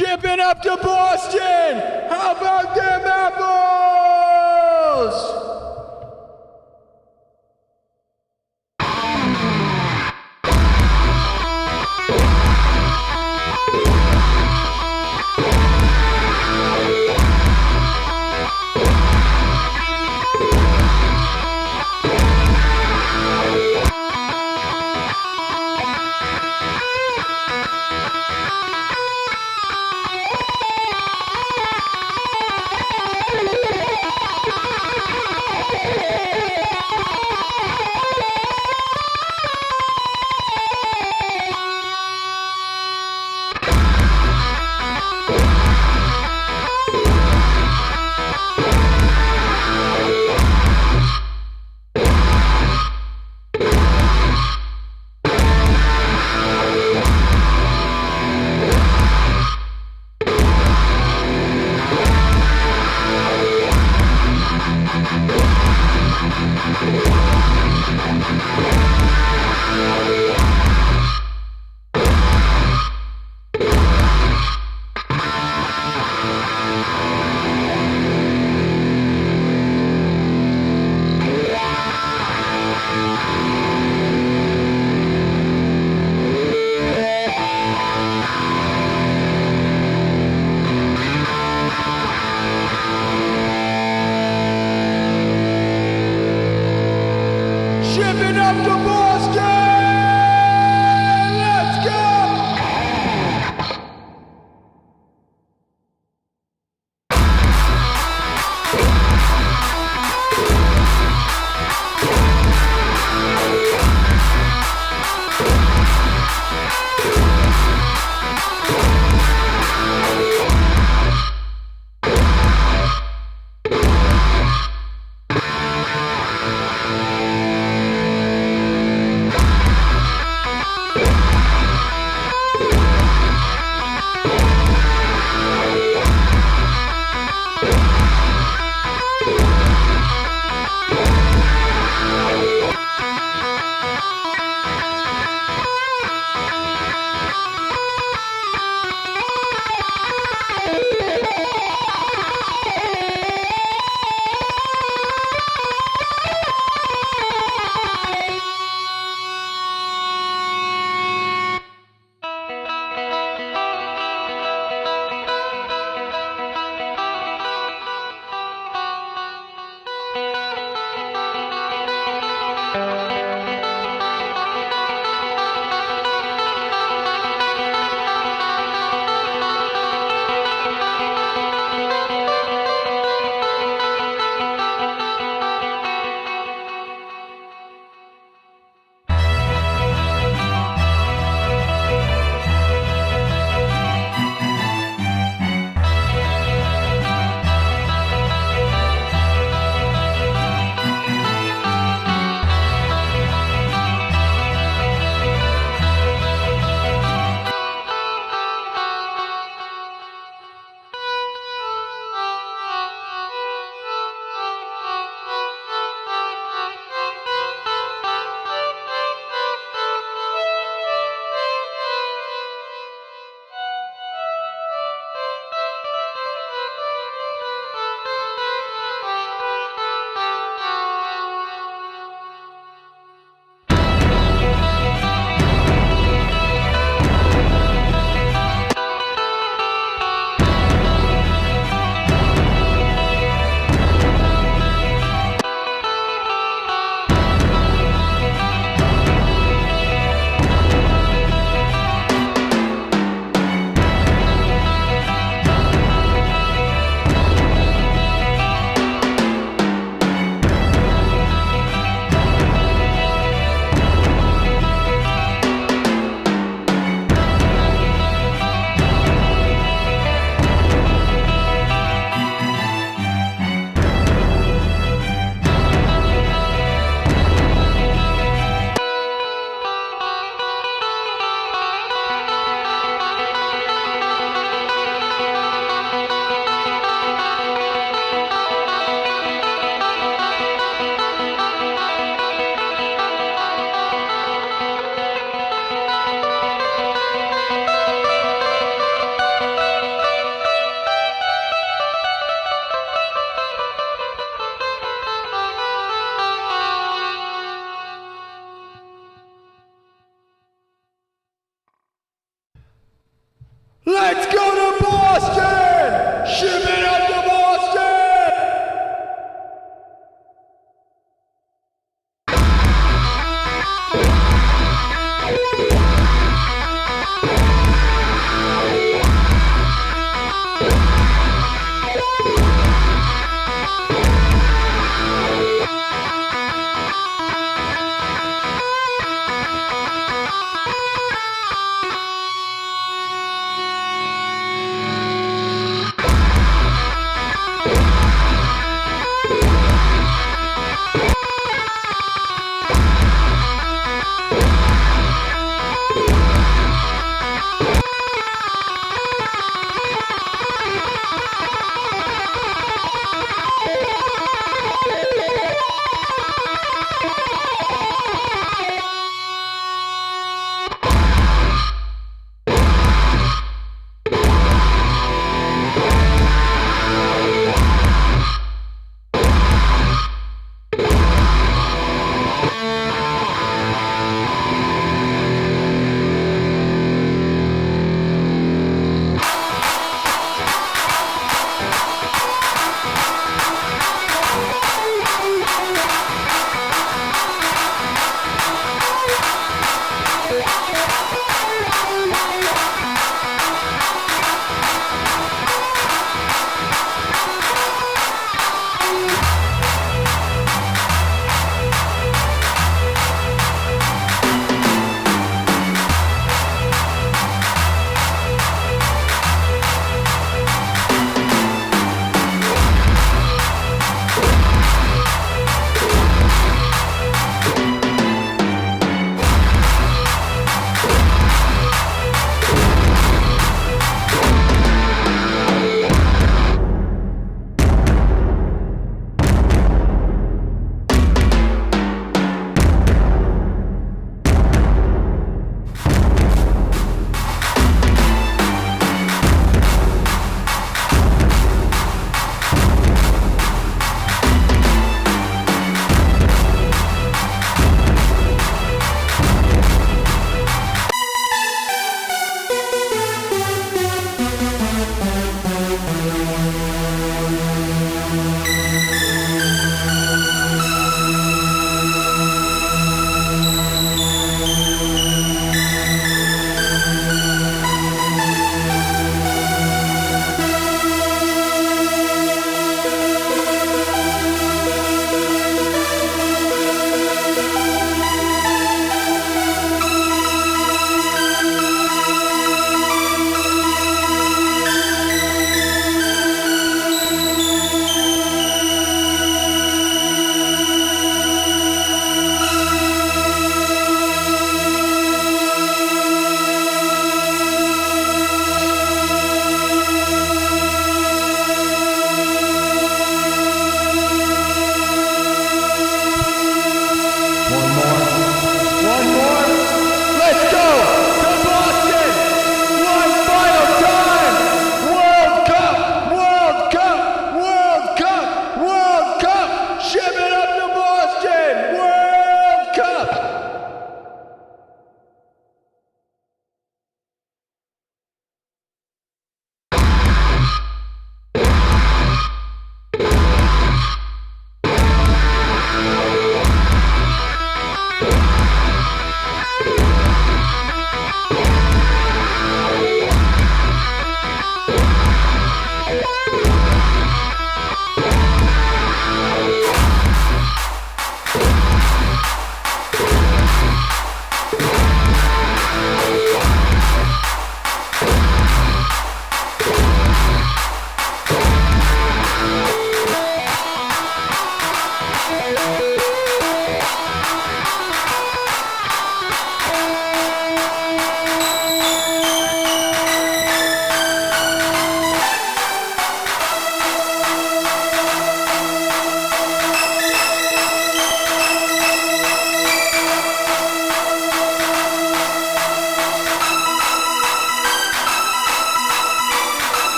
Shipping up to Boston! How about them apples? Shipping up to Boston! Let's go!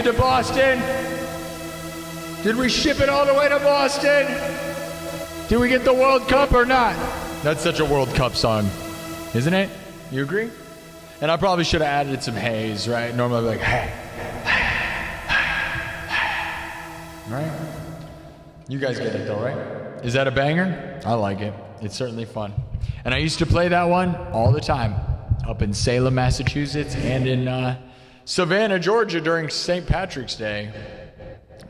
it to Boston? Did we ship it all the way to Boston? Did we get the World Cup or not? That's such a World Cup song, isn't it? You agree? And I probably should have added some haze, right? Normally I'd be like, hey. Right? You guys get it though, right? Is that a banger? I like it. It's certainly fun. And I used to play that one all the time up in Salem, Massachusetts, and in Savannah, Georgia during St. Patrick's Day.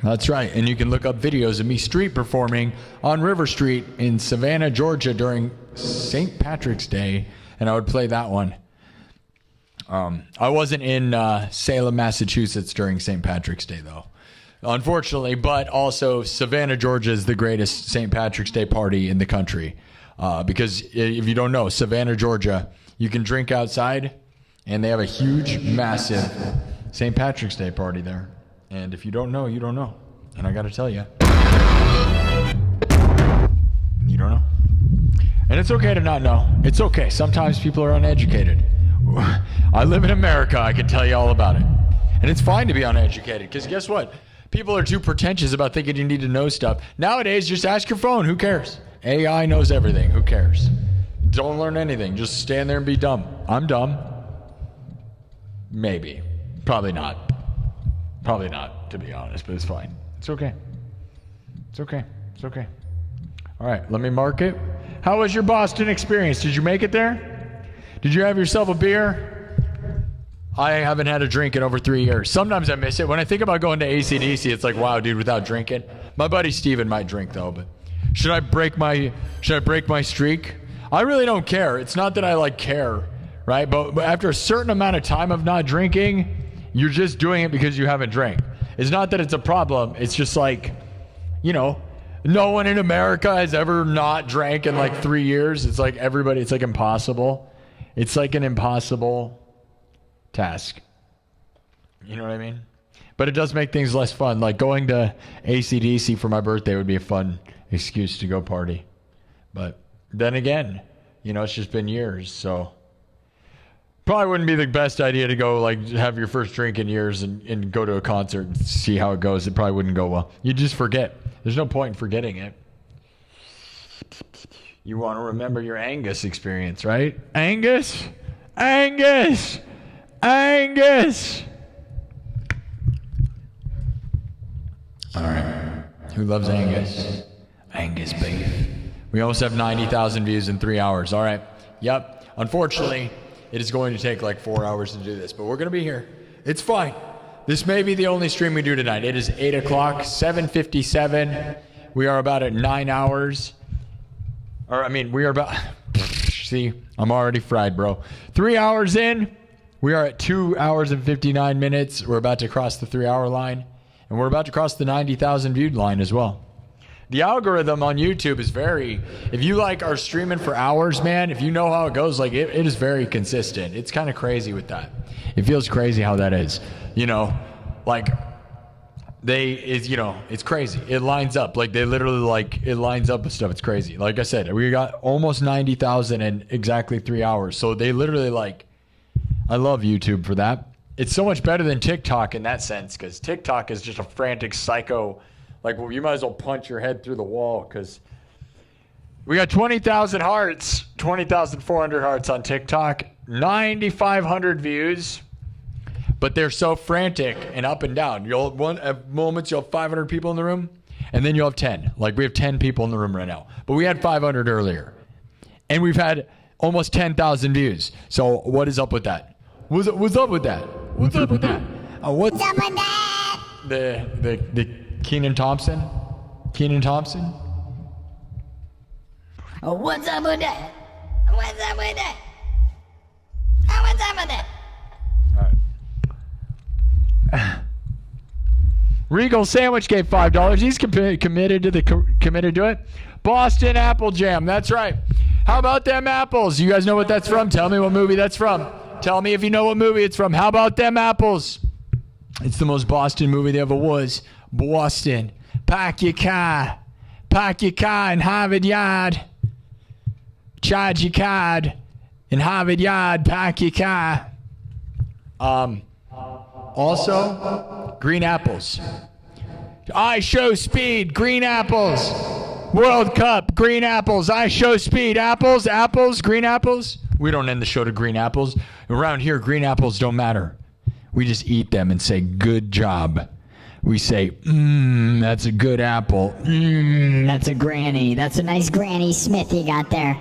That's right. And you can look up videos of me street performing on River Street in Savannah, Georgia during St. Patrick's Day. And I would play that one. I wasn't in Salem, Massachusetts during St. Patrick's Day, though, unfortunately. But also, Savannah, Georgia is the greatest St. Patrick's Day party in the country. Because if you don't know, Savannah, Georgia, you can drink outside, and they have a huge, massive St. Patrick's Day party there. And if you don't know, you don't know. And I got to tell you, you don't know. And it's okay to not know. It's okay. Sometimes people are uneducated. I live in America. I can tell you all about it. And it's fine to be uneducated, because guess what? People are too pretentious about thinking you need to know stuff. Nowadays, just ask your phone. Who cares? AI knows everything. Who cares? Don't learn anything. Just stand there and be dumb. I'm dumb. Maybe. Probably not. Probably not, to be honest, but it's fine. It's okay. It's okay. It's okay. All right, let me mark it. How was your Boston experience? Did you make it there? Did you have yourself a beer? I haven't had a drink in over 3 years. Sometimes I miss it. When I think about going to AC/DC, it's like, wow, dude, without drinking. My buddy Steven might drink, though, but should I break my streak? I really don't care. It's not that I care, right? But after a certain amount of time of not drinking, you're just doing it because you haven't drank. It's not that it's a problem. It's just no one in America has ever not drank in 3 years. It's like everybody, it's like impossible. It's like an impossible task. You know what I mean? But it does make things less fun. Like going to AC/DC for my birthday would be a fun excuse to go party. But then again, it's just been years, so probably wouldn't be the best idea to go have your first drink in years and go to a concert and see how it goes. It probably wouldn't go well. You just forget. There's no point in forgetting it. You want to remember your Angus experience, right? Angus! Angus! Angus! All right. Who loves Angus? Angus beef. We almost have 90,000 views in 3 hours. All right. Yep. Unfortunately, it is going to take 4 hours to do this, but we're going to be here. It's fine. This may be the only stream we do tonight. It is 8 o'clock, 7:57. We are about at 9 hours. We are about... See, I'm already fried, bro. 3 hours in. We are at 2 hours and 59 minutes. We're about to cross the 3-hour line. And we're about to cross the 90,000 viewed line as well. The algorithm on YouTube is if you are streaming for hours, man, if you know how it goes, it is very consistent. It's kind of crazy with that. It feels crazy how that is. It's crazy. It lines up. They literally, it lines up with stuff. It's crazy. Like I said, we got almost 90,000 in exactly 3 hours. So they literally, I love YouTube for that. It's so much better than TikTok in that sense, because TikTok is just a frantic psycho. You might as well punch your head through the wall, because we got 20,000 hearts, 20,400 hearts on TikTok, 9,500 views, but they're so frantic and up and down. At moments you'll have 500 people in the room, and then you'll have 10. We have 10 people in the room right now, but we had 500 earlier, and we've had almost 10,000 views. So what is up with that? What's up with that? What's up with that? What's up with that? The Kenan Thompson? Kenan Thompson? Oh, what's up with that? What's up with that? Oh, what's up with that? All right. Regal Sandwich gave $5. He's committed to it. Boston Apple Jam. That's right. How about them apples? You guys know what that's from? Tell me what movie that's from. Tell me if you know what movie it's from. How about them apples? It's the most Boston movie there ever was. Boston. Park your car in Harvard Yard. Charge your card in Harvard Yard. Park your car. Also, green apples. I show speed, green apples. World Cup, green apples. I show speed, apples, green apples. We don't end the show to green apples. Around here, green apples don't matter. We just eat them and say, good job. We say, that's a good apple. That's a granny. That's a nice Granny Smith you got there.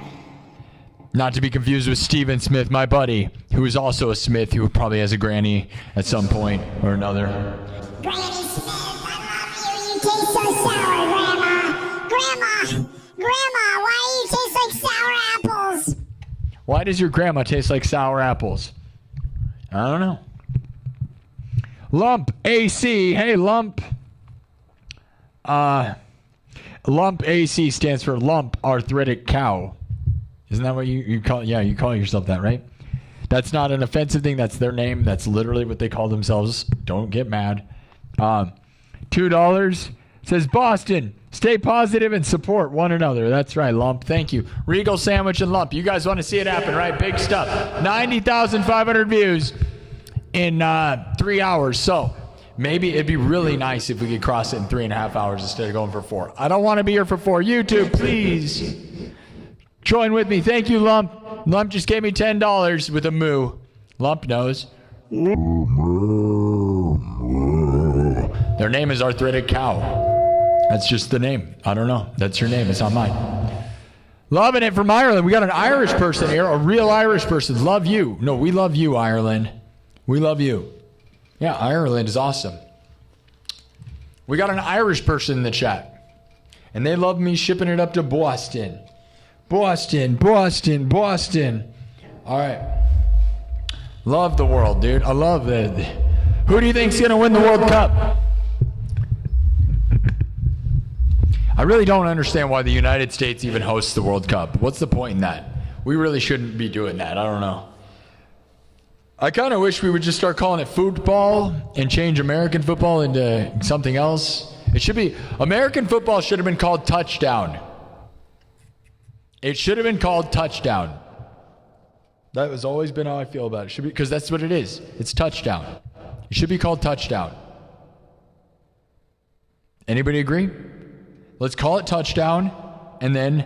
Not to be confused with Steven Smith, my buddy, who is also a Smith, who probably has a granny at some point or another. Granny Smith, I love you. You taste so sour, Grandma. Grandma, why do you taste like sour apples? Why does your grandma taste like sour apples? I don't know. Lump AC. Hey, Lump. Lump AC stands for lump arthritic cow. Isn't that what you call? Yeah, you call yourself that, right? That's not an offensive thing. That's their name. That's literally what they call themselves. Don't get mad. $2 says Boston. Stay positive and support one another. That's right, Lump. Thank you. Regal Sandwich and Lump. You guys want to see it happen, right? Big stuff. 90,500 views in 3 hours. So maybe it'd be really nice if we could cross it in 3.5 hours instead of going for 4. I don't want to be here for 4. YouTube, please join with me. Thank you, Lump. Lump just gave me $10 with a moo. Lump knows. Their name is Arthritic Cow. That's just the name. I don't know. That's your name. It's not mine. Loving it from Ireland. We got an Irish person here, a real Irish person. Love you. No, we love you, Ireland. We love you. Yeah, Ireland is awesome. We got an Irish person in the chat. And they love me shipping it up to Boston. Boston. All right. Love the world, dude. I love it. Who do you think's going to win the World Cup? I really don't understand why the United States even hosts the World Cup. What's the point in that? We really shouldn't be doing that. I don't know. I kind of wish we would just start calling it football and change American football into something else. It should be, American football should have been called touchdown. It should have been called touchdown. That has always been how I feel about it. Should be, because that's what it is. It's touchdown. It should be called touchdown. Anybody agree? Let's call it touchdown, and then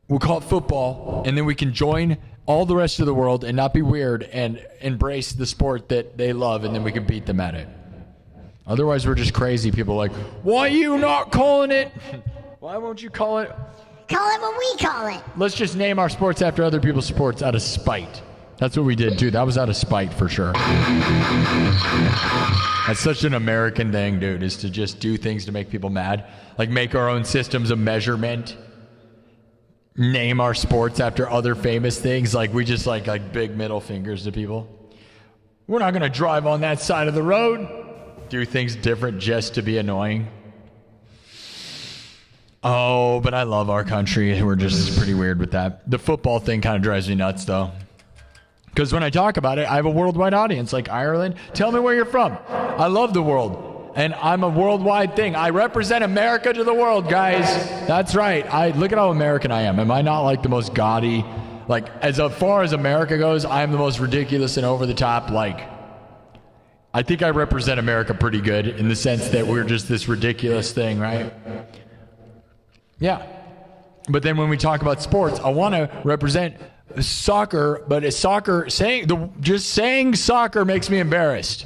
we'll call it football, and then we can join all the rest of the world and not be weird and embrace the sport that they love, and then we can beat them at it. Otherwise, we're just crazy people like, why are you not calling it? Why won't you call it? Call it what we call it. Let's just name our sports after other people's sports out of spite. That's what we did, too. That was out of spite, for sure. That's such an American thing, dude, is to just do things to make people mad. Like make our own systems of measurement. Name our sports after other famous things. Like we just like big middle fingers to people. We're not going to drive on that side of the road. Do things different just to be annoying. Oh, but I love our country. We're just pretty weird with that. The football thing kind of drives me nuts, though. Because when I talk about it, I have a worldwide audience, like Ireland. Tell me where you're from. I love the world, and I'm a worldwide thing. I represent America to the world, guys. That's right. Look at how American I am. Am I not like the most gaudy? Like, as far as America goes, I am the most ridiculous and over the top. Like, I think I represent America pretty good in the sense that we're just this ridiculous thing, right? Yeah. But then when we talk about sports, I want to represent soccer, but it's soccer. Just saying soccer makes me embarrassed.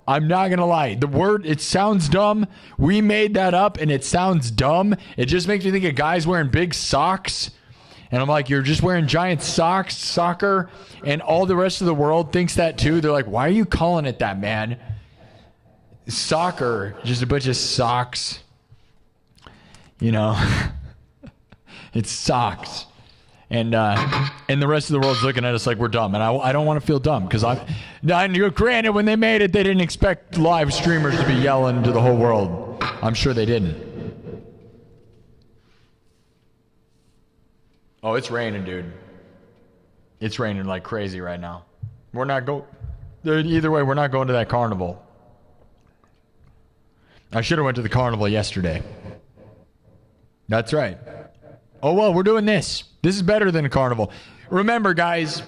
I'm not gonna lie. The word, it sounds dumb. We made that up, and it sounds dumb. It just makes me think of guys wearing big socks, and I'm like, you're just wearing giant socks, soccer, and all the rest of the world thinks that too. They're like, why are you calling it that, man? Soccer, just a bunch of socks. You know, it's socks. And the rest of the world's looking at us like we're dumb. And I don't want to feel dumb because granted, when they made it, they didn't expect live streamers to be yelling to the whole world. I'm sure they didn't. Oh, it's raining, dude. It's raining like crazy right now. Either way, we're not going to that carnival. I should have went to the carnival yesterday. That's right. Oh, well, we're doing this. This is better than a carnival. Remember, guys,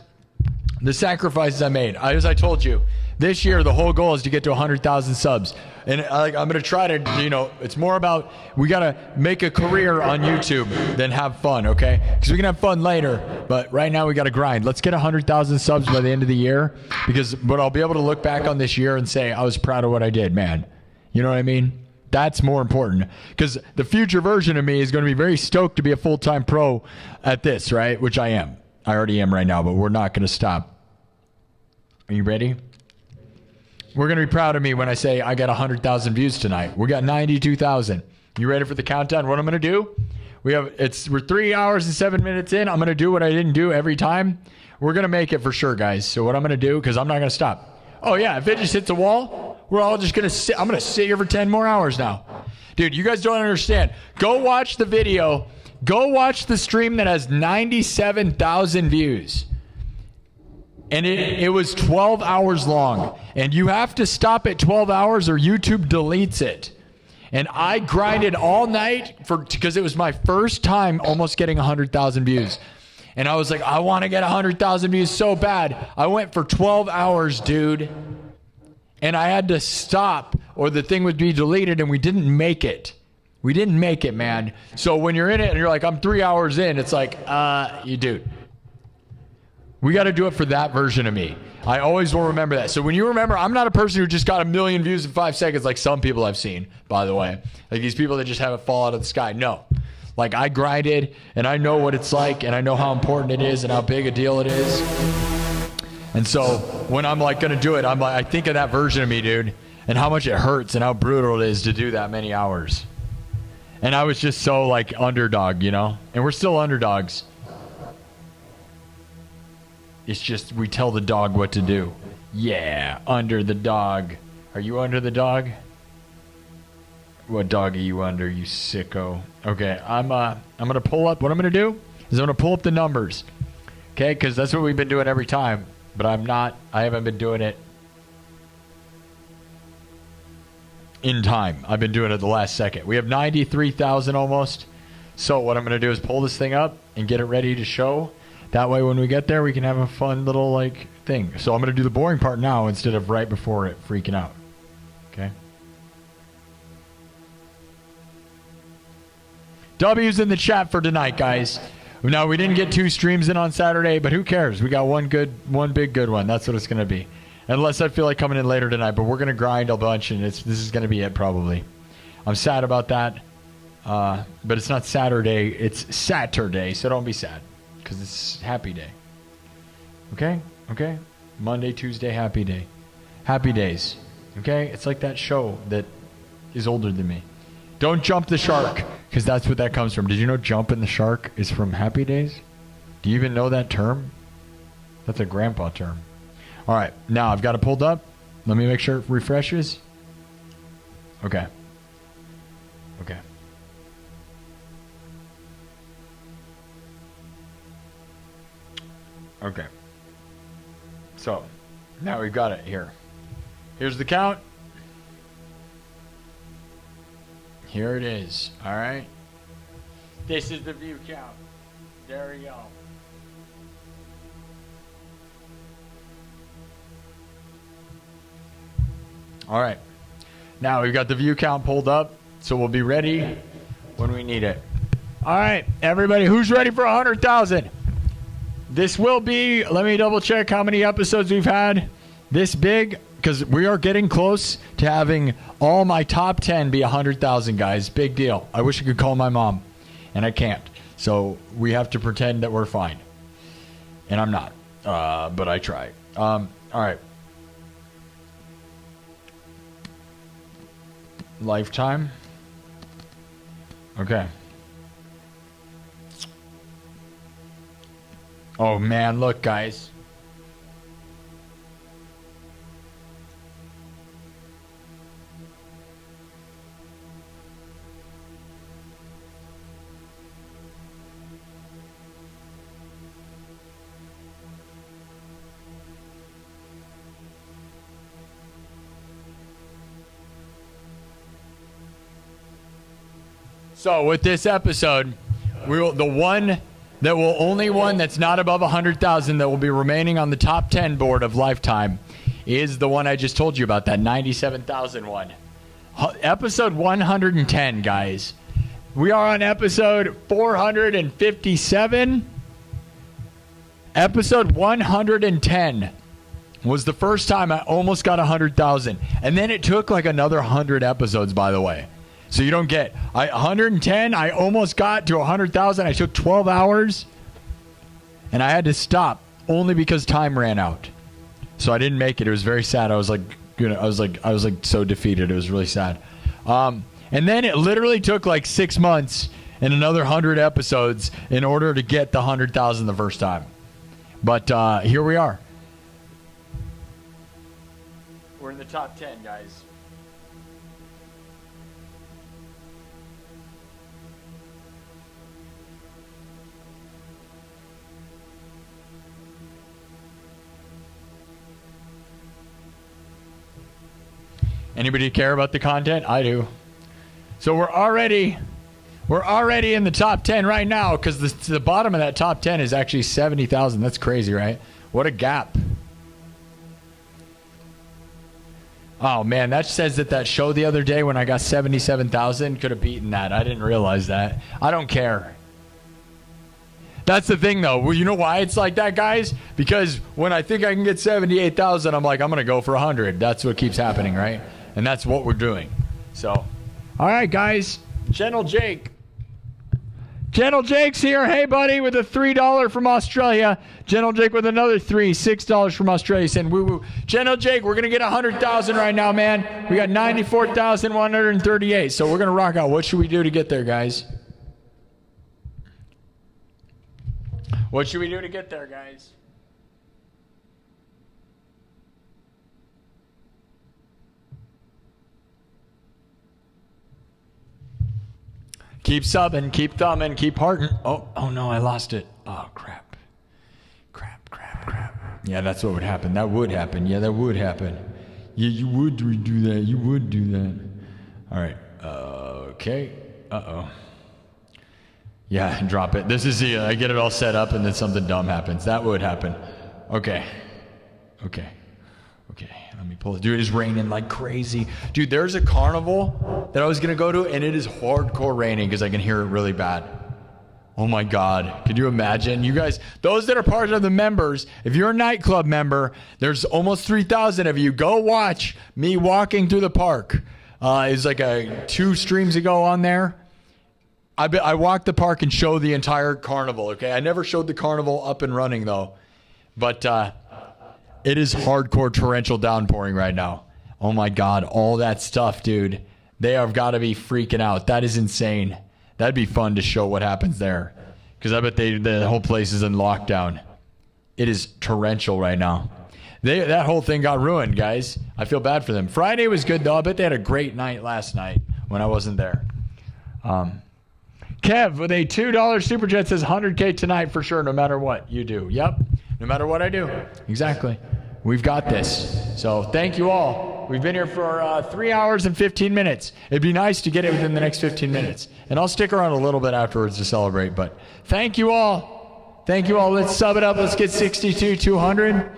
the sacrifices I made. As I told you, This year, the whole goal is to get to 100,000 subs. And I'm going to try to, it's more about we got to make a career on YouTube than have fun, okay? Because we can have fun later, but right now we got to grind. Let's get 100,000 subs by the end of the year, but I'll be able to look back on this year and say I was proud of what I did, man. You know what I mean? That's more important, because the future version of me is going to be very stoked to be a full-time pro at this, right? Which I am. I already am right now, but we're not going to stop. Are you ready? We're going to be proud of me when I say I got 100,000 views tonight. We got 92,000. You ready for the countdown? What I'm going to do? We're 3 hours and 7 minutes in. I'm going to do what I didn't do every time. We're going to make it for sure, guys. So what I'm going to do, because I'm not going to stop. Oh, yeah, if it just hits a wall, we're all just going to sit. I'm going to sit here for 10 more hours now. Dude, you guys don't understand. Go watch the video. Go watch the stream that has 97,000 views. And it was 12 hours long. And you have to stop at 12 hours or YouTube deletes it. And I grinded all night because it was my first time almost getting 100,000 views. And I was like, I want to get 100,000 views so bad. I went for 12 hours, dude. And I had to stop or the thing would be deleted, and we didn't make it. We didn't make it, man. So when you're in it and you're like, I'm 3 hours in, it's like, dude. We got to do it for that version of me. I always will remember that. So when you remember, I'm not a person who just got 1 million views in 5 seconds like some people I've seen, by the way. Like these people that just have it fall out of the sky. No. Like I grinded, and I know what it's like, and I know how important it is and how big a deal it is. And so when I'm like going to do it, I'm like, I think of that version of me, dude, and how much it hurts and how brutal it is to do that many hours. And I was just so like underdog, you know? And we're still underdogs. It's just we tell the dog what to do. Yeah, under the dog. Are you under the dog? What dog are you under, you sicko? Okay, I'm gonna pull up. What I'm gonna do is I'm gonna pull up the numbers. Okay, because that's what we've been doing every time. But I haven't been doing it in time. I've been doing it the last second. We have 93,000 almost. So what I'm gonna do is pull this thing up and get it ready to show. That way when we get there, we can have a fun little, like, thing. So I'm going to do the boring part now instead of right before it freaking out. Okay? W's in the chat for tonight, guys. Now, we didn't get 2 streams in on Saturday, but who cares? We got one big good one. That's what it's going to be. Unless I feel like coming in later tonight, but we're going to grind a bunch, and this is going to be it probably. I'm sad about that. But it's not Saturday. It's Saturday, so don't be sad. Because it's happy day. Okay? Okay? Monday, Tuesday, happy day. Happy days. Okay? It's like that show that is older than me. Don't jump the shark, because that's what that comes from. Did you know jumping the shark is from Happy Days? Do you even know that term? That's a grandpa term. All right. Now, I've got it pulled up. Let me make sure it refreshes. Okay. Okay. Okay. So, now we've got it here. Here's the count. Here it is. All right. This is the view count. There we go. All right. Now we've got the view count pulled up, so we'll be ready when we need it. All right, everybody, who's ready for 100,000? This will be, let me double check how many episodes we've had this big, because we are getting close to having all my top 10 be 100,000, guys. Big deal. I wish I could call my mom, and I can't. So we have to pretend that we're fine. And I'm not, but I try. All right. Lifetime. Okay. Oh man, look guys. So with this episode, the only one that's not above 100,000 that will be remaining on the top 10 board of Lifetime is the one I just told you about, that 97,000 one. Episode 110, guys. We are on episode 457. Episode 110 was the first time I almost got 100,000. And then it took like another 100 episodes, by the way. So you don't get 110. I almost got to 100,000. I took 12 hours. And I had to stop only because time ran out. So I didn't make it. It was very sad. I was like so defeated. It was really sad. And then it literally took like 6 months and another 100 episodes in order to get the 100,000 the first time. But here we are. We're in the top 10, guys. Anybody care about the content? I do. So we're already in the top 10 right now, because the bottom of that top 10 is actually 70,000. That's crazy, right? What a gap. Oh, man, that says that show the other day when I got 77,000 could have beaten that. I didn't realize that. I don't care. That's the thing, though. Well, you know why it's like that, guys? Because when I think I can get 78,000, I'm like, I'm going to go for 100. That's what keeps happening, right? And that's what we're doing. So, all right, guys. Gentle Jake. Gentle Jake's here. Hey, buddy, with a $3 from Australia. Gentle Jake with another $6 from Australia saying woo woo. Gentle Jake, we're going to get 100,000 right now, man. We got 94,138. So we're going to rock out. What should we do to get there, guys? What should we do to get there, guys? Keep subbing, keep thumbing, keep hearting. Oh no, I lost it. Oh, crap. Yeah, that's what would happen. That would happen. Yeah, that would happen. Yeah, you would do that. You would do that. All right. Okay. Uh-oh. Yeah, drop it. This is I get it all set up and then something dumb happens. That would happen. Okay. Let me pull it. Dude, it's raining like crazy. Dude, there's a carnival that I was going to go to, and it is hardcore raining because I can hear it really bad. Oh my God. Could you imagine? You guys, those that are part of the members, if you're a nightclub member, there's almost 3,000 of you. Go watch me walking through the park. It's like 2 streams ago on there. I walked the park and showed the entire carnival, okay? I never showed the carnival up and running, though. But it is hardcore torrential downpouring right now. Oh, my God. All that stuff, dude. They have got to be freaking out. That is insane. That'd be fun to show what happens there. Because I bet the whole place is in lockdown. It is torrential right now. That whole thing got ruined, guys. I feel bad for them. Friday was good, though. I bet they had a great night last night when I wasn't there. Kev with a $2 super chat says 100K tonight for sure, no matter what you do. Yep, no matter what I do. Exactly. We've got this. So thank you all. We've been here for 3 hours and 15 minutes. It'd be nice to get it within the next 15 minutes. And I'll stick around a little bit afterwards to celebrate. But thank you all. Thank you all. Let's sub it up. Let's get 200.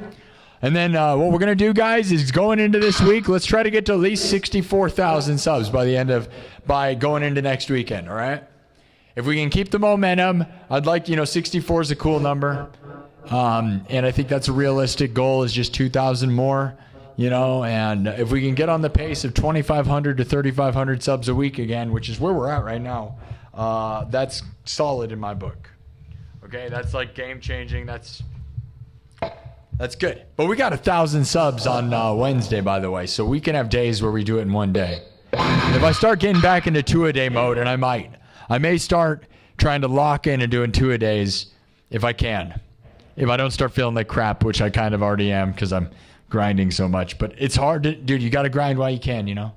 And then what we're going to do, guys, is going into this week, let's try to get to at least 64,000 subs by going into next weekend, all right? If we can keep the momentum, I'd like, 64 is a cool number. And I think that's a realistic goal, is just 2,000 more, and if we can get on the pace of 2,500 to 3,500 subs a week again, which is where we're at right now, that's solid in my book. Okay, that's like game changing. That's good. But we got 1,000 subs on Wednesday, by the way, so we can have days where we do it in one day. If I start getting back into 2-a-day mode, and I may start trying to lock in and doing 2-a-days if I can. If I don't start feeling like crap, which I kind of already am because I'm grinding so much. But it's hard to, dude, you got to grind while you can,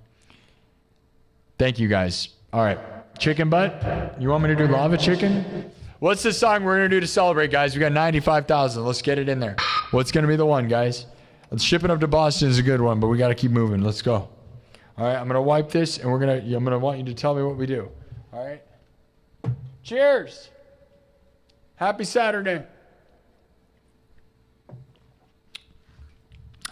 Thank you, guys. All right. Chicken butt? You want me to do lava chicken? What's the song we're going to do to celebrate, guys? We got 95,000. Let's get it in there. What's going to be the one, guys? Shipping up to Boston is a good one, but we got to keep moving. Let's go. All right. I'm going to wipe this, and I'm going to want you to tell me what we do. All right. Cheers. Happy Saturday.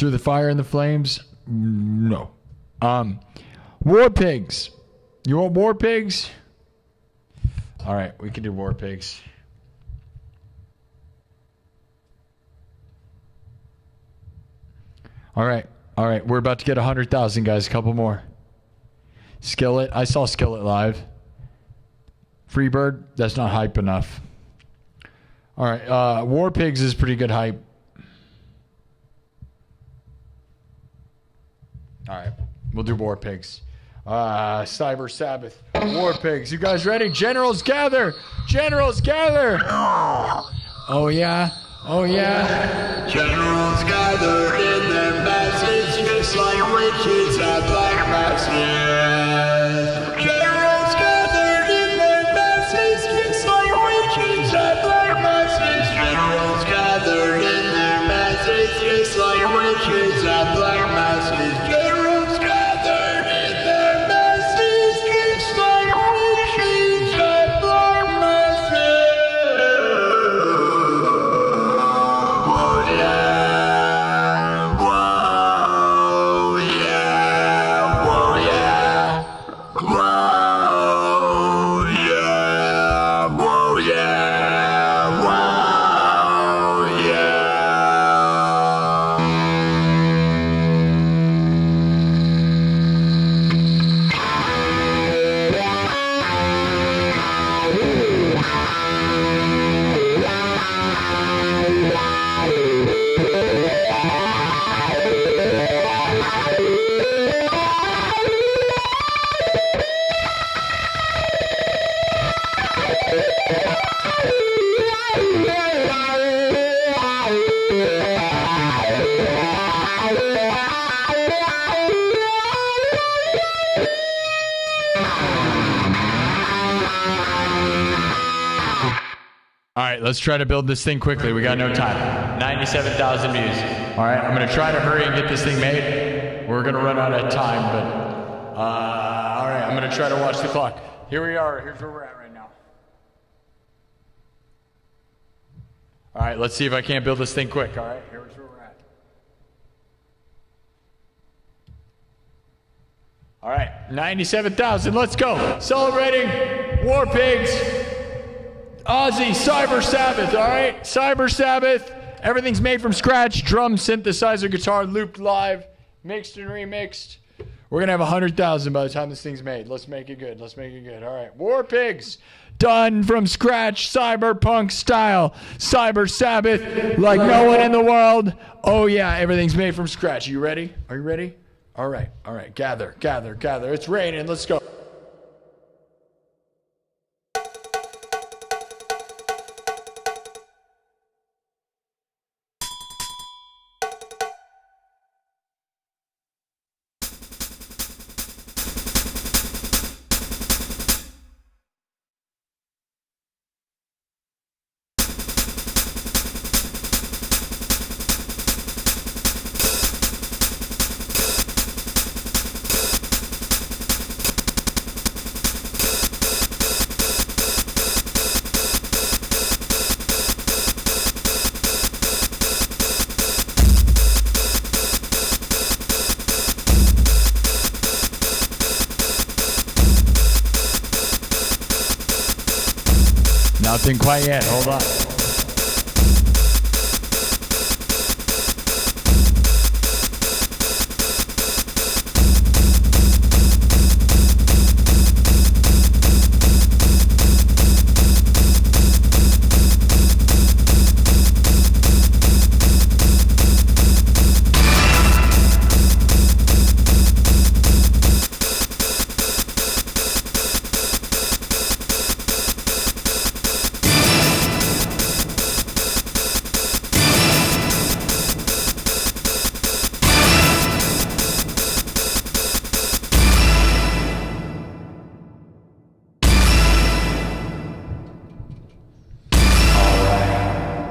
Through the fire and the flames? No. War pigs. You want war pigs? All right, we can do war pigs. All right. We're about to get 100,000, guys. A couple more. Skillet. I saw Skillet live. Freebird. That's not hype enough. All right. War pigs is pretty good hype. All right. We'll do war pigs. Cyber Sabbath. War pigs. You guys ready? Generals gather. Generals gather. Oh, yeah. Oh, yeah. Generals gather in their masses, just like witches at black masses. Generals gathered in their masses, just like witches at black masses. Generals gathered in their masses, just like witches at black masses. Generals gathered in their masses, just like witches at black masses. Whoa, yeah. Whoa, yeah. Whoa, yeah. Whoa, yeah. Whoa, yeah. Whoa, yeah. All right, let's try to build this thing quickly. We got no time. 97,000 views. All right, I'm going to try to hurry and get this thing made. We're going to run out of time, but all right, I'm going to try to watch the clock. Here we are. Here's where we're at right now. All right, let's see if I can't build this thing quick. All right, here's where we're at. All right, 97,000. Let's go. Celebrating War Pigs. Aussie Cyber Sabbath, all right? Cyber Sabbath. Everything's made from scratch. Drum, synthesizer, guitar, looped live, mixed and remixed. We're going to have 100,000 by the time this thing's made. Let's make it good. Let's make it good. All right. War Pigs. Done from scratch, cyberpunk style. Cyber Sabbath like no one in the world. Oh, yeah. Everything's made from scratch. You ready? Are you ready? All right. All right. Gather, gather, gather. It's raining. Let's go. Nothing quite yet. Hold on.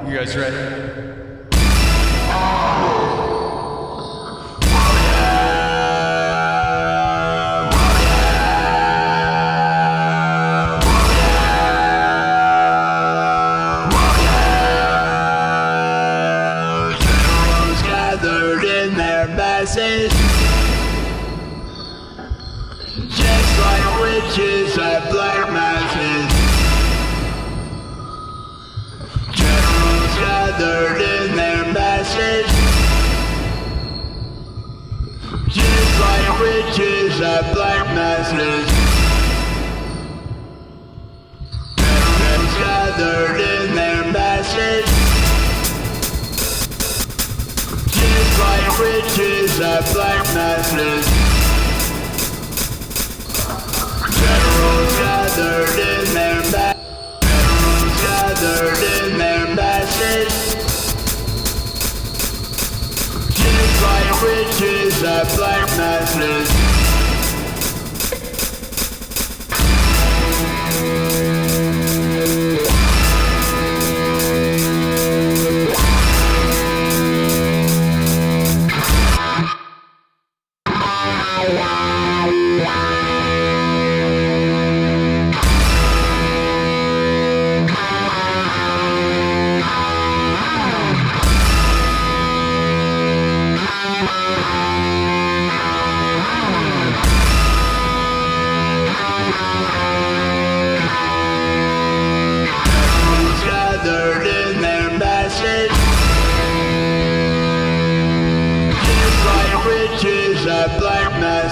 You guys ready? Generals gathered in black masses. Generals gathered in their masses. Just like witches at black masses. Generals gathered in their masses. Just like witches at black masses. Generals gathered in their Generals gathered in their masses. Just like witches at black masses. Gathered in their masses. Just like witches at black masses.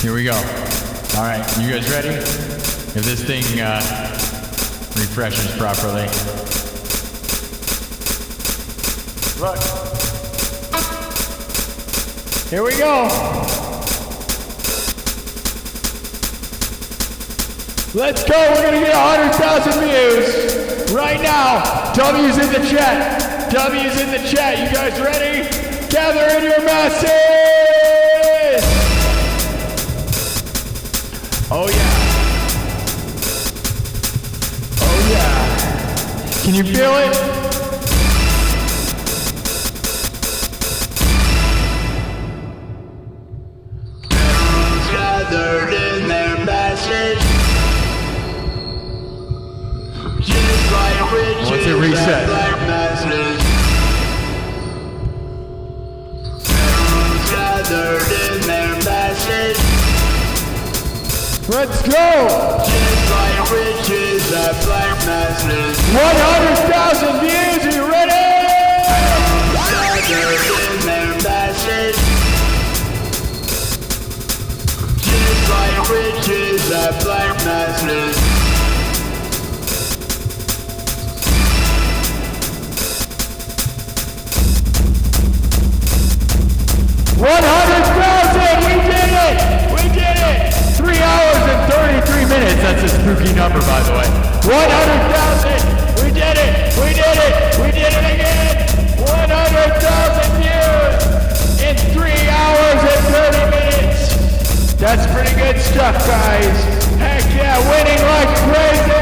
Here we go. All right, you guys ready? If this thing refreshes properly. Look. Here we go. Let's go. We're going to get 100,000 views right now. W's in the chat. W's in the chat. You guys ready? Gather in your masses. Oh, yeah. Oh, yeah. Can you feel it? Gathered in their masses, just like witches. Once it reset. And black masses. Everyone's gathered in their masses, Let's go. just like witches and black masses. 100,000 views. Are you ready? Gathered in their masses, just like witches and black masses. 100,000! We did it! We did it! 3 hours and 33 minutes. That's a spooky number, by the way. 100,000! We did it! We did it! We did it again! 100,000 views in 3 hours and 30 minutes. That's pretty good stuff, guys. Heck yeah, winning like crazy!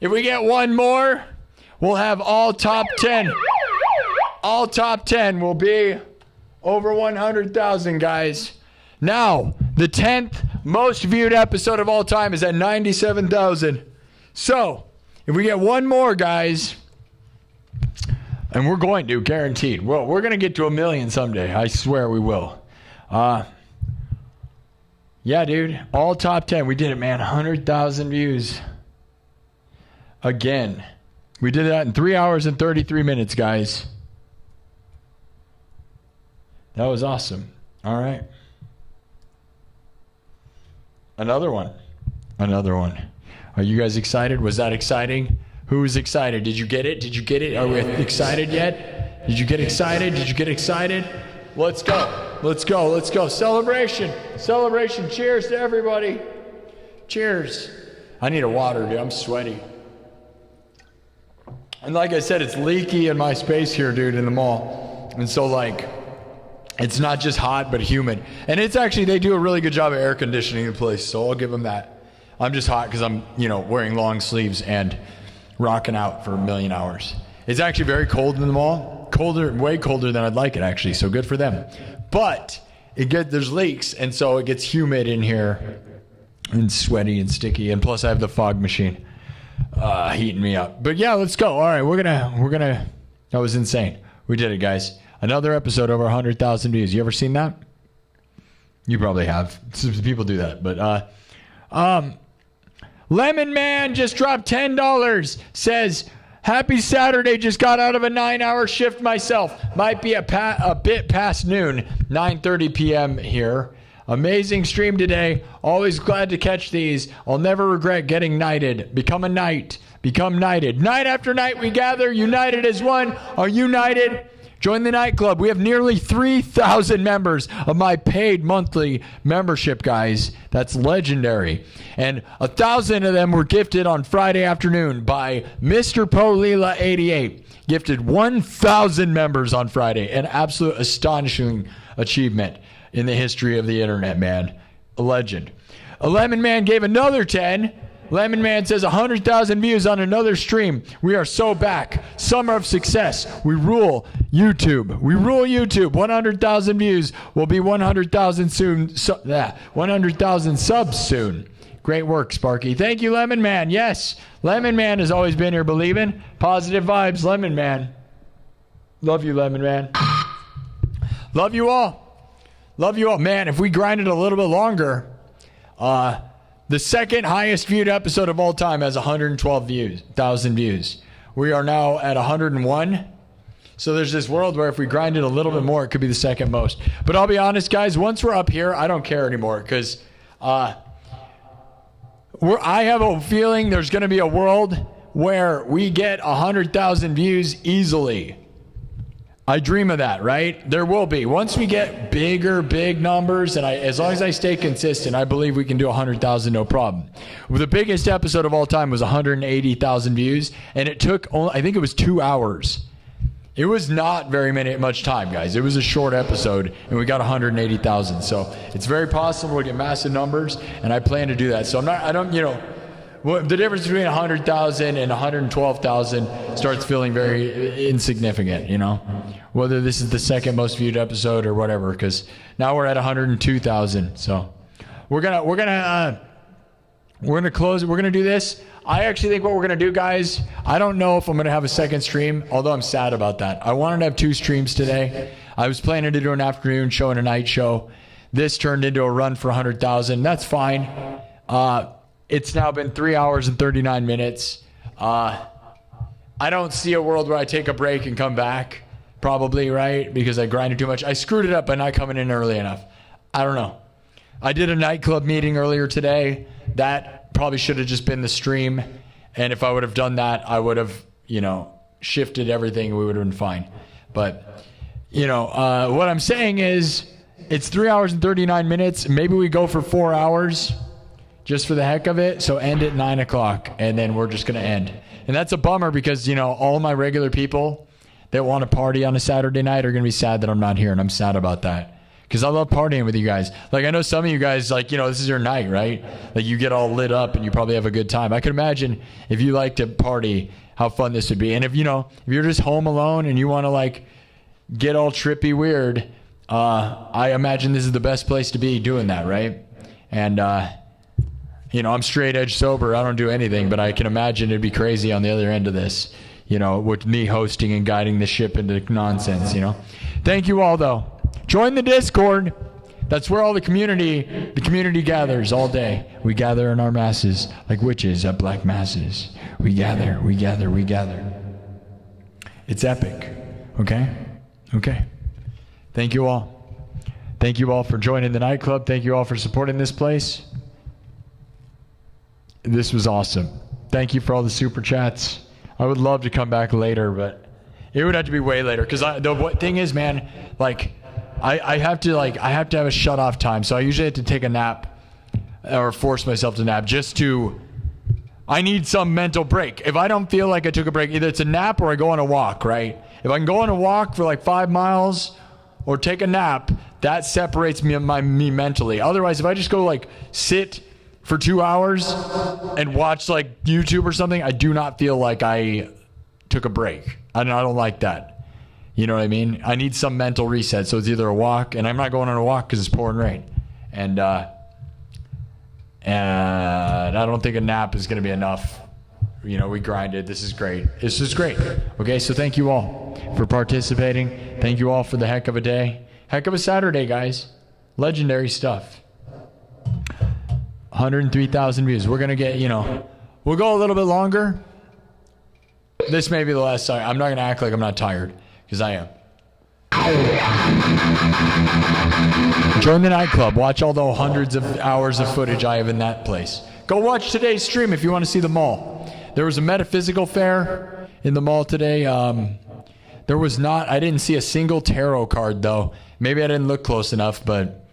If we get one more, we'll have all top 10. All top 10 will be over 100,000, guys. Now, the 10th most viewed episode of all time is at 97,000. So, if we get one more, guys, and we're going to, guaranteed. Well, we're going to get to 1 million someday. I swear we will. Yeah, dude. All top 10. We did it, man. 100,000 views. Again. We did that in 3 hours and 33 minutes, guys. That was awesome. All right. Another one. Another one. Are you guys excited? Was that exciting? Who was excited? Did you get it? Did you get it? Are we excited yet? Did you get excited? Did you get excited? Let's go. Let's go. Let's go. Celebration. Celebration. Cheers to everybody. Cheers. I need a water, dude. I'm sweaty. And like I said, it's leaky in my space here, dude, in the mall. And so, like, it's not just hot, but humid. And it's actually, they do a really good job of air conditioning the place, so I'll give them that. I'm just hot because I'm, wearing long sleeves and rocking out for 1 million hours. It's actually very cold in the mall. Colder, way colder than I'd like it, actually, so good for them. But there's leaks, and so it gets humid in here and sweaty and sticky. And plus, I have the fog machine heating me up. But yeah, let's go. All right, we're gonna. That was insane. We did it, guys. Another episode over 100,000 views. You ever seen that? You probably have. Some people do that, but Lemon Man just dropped $10. Says, happy Saturday. Just got out of a 9-hour shift myself. Might be a bit past noon. 9:30 p.m. here. Amazing stream today. Always glad to catch these. I'll never regret getting knighted. Become a knight. Become knighted. Night after night we gather, united as one. Are you knighted? Join the nightclub. We have nearly 3,000 members of my paid monthly membership, guys. That's legendary. And 1,000 of them were gifted on Friday afternoon by Mr. Polila88. Gifted 1,000 members on Friday. An absolute astonishing achievement in the history of the internet, man. A legend. A Lemon Man gave another 10. Lemon Man says 100,000 views on another stream. We are so back. Summer of success. We rule YouTube. We rule YouTube. 100,000 views will be 100,000 soon. 100,000 subs soon. Great work, Sparky. Thank you, Lemon Man. Yes, Lemon Man has always been here believing. Positive vibes, Lemon Man. Love you, Lemon Man. Love you all. Love you all. Man, if we grind it a little bit longer, the second highest viewed episode of all time has 112,000 views. We are now at 101. So there's this world where if we grind it a little bit more, it could be the second most. But I'll be honest, guys, once we're up here, I don't care anymore because I have a feeling there's going to be a world where we get 100,000 views easily. I dream of that, right? There will be. Once we get big numbers, and as long as I stay consistent, I believe we can do 100,000 no problem. The biggest episode of all time was 180,000 views, and it took only, I think it was 2 hours. It was not very much time, guys. It was a short episode, and we got 180,000. So it's very possible to get massive numbers, and I plan to do that. So the difference between 100,000 and 112,000 starts feeling very insignificant, whether this is the second most viewed episode or whatever, because now we're at 102,000. So we're gonna close. We're gonna do this. I actually think what we're gonna do, guys, I don't know if I'm gonna have a second stream, although I'm sad about that. I wanted to have 2 streams today. I was planning to do an afternoon show and a night show. This turned into a run for 100,000. That's fine. It's now been 3 hours and 39 minutes. I don't see a world where I take a break and come back, probably, right? Because I grinded too much. I screwed it up by not coming in early enough. I don't know. I did a nightclub meeting earlier today. That probably should have just been the stream. And if I would have done that, I would have, shifted everything and we would have been fine. But, what I'm saying is it's 3 hours and 39 minutes. Maybe we go for 4 hours. Just for the heck of it. So end at 9 o'clock and then we're just going to end. And that's a bummer because, all my regular people that want to party on a Saturday night are going to be sad that I'm not here. And I'm sad about that because I love partying with you guys. Like, I know some of you guys, this is your night, right? Like, you get all lit up and you probably have a good time. I could imagine if you like to party, how fun this would be. And if you're just home alone and you want to get all trippy weird, I imagine this is the best place to be doing that, right? And, I'm straight edge sober. I don't do anything, but I can imagine it'd be crazy on the other end of this, with me hosting and guiding the ship into nonsense, Thank you all, though. Join the Discord. That's where all the community gathers all day. We gather in our masses like witches at black masses. We gather. It's epic. Okay? Okay. Thank you all. Thank you all for joining the nightclub. Thank you all for supporting this place. This was awesome. Thank you for all the super chats. I would love to come back later, but it would have to be way later. Because the thing is, man, I have to have a shut off time. So I usually have to take a nap or force myself to nap I need some mental break. If I don't feel like I took a break, either it's a nap or I go on a walk, right? If I can go on a walk for 5 miles or take a nap, that separates me mentally. Otherwise, if I just go sit for 2 hours and watch YouTube or something, I do not feel like I took a break. I don't like that. You know what I mean? I need some mental reset. So it's either a walk, and I'm not going on a walk because it's pouring rain. And I don't think a nap is going to be enough. We grinded. This is great. This is great. Okay, so thank you all for participating. Thank you all for the heck of a day. Heck of a Saturday, guys. Legendary stuff. 103,000 views. We're going to get, we'll go a little bit longer. This may be the last time. I'm not going to act like I'm not tired, because I am. Join the nightclub. Watch all the hundreds of hours of footage I have in that place. Go watch today's stream if you want to see the mall. There was a metaphysical fair in the mall today. There was not, I didn't see a single tarot card though. Maybe I didn't look close enough, but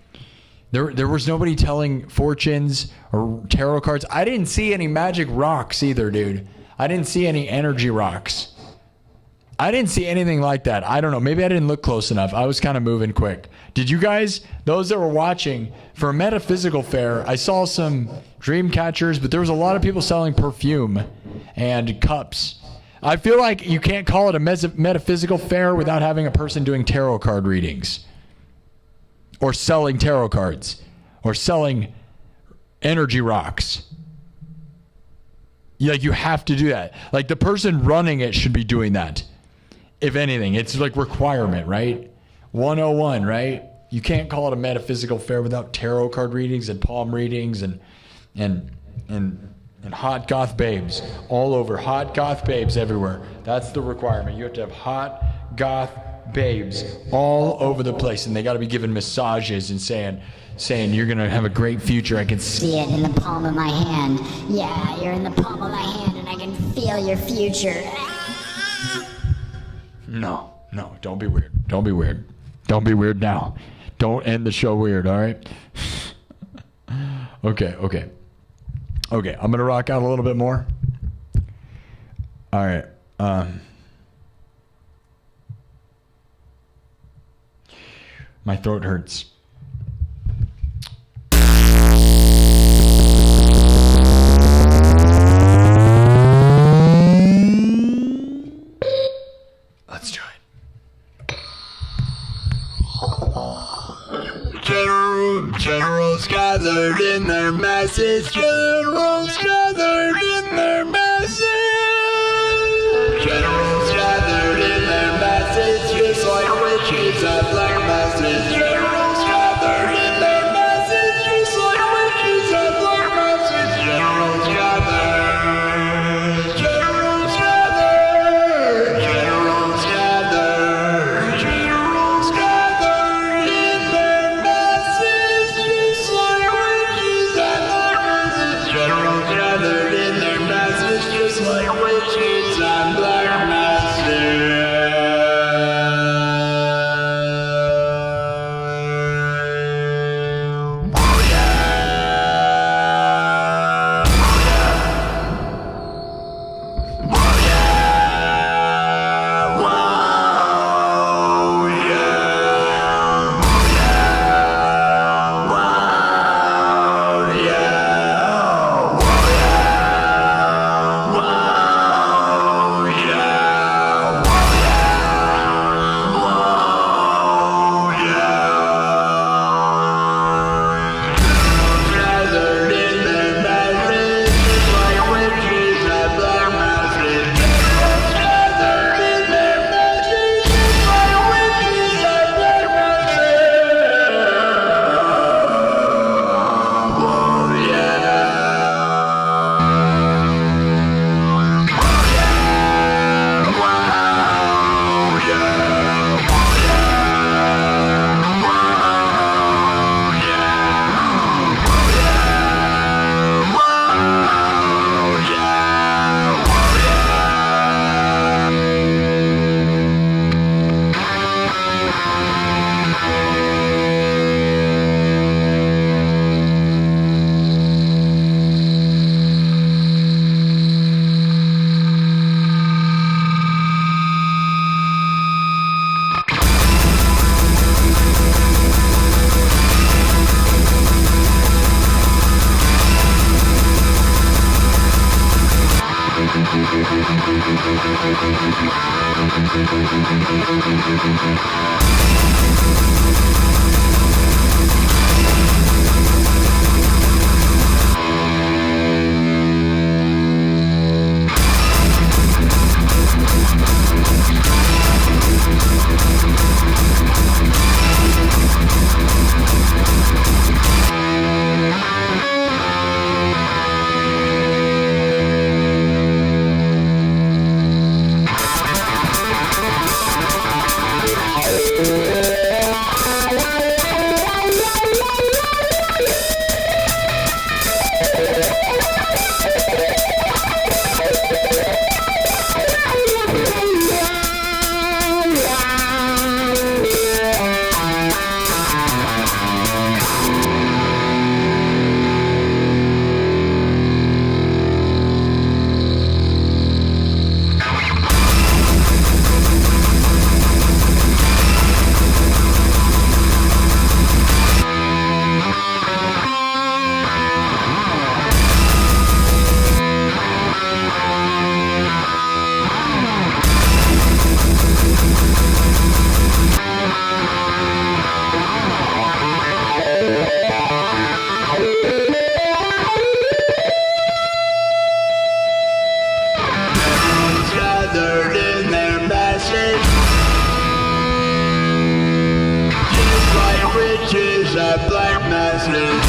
there was nobody telling fortunes or tarot cards. I didn't see any magic rocks either, dude. I didn't see any energy rocks. I didn't see anything like that. I don't know. Maybe I didn't look close enough. I was kind of moving quick. Did you guys, those that were watching, for a metaphysical fair, I saw some dream catchers, but there was a lot of people selling perfume and cups. I feel like you can't call it a metaphysical fair without having a person doing tarot card readings. Or selling tarot cards. Or selling energy rocks. Like, you have to do that. Like, the person running it should be doing that. If anything, it's like requirement, right? 101, right? You can't call it a metaphysical fair without tarot card readings and palm readings and hot goth babes all over. Hot goth babes everywhere. That's the requirement. You have to have hot goth babes all over the place, and they got to be giving massages and saying you're gonna have a great future. I can See it in the palm of my hand. Yeah, you're in the palm of my hand, and I can feel your future. No, don't be weird. Don't be weird. Don't be weird now. Don't end the show weird, all right? Okay, I'm gonna rock out a little bit more. All right. My throat hurts. Let's try it. Generals gathered in their masses. Generals gathered in their masses. Generals gathered in their masses, just like witches at black masses. Generals gathered in their masses, just like witches at black masses. Generals gathered. Generals gathered. Generals gathered. Generals gathered in their masses, just like witches at black masses. Generals gathered in their masses, just like witches at black masses. witches and black masses.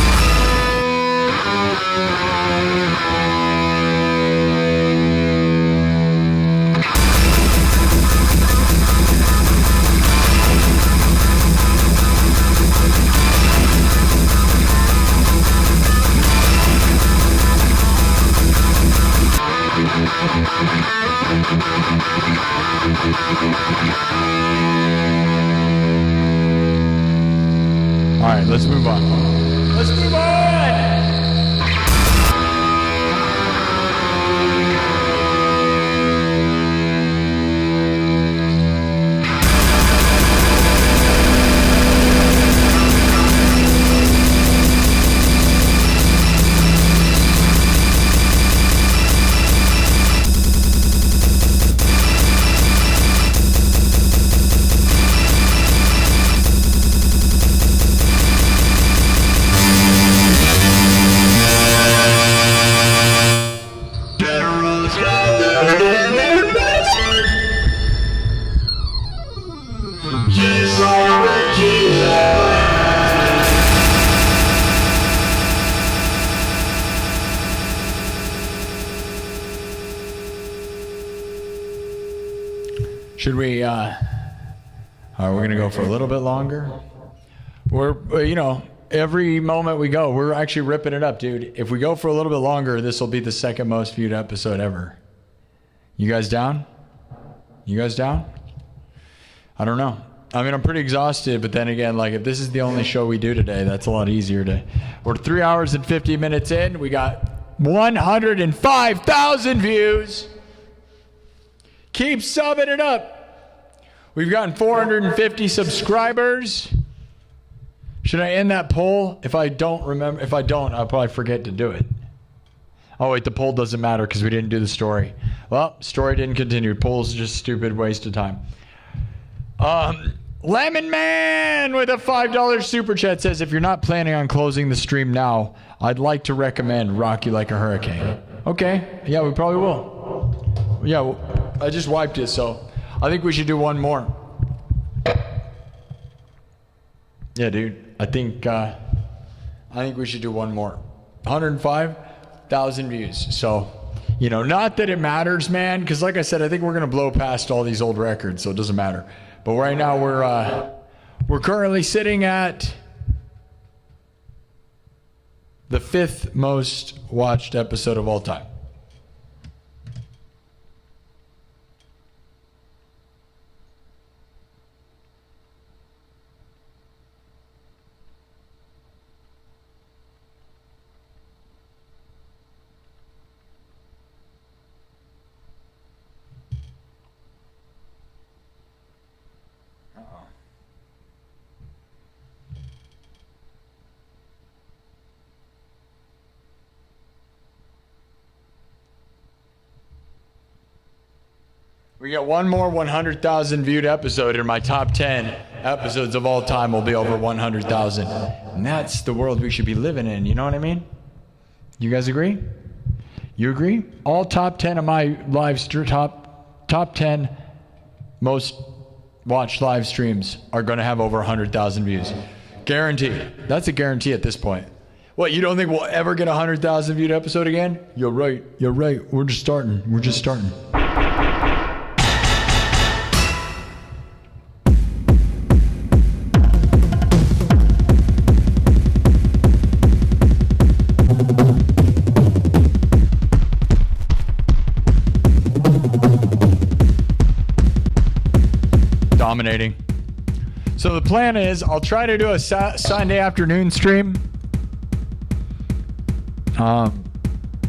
All right, let's move on. Let's move on! Should we, all right, we're going to go for a little bit longer. We're, you know, every moment we go, we're actually ripping it up, dude. If we go for a little bit longer, this will be the second most viewed episode ever. You guys down? You guys down? I don't know. I mean, I'm pretty exhausted, but then again, like, if this is the only show we do today, that's a lot easier to... We're 3 hours and 50 minutes in. We got 105,000 views. Keep subbing it up. We've gotten 450 subscribers. Should I end that poll? If I don't, I'll probably forget to do it. Oh, wait, the poll doesn't matter because we didn't do the story. Well, story didn't continue. Poll's just stupid waste of time. Lemon Man with a $5 super chat says, if you're not planning on closing the stream now, I'd like to recommend Rock You Like a Hurricane. Okay. Yeah, we probably will. Yeah, well, I just wiped it, so I think we should do one more. Yeah, dude. I think we should do one more. 105,000 views. So, you know, not that it matters, man, because like I said, I think we're gonna blow past all these old records, so it doesn't matter. But right now we're currently sitting at the 5th most watched episode of all time. We got one more 100,000 viewed episode, and my top 10 episodes of all time will be over 100,000. And that's the world we should be living in, you know what I mean? You guys agree? You agree? All top 10 of my top 10 most watched live streams are going to have over 100,000 views. Guaranteed. That's a guarantee at this point. What, you don't think we'll ever get a 100,000 viewed episode again? You're right. You're right. We're just starting. Dominating. So the plan is I'll try to do a Sunday afternoon stream. I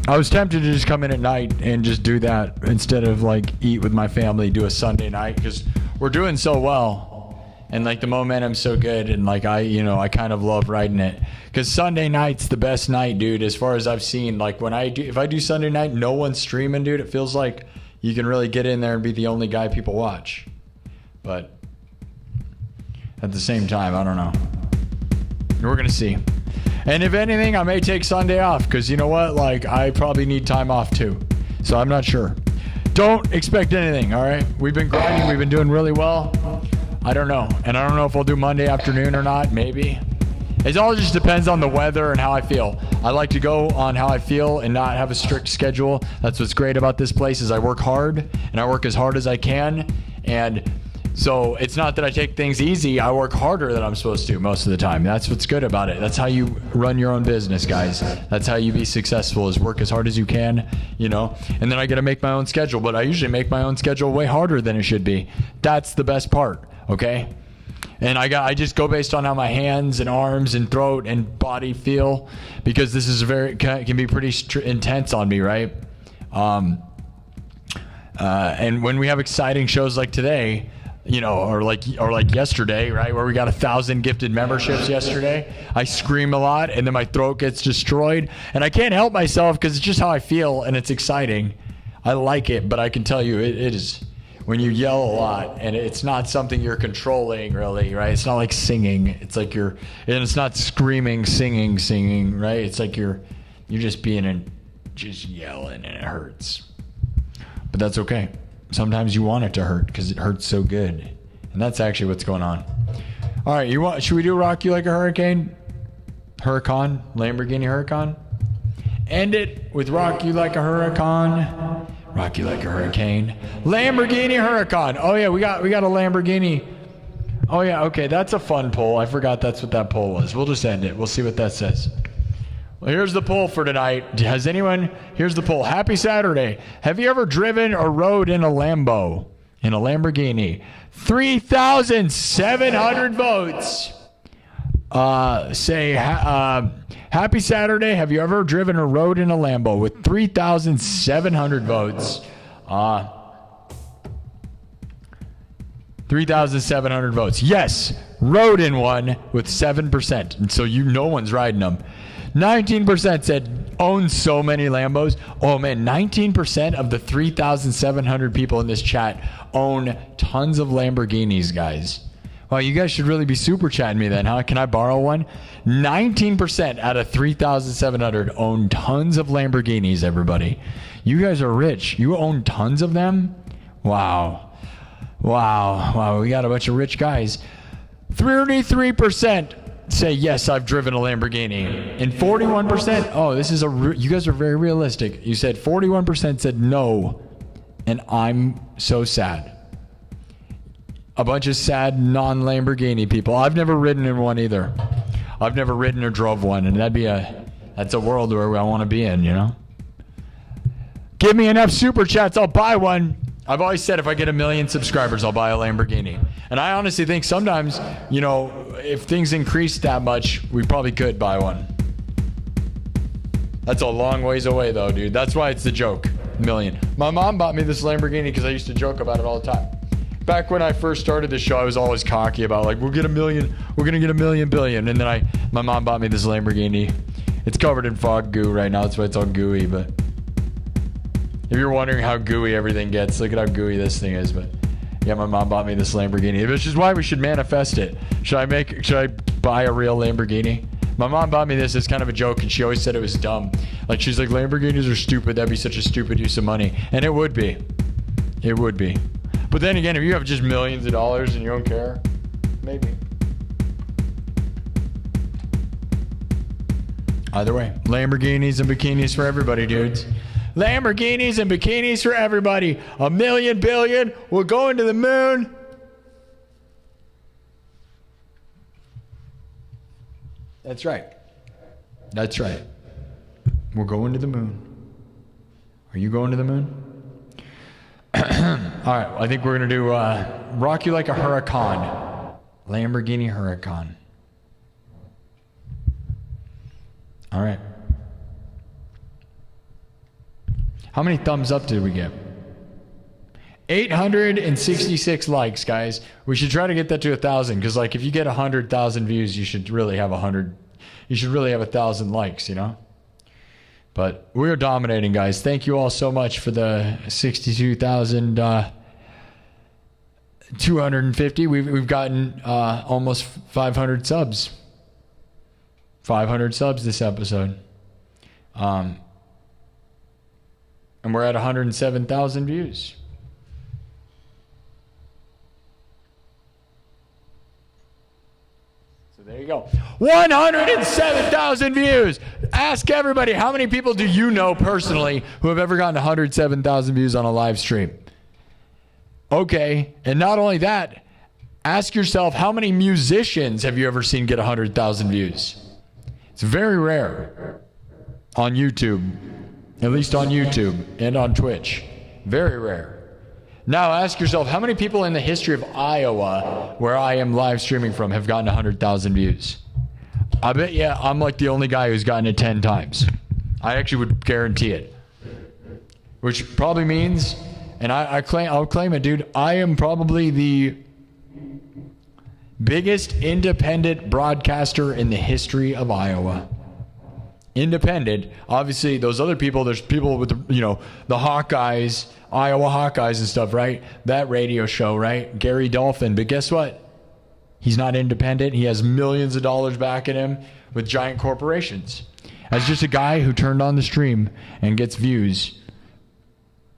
was tempted to just come in at night and just do that instead of like eat with my family, do a Sunday night, because we're doing so well and like the momentum's so good, and like I kind of love riding it, because Sunday night's the best night, dude, as far as I've seen. Like if I do Sunday night, no one's streaming, dude, it feels like you can really get in there and be the only guy people watch. But at the same time, I don't know. We're going to see. And if anything, I may take Sunday off, because you know what? Like, I probably need time off too. So I'm not sure. Don't expect anything, all right? We've been grinding. We've been doing really well. I don't know. And I don't know if we'll do Monday afternoon or not. Maybe. It all just depends on the weather and how I feel. I like to go on how I feel and not have a strict schedule. That's what's great about this place is I work hard and I work as hard as I can. And so it's not that I take things easy. I work harder than I'm supposed to most of the time. That's what's good about it. That's how you run your own business, guys. That's how you be successful is work as hard as you can, you know, and then I get to make my own schedule. But I usually make my own schedule way harder than it should be. That's the best part, okay? And I just go based on how my hands and arms and throat and body feel, because this is can be pretty intense on me, right? And when we have exciting shows like today, you know, or like yesterday, right, where we got 1,000 gifted memberships yesterday, I scream a lot and then my throat gets destroyed, and I can't help myself because it's just how I feel and it's exciting. I like it, but I can tell you it is. When you yell a lot and it's not something you're controlling really, right? It's not like singing. It's like and it's not screaming, singing, right? It's like you're just just yelling and it hurts. But that's okay. Sometimes you want it to hurt because it hurts so good. And that's actually what's going on. All right, should we do Rock You Like a Hurricane? Huracan? Lamborghini Huracan? End it with Rock You Like a Huracan. Rock You Like a Hurricane. Lamborghini Huracan. Oh yeah, we got a Lamborghini. Oh yeah, okay, that's a fun poll. I forgot that's what that poll was. We'll just end it. We'll see what that says. Well, here's the poll for tonight. Here's the poll. Happy Saturday. Have you ever driven or rode in a Lambo? In a Lamborghini? 3,700 votes. Happy Saturday. Have you ever driven or rode in a Lambo? With 3,700 votes. 3,700 votes. Yes, rode in one with 7%. And so no one's riding them. 19% said own so many Lambos. Oh man, 19% of the 3,700 people in this chat own tons of Lamborghinis, guys. Wow, you guys should really be super chatting me then, huh? Can I borrow one? 19% out of 3,700 own tons of Lamborghinis, everybody. You guys are rich. You own tons of them? Wow. We got a bunch of rich guys. 33% say, yes, I've driven a Lamborghini. And 41%, you guys are very realistic. You said 41% said no. And I'm so sad. A bunch of sad non-Lamborghini people. I've never ridden in one either. I've never ridden or drove one, and that's a world where I want to be in, you know? Give me enough super chats, I'll buy one. I've always said if I get 1 million subscribers, I'll buy a Lamborghini. And I honestly think sometimes, you know, if things increase that much, we probably could buy one. That's a long ways away though, dude. That's why it's the joke. 1 million. My mom bought me this Lamborghini because I used to joke about it all the time. Back when I first started the show, I was always cocky about like, we'll get 1 million, we're gonna get 1 million billion. And then my mom bought me this Lamborghini. It's covered in fog goo right now, that's why it's all gooey, but if you're wondering how gooey everything gets, look at how gooey this thing is. But yeah, my mom bought me this Lamborghini, which is why we should manifest it. Should I buy a real Lamborghini? My mom bought me this as kind of a joke, and she always said it was dumb. Like, she's like, Lamborghinis are stupid. That'd be such a stupid use of money. And it would be. It would be. But then again, if you have just millions of dollars and you don't care, maybe. Either way, Lamborghinis and bikinis for everybody, dudes. Lamborghinis and bikinis for everybody. 1 million billion. We're going to the moon. That's right. That's right. We're going to the moon. Are you going to the moon? All right. I think we're going to do Rock You Like a Huracan. Lamborghini Huracan. All right. How many thumbs up did we get? 866 likes, guys. We should try to get that to 1,000, because like if you get 100,000 views, you should really have 100. You should really have 1,000 likes, you know. But we're dominating, guys. Thank you all so much for the 62,250. We've gotten almost 500 subs. 500 subs this episode. And we're at 107,000 views. There you go. 107,000 views. Ask everybody, how many people do you know personally who have ever gotten 107,000 views on a live stream? Okay, and not only that, ask yourself, how many musicians have you ever seen get 100,000 views? It's very rare on YouTube, at least on YouTube and on Twitch. Very rare. Now ask yourself, how many people in the history of Iowa, where I am live streaming from, have gotten 100,000 views? I bet you I'm like the only guy who's gotten it 10 times. I actually would guarantee it. Which probably means, and I'll claim it, dude, I am probably the biggest independent broadcaster in the history of Iowa. Independent. Obviously, those other people, there's people with the Hawkeyes, Iowa Hawkeyes and stuff, right? That radio show, right? Gary Dolphin. But guess what? He's not independent. He has millions of dollars backing him with giant corporations. As just a guy who turned on the stream and gets views,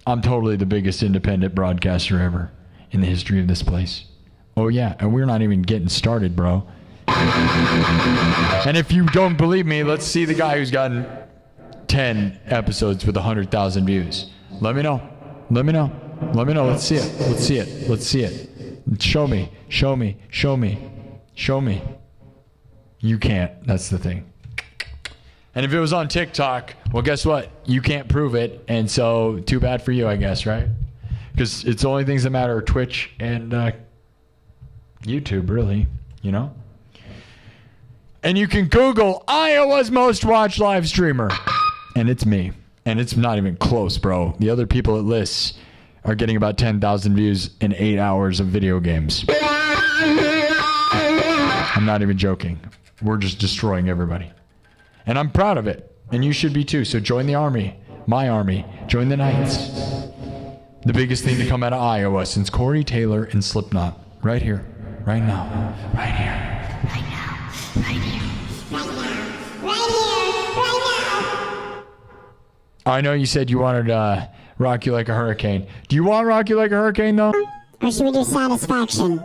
I'm totally the biggest independent broadcaster ever in the history of this place. Oh yeah, and we're not even getting started, bro. And if you don't believe me, let's see the guy who's gotten 10 episodes with 100,000 views. Let me know. Let me know. Let me know. Let's see it. Let's see it. Let's see it. Show me. Show me. Show me. Show me. You can't. That's the thing. And if it was on TikTok, well, guess what? You can't prove it. And so too bad for you, I guess, right? Because it's the only things that matter are Twitch and YouTube, really, you know? And you can Google Iowa's most watched live streamer. And it's me. And it's not even close, bro. The other people it lists are getting about 10,000 views in 8 hours of video games. I'm not even joking. We're just destroying everybody. And I'm proud of it. And you should be too. So join the army. My army. Join the Knights. The biggest thing to come out of Iowa since Corey Taylor and Slipknot. Right here. Right now. Right here. Right now. Right here. Right now. Right here. Right now. I know you said you wanted Rock You Like a Hurricane. Do you want Rock You Like a Hurricane, though? Or should we do Satisfaction?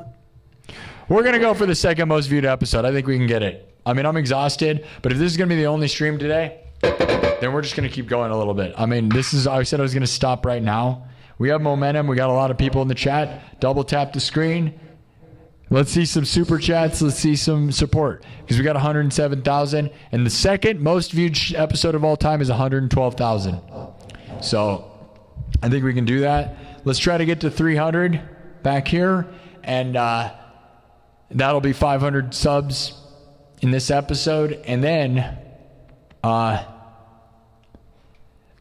We're going to go for the second most viewed episode. I think we can get it. I mean, I'm exhausted, but if this is going to be the only stream today, then we're just going to keep going a little bit. I mean, I said I was going to stop right now. We have momentum. We got a lot of people in the chat. Double tap the screen. Let's see some super chats. Let's see some support because we got 107,000. And the second most viewed episode of all time is 112,000. So I think we can do that. Let's try to get to 300 back here. And that'll be 500 subs in this episode. And then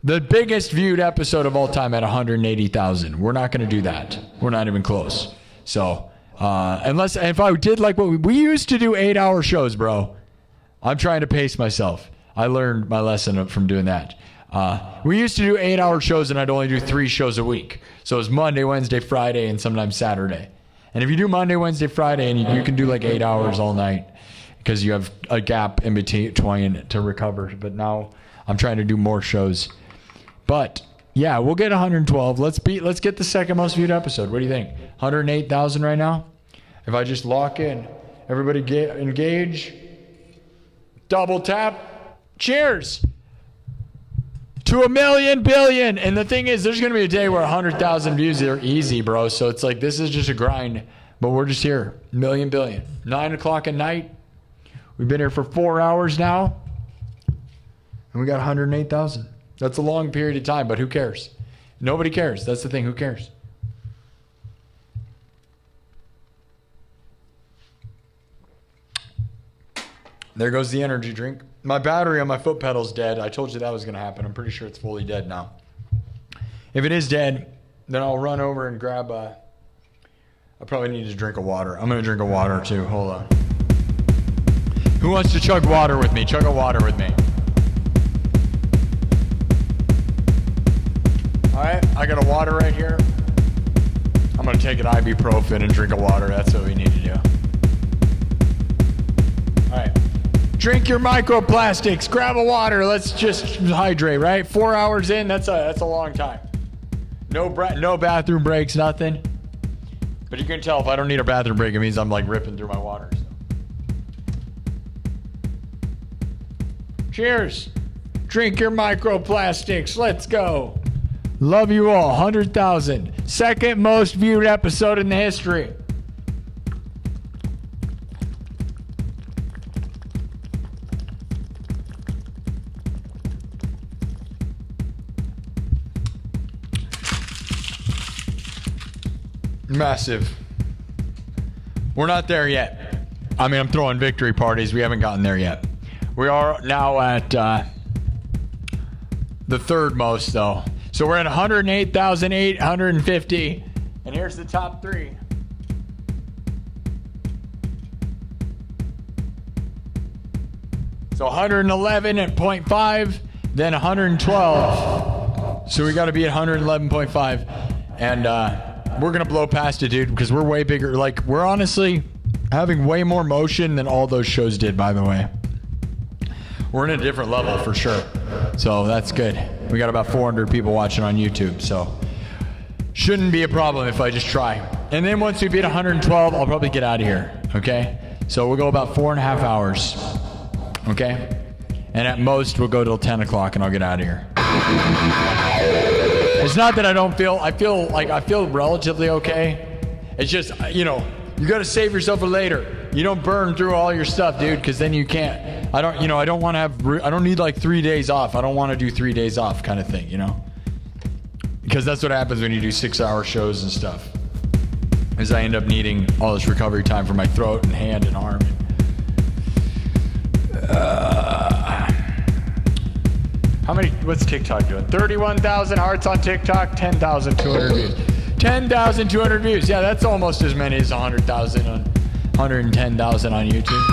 the biggest viewed episode of all time at 180,000. We're not going to do that. We're not even close. So if I did like what we used to do 8-hour shows, bro. I'm trying to pace myself. I learned my lesson from doing that. We used to do 8-hour shows and I'd only do 3 shows a week. So it was Monday, Wednesday, Friday, and sometimes Saturday. And if you do Monday, Wednesday, Friday, and you can do like 8 hours all night because you have a gap in between to recover. But now I'm trying to do more shows. But yeah, we'll get 112. Let's get the second most viewed episode. What do you think? 108,000 right now? If I just lock in, everybody engage, double tap, cheers to 1,000,000 billion. And the thing is, there's going to be a day where 100,000 views are easy, bro. So it's like, this is just a grind, but we're just here. 1,000,000 billion. 9 o'clock at night. We've been here for 4 hours now. And we got 108,000. That's a long period of time, but who cares? Nobody cares. That's the thing. Who cares? There goes the energy drink. My battery on my foot pedal's dead. I told you that was going to happen. I'm pretty sure it's fully dead now. If it is dead, then I'll run over and grab I probably need to drink a water. I'm going to drink a water too. Hold on. Who wants to chug water with me? Chug a water with me. All right, I got a water right here. I'm going to take an ibuprofen and drink a water. That's what we need to do. All right. Drink your microplastics. Grab a water. Let's just hydrate, right? 4 hours in, that's a long time. No bathroom breaks, nothing. But you can tell if I don't need a bathroom break, it means I'm like ripping through my water. So. Cheers. Drink your microplastics. Let's go. Love you all. 100,000. Second most viewed episode in the history. Massive. We're not there yet. I mean, I'm throwing victory parties. We haven't gotten there yet. We are now at the third most, though. So we're at 108,850. And here's the top three. So 111 at 0.5, then 112. So we got to be at 111.5. And we're going to blow past it, dude, because we're way bigger. Like, we're honestly having way more motion than all those shows did, by the way. We're in a different level for sure. So that's good. We got about 400 people watching on YouTube. So shouldn't be a problem if I just try. And then once we beat 112, I'll probably get out of here. Okay? So we'll go about 4.5 hours. Okay? And at most, we'll go till 10 o'clock and I'll get out of here. It's not that I feel relatively okay. It's just, you got to save yourself for later. You don't burn through all your stuff, dude, because then you can't. I don't need like 3 days off. I don't want to do 3 days off kind of thing, because that's what happens when you do 6-hour shows and stuff, is I end up needing all this recovery time for my throat and hand and arm. What's TikTok doing? 31,000 hearts on TikTok, 10,200 views. 10,200 views. Yeah, that's almost as many as 100,000 on 110,000 on YouTube.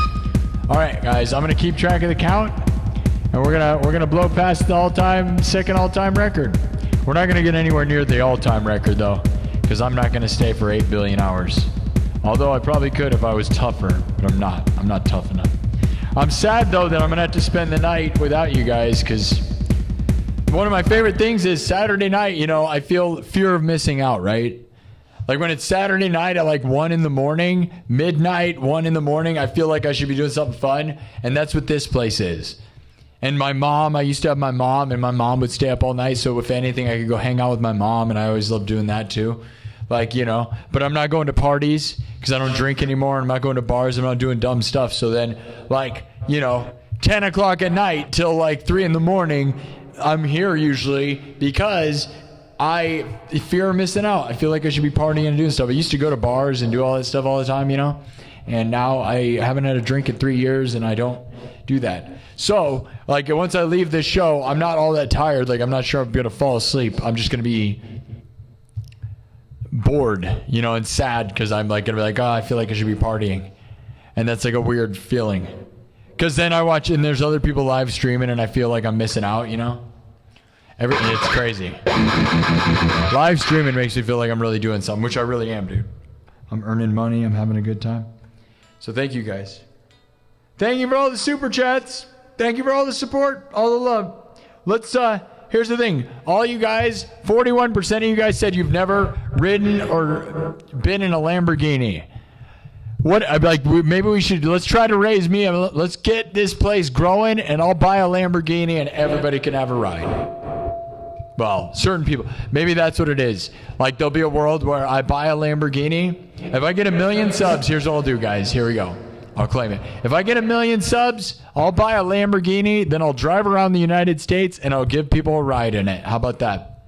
All right, guys, I'm gonna keep track of the count, and we're gonna blow past the second all-time record. We're not gonna get anywhere near the all-time record though, because I'm not gonna stay for 8 billion hours. Although I probably could if I was tougher, but I'm not. I'm not tough enough. I'm sad though that I'm gonna have to spend the night without you guys, because one of my favorite things is Saturday night, I feel fear of missing out, right? Like when it's Saturday night at like 1 in the morning, midnight, 1 in the morning, I feel like I should be doing something fun. And that's what this place is. And my mom, I used to have my mom, and my mom would stay up all night. So if anything, I could go hang out with my mom, and I always loved doing that too. Like, but I'm not going to parties because I don't drink anymore. I'm not going to bars. I'm not doing dumb stuff. So then 10 o'clock at night till like 3 in the morning, I'm here usually because I fear missing out. I feel like I should be partying and doing stuff. I used to go to bars and do all that stuff all the time, and now I haven't had a drink in 3 years, and I don't do that. So, once I leave this show, I'm not all that tired. I'm not sure I'm going to fall asleep. I'm just going to be bored, and sad because I'm going to be like, oh, I feel like I should be partying. And that's like a weird feeling. Because then I watch, and there's other people live streaming, and I feel like I'm missing out, It's crazy. Live streaming makes me feel like I'm really doing something, which I really am, dude. I'm earning money. I'm having a good time. So thank you, guys. Thank you for all the super chats. Thank you for all the support, all the love. Here's the thing. All you guys, 41% of you guys said you've never ridden or been in a Lamborghini. Maybe we should, let's try to raise me. Let's get this place growing, and I'll buy a Lamborghini and everybody can have a ride. Well, certain people, maybe that's what it is. There'll be a world where I buy a Lamborghini. If I get 1 million subs, here's what I'll do, guys. Here we go. I'll claim it. If I get 1 million subs, I'll buy a Lamborghini, then I'll drive around the United States and I'll give people a ride in it. How about that?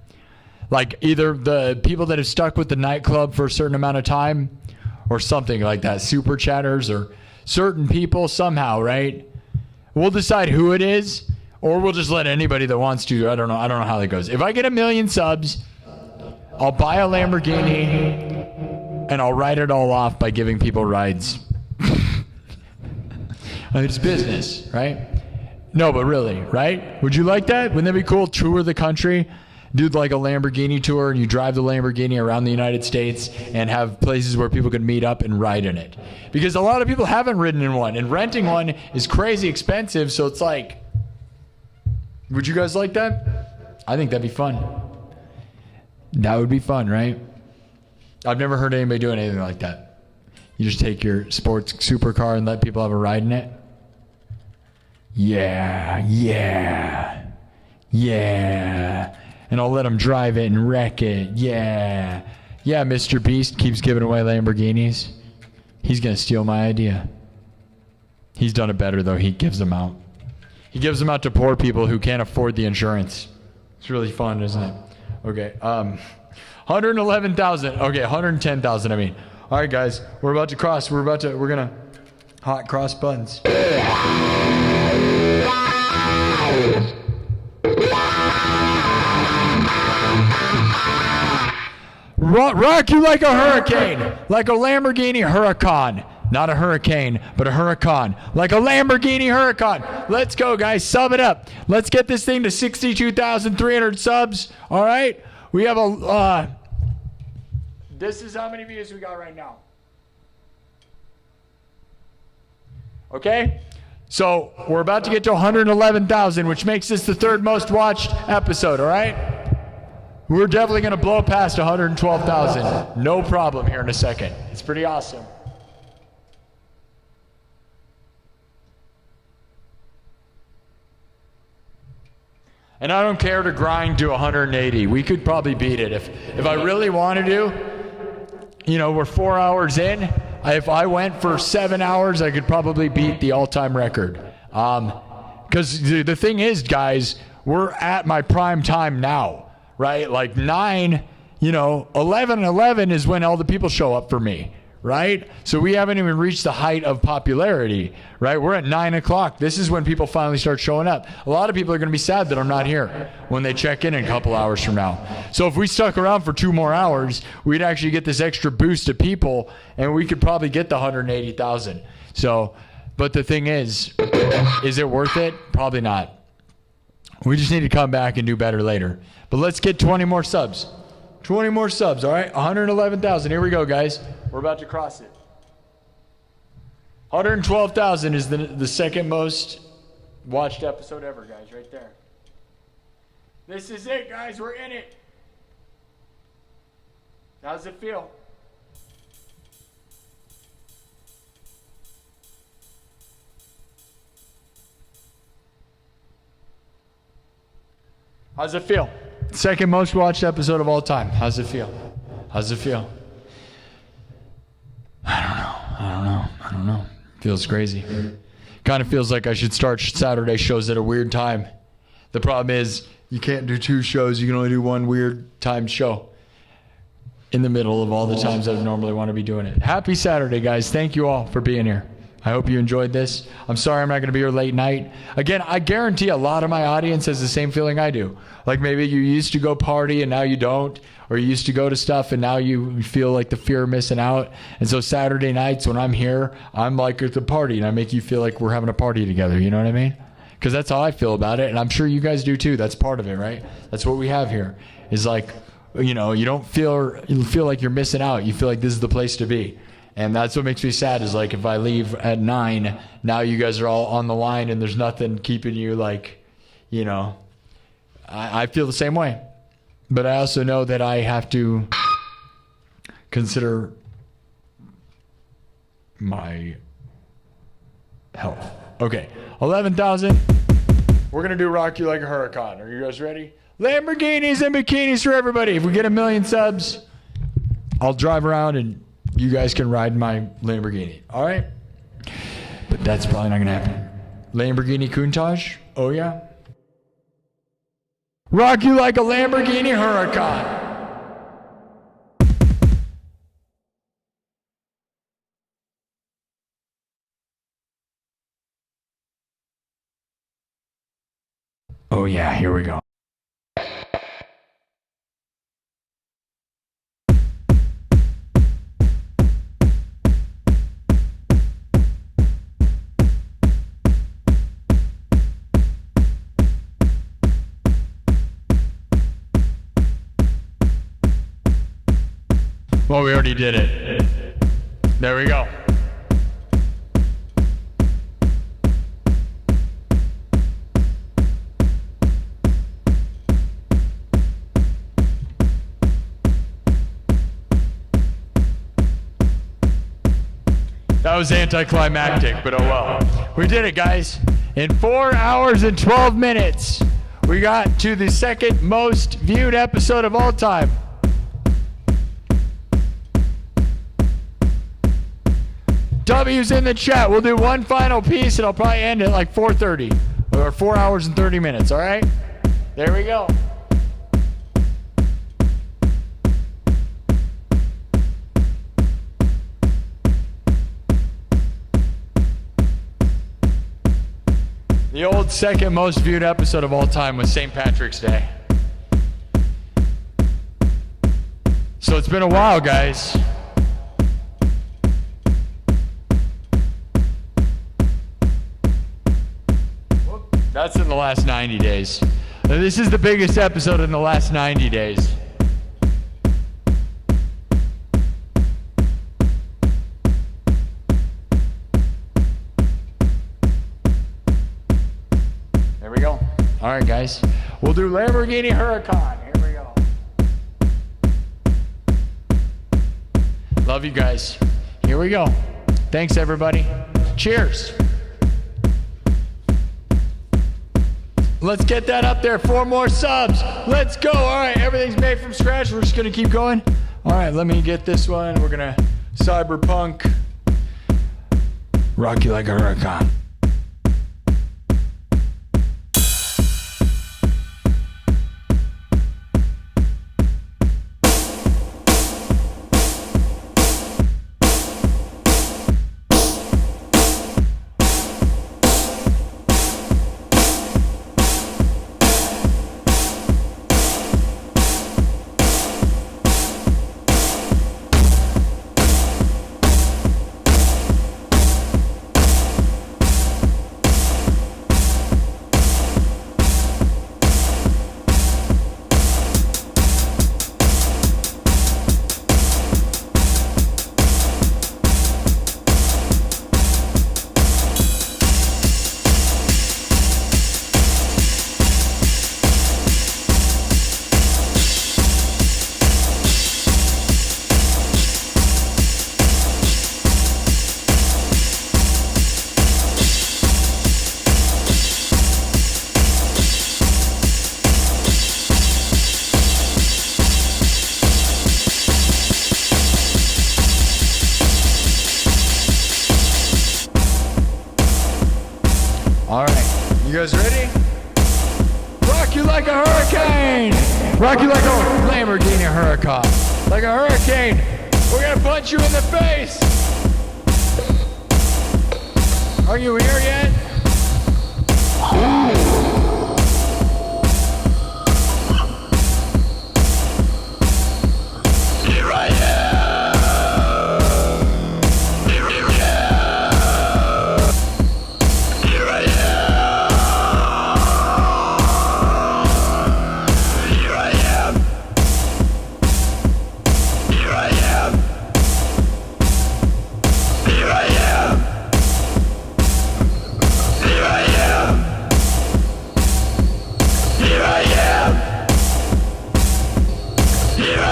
Either the people that have stuck with the nightclub for a certain amount of time, or something like that, super chatters or certain people somehow, right? We'll decide who it is, or we'll just let anybody that wants to. I don't know how that goes. If I get 1 million subs, I'll buy a Lamborghini and I'll write it all off by giving people rides. It's business, right? No, but really, right? Would you like that? Wouldn't that be cool? Tour the country? Do a Lamborghini tour, and you drive the Lamborghini around the United States and have places where people can meet up and ride in it. Because a lot of people haven't ridden in one, and renting one is crazy expensive, so it's would you guys like that? I think that'd be fun. That would be fun, right? I've never heard anybody do anything like that. You just take your sports supercar and let people have a ride in it. Yeah. And I'll let him drive it and wreck it. Yeah, Mr. Beast keeps giving away Lamborghinis. He's going to steal my idea. He's done it better, though. He gives them out. He gives them out to poor people who can't afford the insurance. It's really fun, isn't it? Okay, 111,000. Okay, 110,000, I mean. All right, guys, we're about to cross. We're going to hot cross buttons. Rock you like a hurricane, like a Lamborghini Huracan. Not a hurricane, but a Huracan. Like a Lamborghini Huracan. Let's go, guys. Sub it up. Let's get this thing to 62,300 subs. All right? We have a... this is how many views we got right now. Okay? So, we're about to get to 111,000, which makes this the third most watched episode, all right? We're definitely going to blow past 112,000. No problem here in a second. It's pretty awesome. And I don't care to grind to 180. We could probably beat it. If I really wanted to, you know, we're 4 hours in. If I went for 7 hours, I could probably beat the all-time record. Because the thing is, guys, we're at my prime time now, right? Like 11 is when all the people show up for me, right? So we haven't even reached the height of popularity, right? We're at 9 o'clock. This is when people finally start showing up. A lot of people are going to be sad that I'm not here when they check in a couple hours from now. So if we stuck around for 2 more hours, we'd actually get this extra boost of people, and we could probably get the 180,000. So, but the thing is it worth it? Probably not. We just need to come back and do better later. But let's get 20 more subs. 20 more subs, all right? 111,000. Here we go, guys. We're about to cross it. 112,000 is the second most watched episode ever, guys, right there. This is it, guys. We're in it. How's it feel? How's it feel? Second most watched episode of all time. How's it feel? How's it feel? I don't know. Feels crazy. Kind of feels like I should start Saturday shows at a weird time. The problem is you can't do 2 shows. You can only do 1 weird timed show in the middle of all the times I normally want to be doing it. Happy Saturday, guys. Thank you all for being here. I hope you enjoyed this. I'm sorry I'm not going to be here late night. Again, I guarantee a lot of my audience has the same feeling I do. Like maybe you used to go party and now you don't, or you used to go to stuff and now you feel like the fear of missing out. And so Saturday nights when I'm here, I'm like at the party and I make you feel like we're having a party together. You know what I mean? Because that's how I feel about it. And I'm sure you guys do too. That's part of it, right? That's what we have here is like, you know, you feel like you're missing out. You feel like this is the place to be. And that's what makes me sad is like if I leave at 9, now you guys are all on the line and there's nothing keeping you like, you know, I feel the same way. But I also know that I have to consider my health. Okay, 11,000. We're going to do Rock You Like a Huracan. Are you guys ready? Lamborghinis and bikinis for everybody. If we get 1 million subs, I'll drive around and you guys can ride my Lamborghini, all right? But that's probably not going to happen. Lamborghini Countach? Oh, yeah? Rock you like a Lamborghini Huracan. Oh, yeah, here we go. Well, we already did it. There we go. That was anticlimactic, but oh well. We did it, guys. In 4 hours and 12 minutes, we got to the second most viewed episode of all time. W's in the chat. We'll do one final piece and I'll probably end at like 4:30 or 4 hours and 30 minutes. All right? There we go. The old second most viewed episode of all time was St. Patrick's Day. So it's been a while, guys. That's in the last 90 days. This is the biggest episode in the last 90 days. There we go. All right, guys. We'll do Lamborghini Huracan. Here we go. Love you guys. Here we go. Thanks, everybody. Cheers. Let's get that up there. 4 more subs. Let's go. All right, everything's made from scratch. We're just going to keep going. All right, let me get this one. We're going to cyberpunk. Rock you like a hurricane. All right, you guys ready? Rock you like a hurricane! Rock you like a Lamborghini Huracan. Like a hurricane. We're gonna punch you in the face. Are you here yet? Here I am. Here I am. Here I am. Here I am. Here I am. Here I am. Here I am. Here I am. Here I am. Here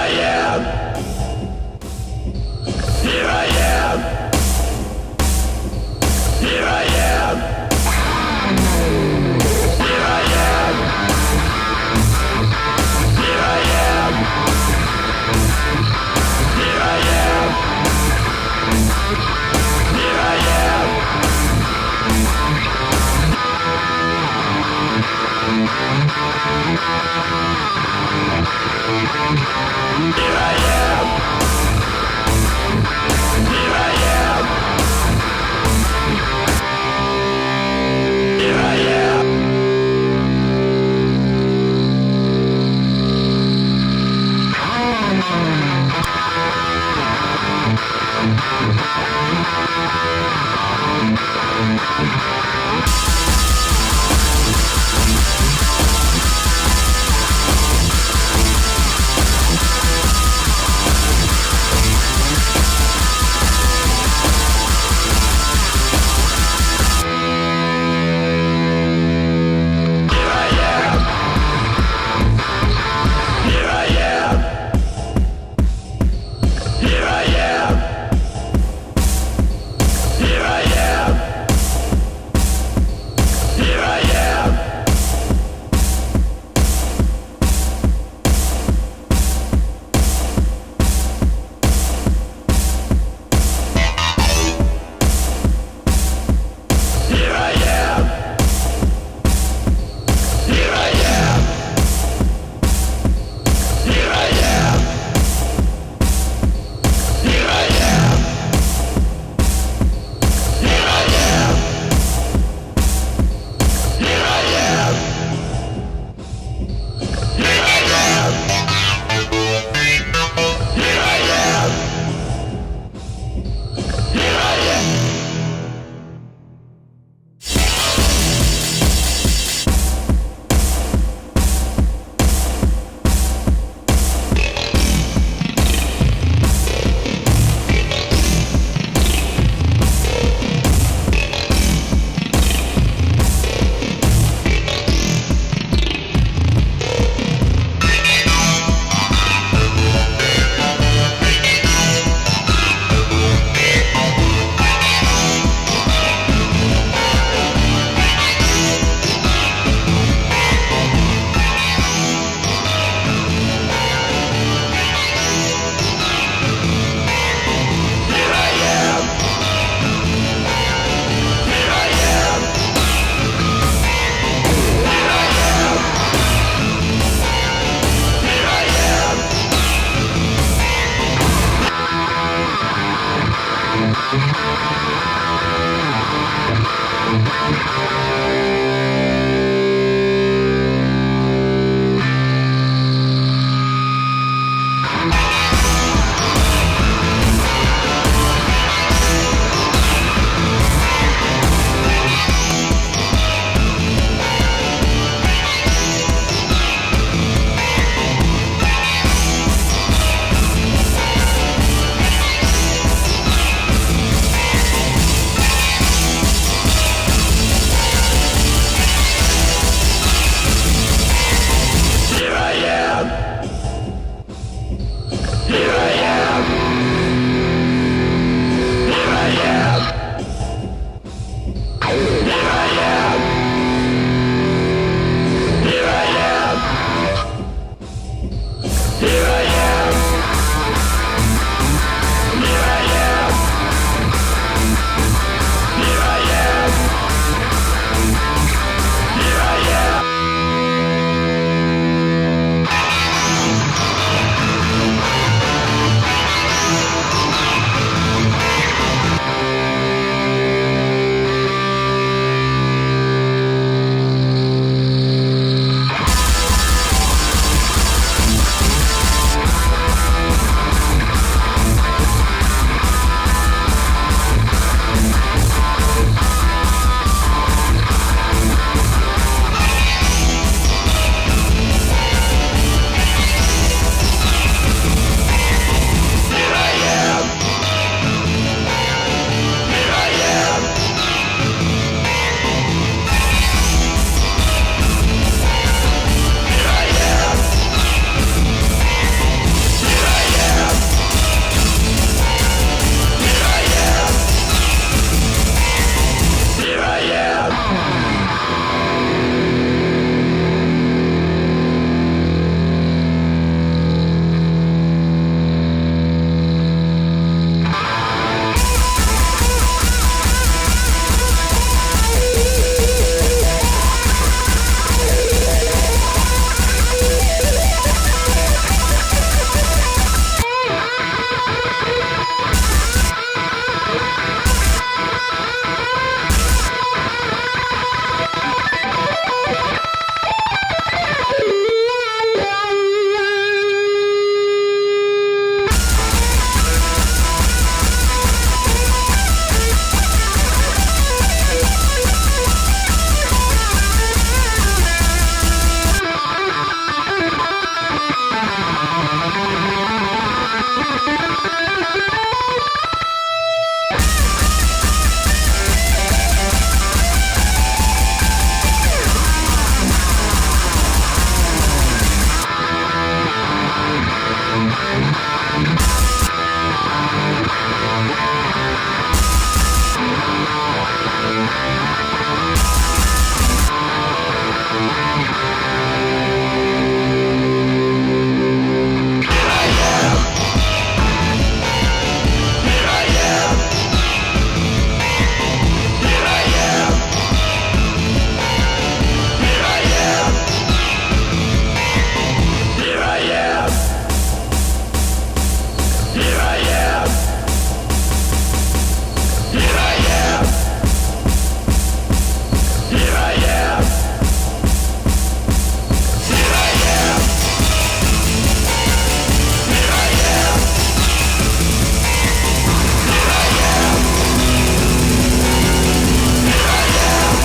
I am. Here I am. Here I am. Here I am. Here I am. Here I am. Here I am. Here I am. Here I am. Here I am. Here I am. Here I am. Here I am. Here I am.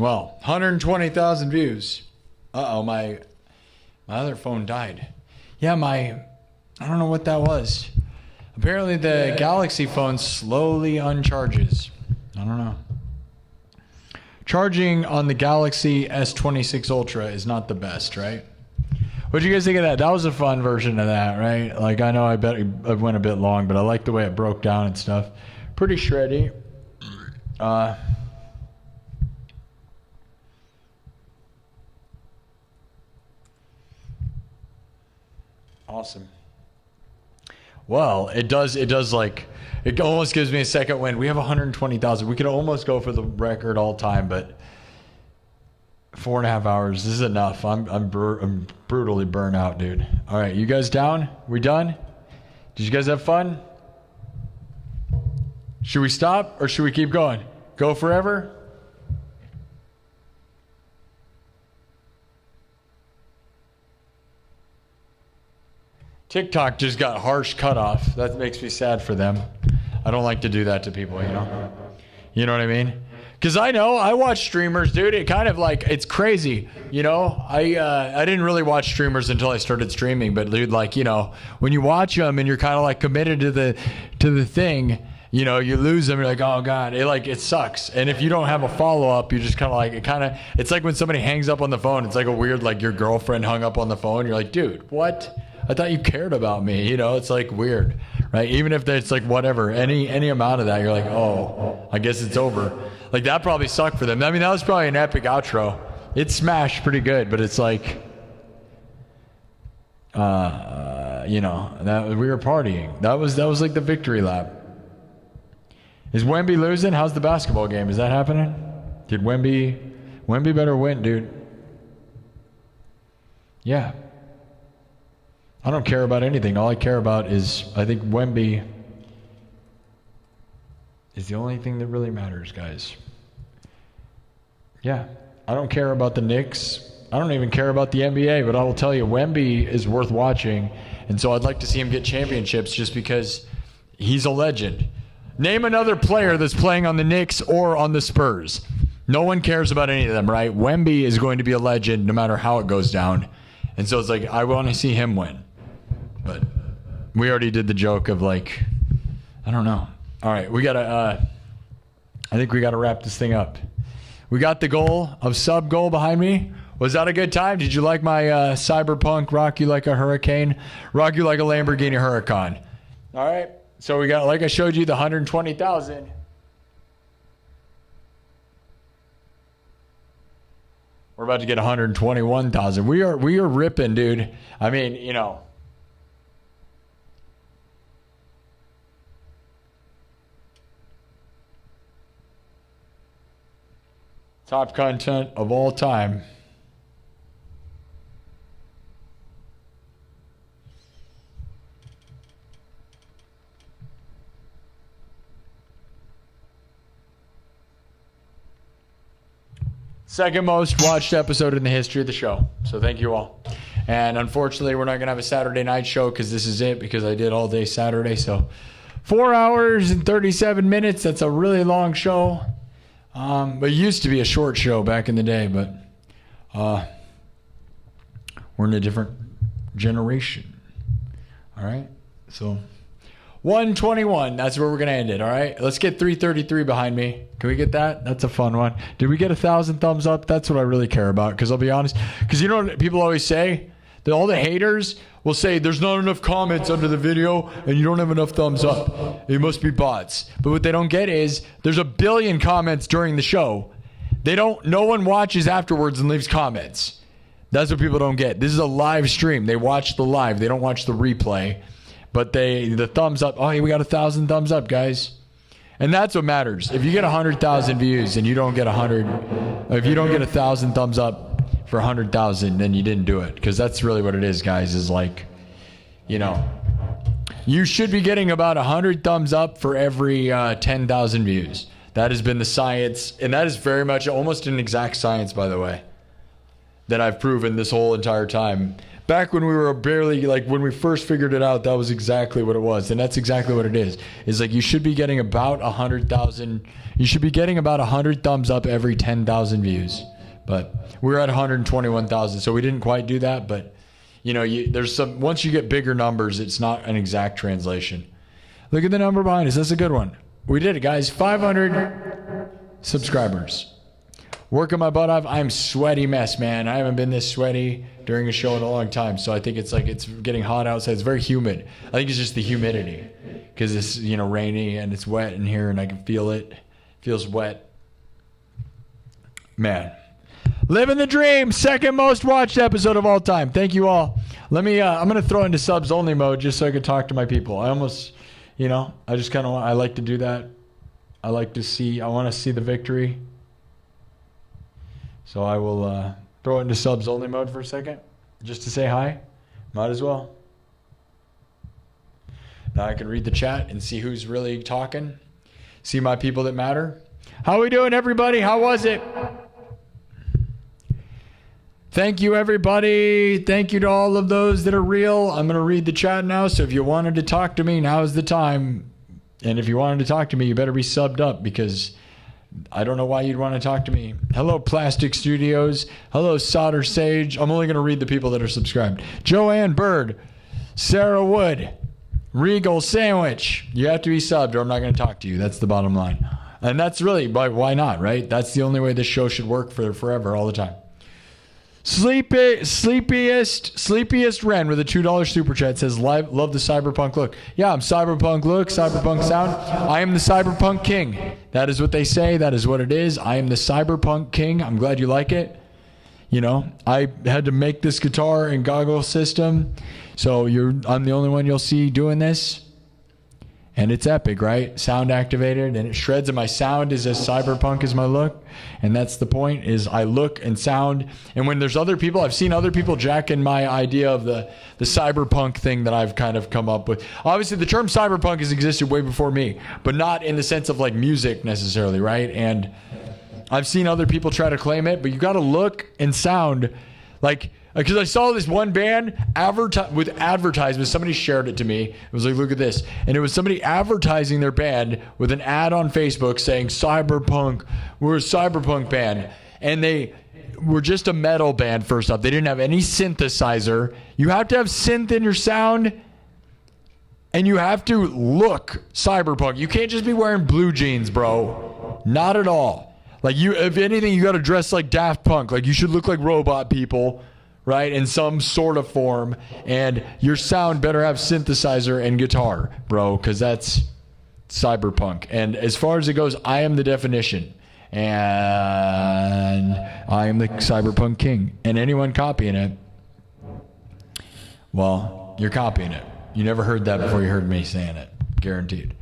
Well, 120,000 views. Uh-oh, my other phone died. Yeah, I don't know what that was. Apparently the Galaxy phone slowly uncharges. I don't know. Charging on the Galaxy S26 Ultra is not the best, right? What do you guys think of that? That was a fun version of that, right? Like, I know I bet it went a bit long, but I like the way it broke down and stuff. Pretty shreddy. Awesome. Well, it does like, it almost gives me a second wind. We have 120,000. We could almost go for the record all time, but 4.5 hours. This is enough. I'm brutally burnt out, dude. All right, you guys down? We done? Did you guys have fun? Should we stop or should we keep going? Go forever? TikTok just got harsh cutoff. That makes me sad for them. I don't like to do that to people, you know? You know what I mean? Because I know, I watch streamers, dude. It kind of like, it's crazy, you know? I didn't really watch streamers until I started streaming, but dude, like, you know, when you watch them and you're kind of like committed to the thing, you know, you lose them, you're like, oh God, it sucks. And if you don't have a follow-up, you're just kind of like, it's like when somebody hangs up on the phone, it's like a weird, like your girlfriend hung up on the phone, you're like, dude, what? I thought you cared about me, you know? It's like weird, right? Even if it's like whatever, any amount of that, you're like, oh, I guess it's over. Like that probably sucked for them. I mean, that was probably an epic outro. It smashed pretty good, but it's like, you know, that we were partying. That was like the victory lap. Is Wemby losing? How's the basketball game? Is that happening? Did Wemby better win, dude? Yeah. I don't care about anything. All I care about is, I think Wemby is the only thing that really matters, guys. Yeah. I don't care about the Knicks. I don't even care about the NBA, but I will tell you, Wemby is worth watching. And so I'd like to see him get championships just because he's a legend. Name another player that's playing on the Knicks or on the Spurs. No one cares about any of them, right? Wemby is going to be a legend no matter how it goes down. And so it's like, I want to see him win. But we already did the joke of like, I don't know. All right, I think we gotta wrap this thing up. We got the goal of sub goal behind me. Was that a good time? Did you like my cyberpunk rock you like a hurricane? Rock you like a Lamborghini Huracan. All right, so we got, like I showed you, the 120,000. We're about to get 121,000. We are ripping, dude. I mean, you know. Top content of all time. Second most watched episode in the history of the show. So thank you all. And unfortunately, we're not going to have a Saturday night show because this is it, because I did all day Saturday. So 4 hours and 37 minutes. That's a really long show. But it used to be a short show back in the day, but we're in a different generation. All right? So 121, that's where we're going to end it, all right? Let's get 333 behind me. Can we get that? That's a fun one. Did we get 1,000 thumbs up? That's what I really care about, because I'll be honest. Because you know what people always say? That all the haters will say there's not enough comments under the video and you don't have enough thumbs up. It must be bots. But what they don't get is there's 1 billion comments during the show. No one watches afterwards and leaves comments. That's what people don't get. This is a live stream. They watch the live. They don't watch the replay. But the thumbs up. Oh, hey, we got 1,000 thumbs up, guys. And that's what matters. If you get 100,000 views and you don't get 1,000 thumbs up for 100,000, then you didn't do it. Because that's really what it is, guys, is like, you know, you should be getting about 100 thumbs up for every 10,000 views. That has been the science, and that is very much almost an exact science, by the way, that I've proven this whole entire time. Back when we were barely, like when we first figured it out, that was exactly what it was. And that's exactly what it is. It's like you should be getting about 100,000. You should be getting about 100 thumbs up every 10,000 views. But we're at 121,000, so we didn't quite do that. But, you know, there's some, once you get bigger numbers, it's not an exact translation. Look at the number behind us. That's a good one. We did it, guys. 500 subscribers. Working my butt off. I'm sweaty mess, man. I haven't been this sweaty during a show in a long time. So I think it's like it's getting hot outside. It's very humid. I think it's just the humidity because it's, you know, rainy and it's wet in here and I can feel it. It feels wet. Man. Living the dream. Second most watched episode of all time. Thank you all. Let me, I'm going to throw into subs only mode just so I can talk to my people. I almost, you know, I just kind of, I like to do that. I like to see, I want to see the victory. So I will throw it into subs only mode for a second just to say hi. Might as well. Now I can read the chat and see who's really talking. See my people that matter. How we doing, everybody? How was it? Thank you, everybody. Thank you to all of those that are real. I'm going to read the chat now. So if you wanted to talk to me, now's the time. And if you wanted to talk to me, you better be subbed up because I don't know why you'd want to talk to me. Hello, Plastic Studios. Hello, Solder Sage. I'm only going to read the people that are subscribed. Joanne Bird. Sarah Wood. Regal Sandwich. You have to be subbed or I'm not going to talk to you. That's the bottom line. And that's really, why not, right? That's the only way this show should work for forever, all the time. Sleepiest Ren with a $2 super chat says, love the cyberpunk look. Yeah, I'm cyberpunk look, cyberpunk sound. I am the cyberpunk king. That is what they say. That is what it is. I am the cyberpunk king. I'm glad you like it. You know, I had to make this guitar and goggle system. So I'm the only one you'll see doing this. And it's epic, right? Sound activated and it shreds, and my sound is as cyberpunk as my look. And that's the point, is I look and sound. And when there's other people, I've seen other people jacking my idea of the cyberpunk thing that I've kind of come up with. Obviously, the term cyberpunk has existed way before me, but not in the sense of like music necessarily, right? And I've seen other people try to claim it, but you got to look and sound like, because I saw this one band with advertisements. Somebody shared it to me. It was like, look at this. And it was somebody advertising their band with an ad on Facebook saying, cyberpunk, we're a cyberpunk band. And they were just a metal band, first off. They didn't have any synthesizer. You have to have synth in your sound. And you have to look cyberpunk. You can't just be wearing blue jeans, bro. Not at all. Like, if anything, you got to dress like Daft Punk. Like, you should look like robot people. Right, in some sort of form, and your sound better have synthesizer and guitar, bro, because that's cyberpunk. And as far as it goes, I am the definition, and I am the cyberpunk king. And anyone copying it, well, you're copying it. You never heard that before you heard me saying it, guaranteed.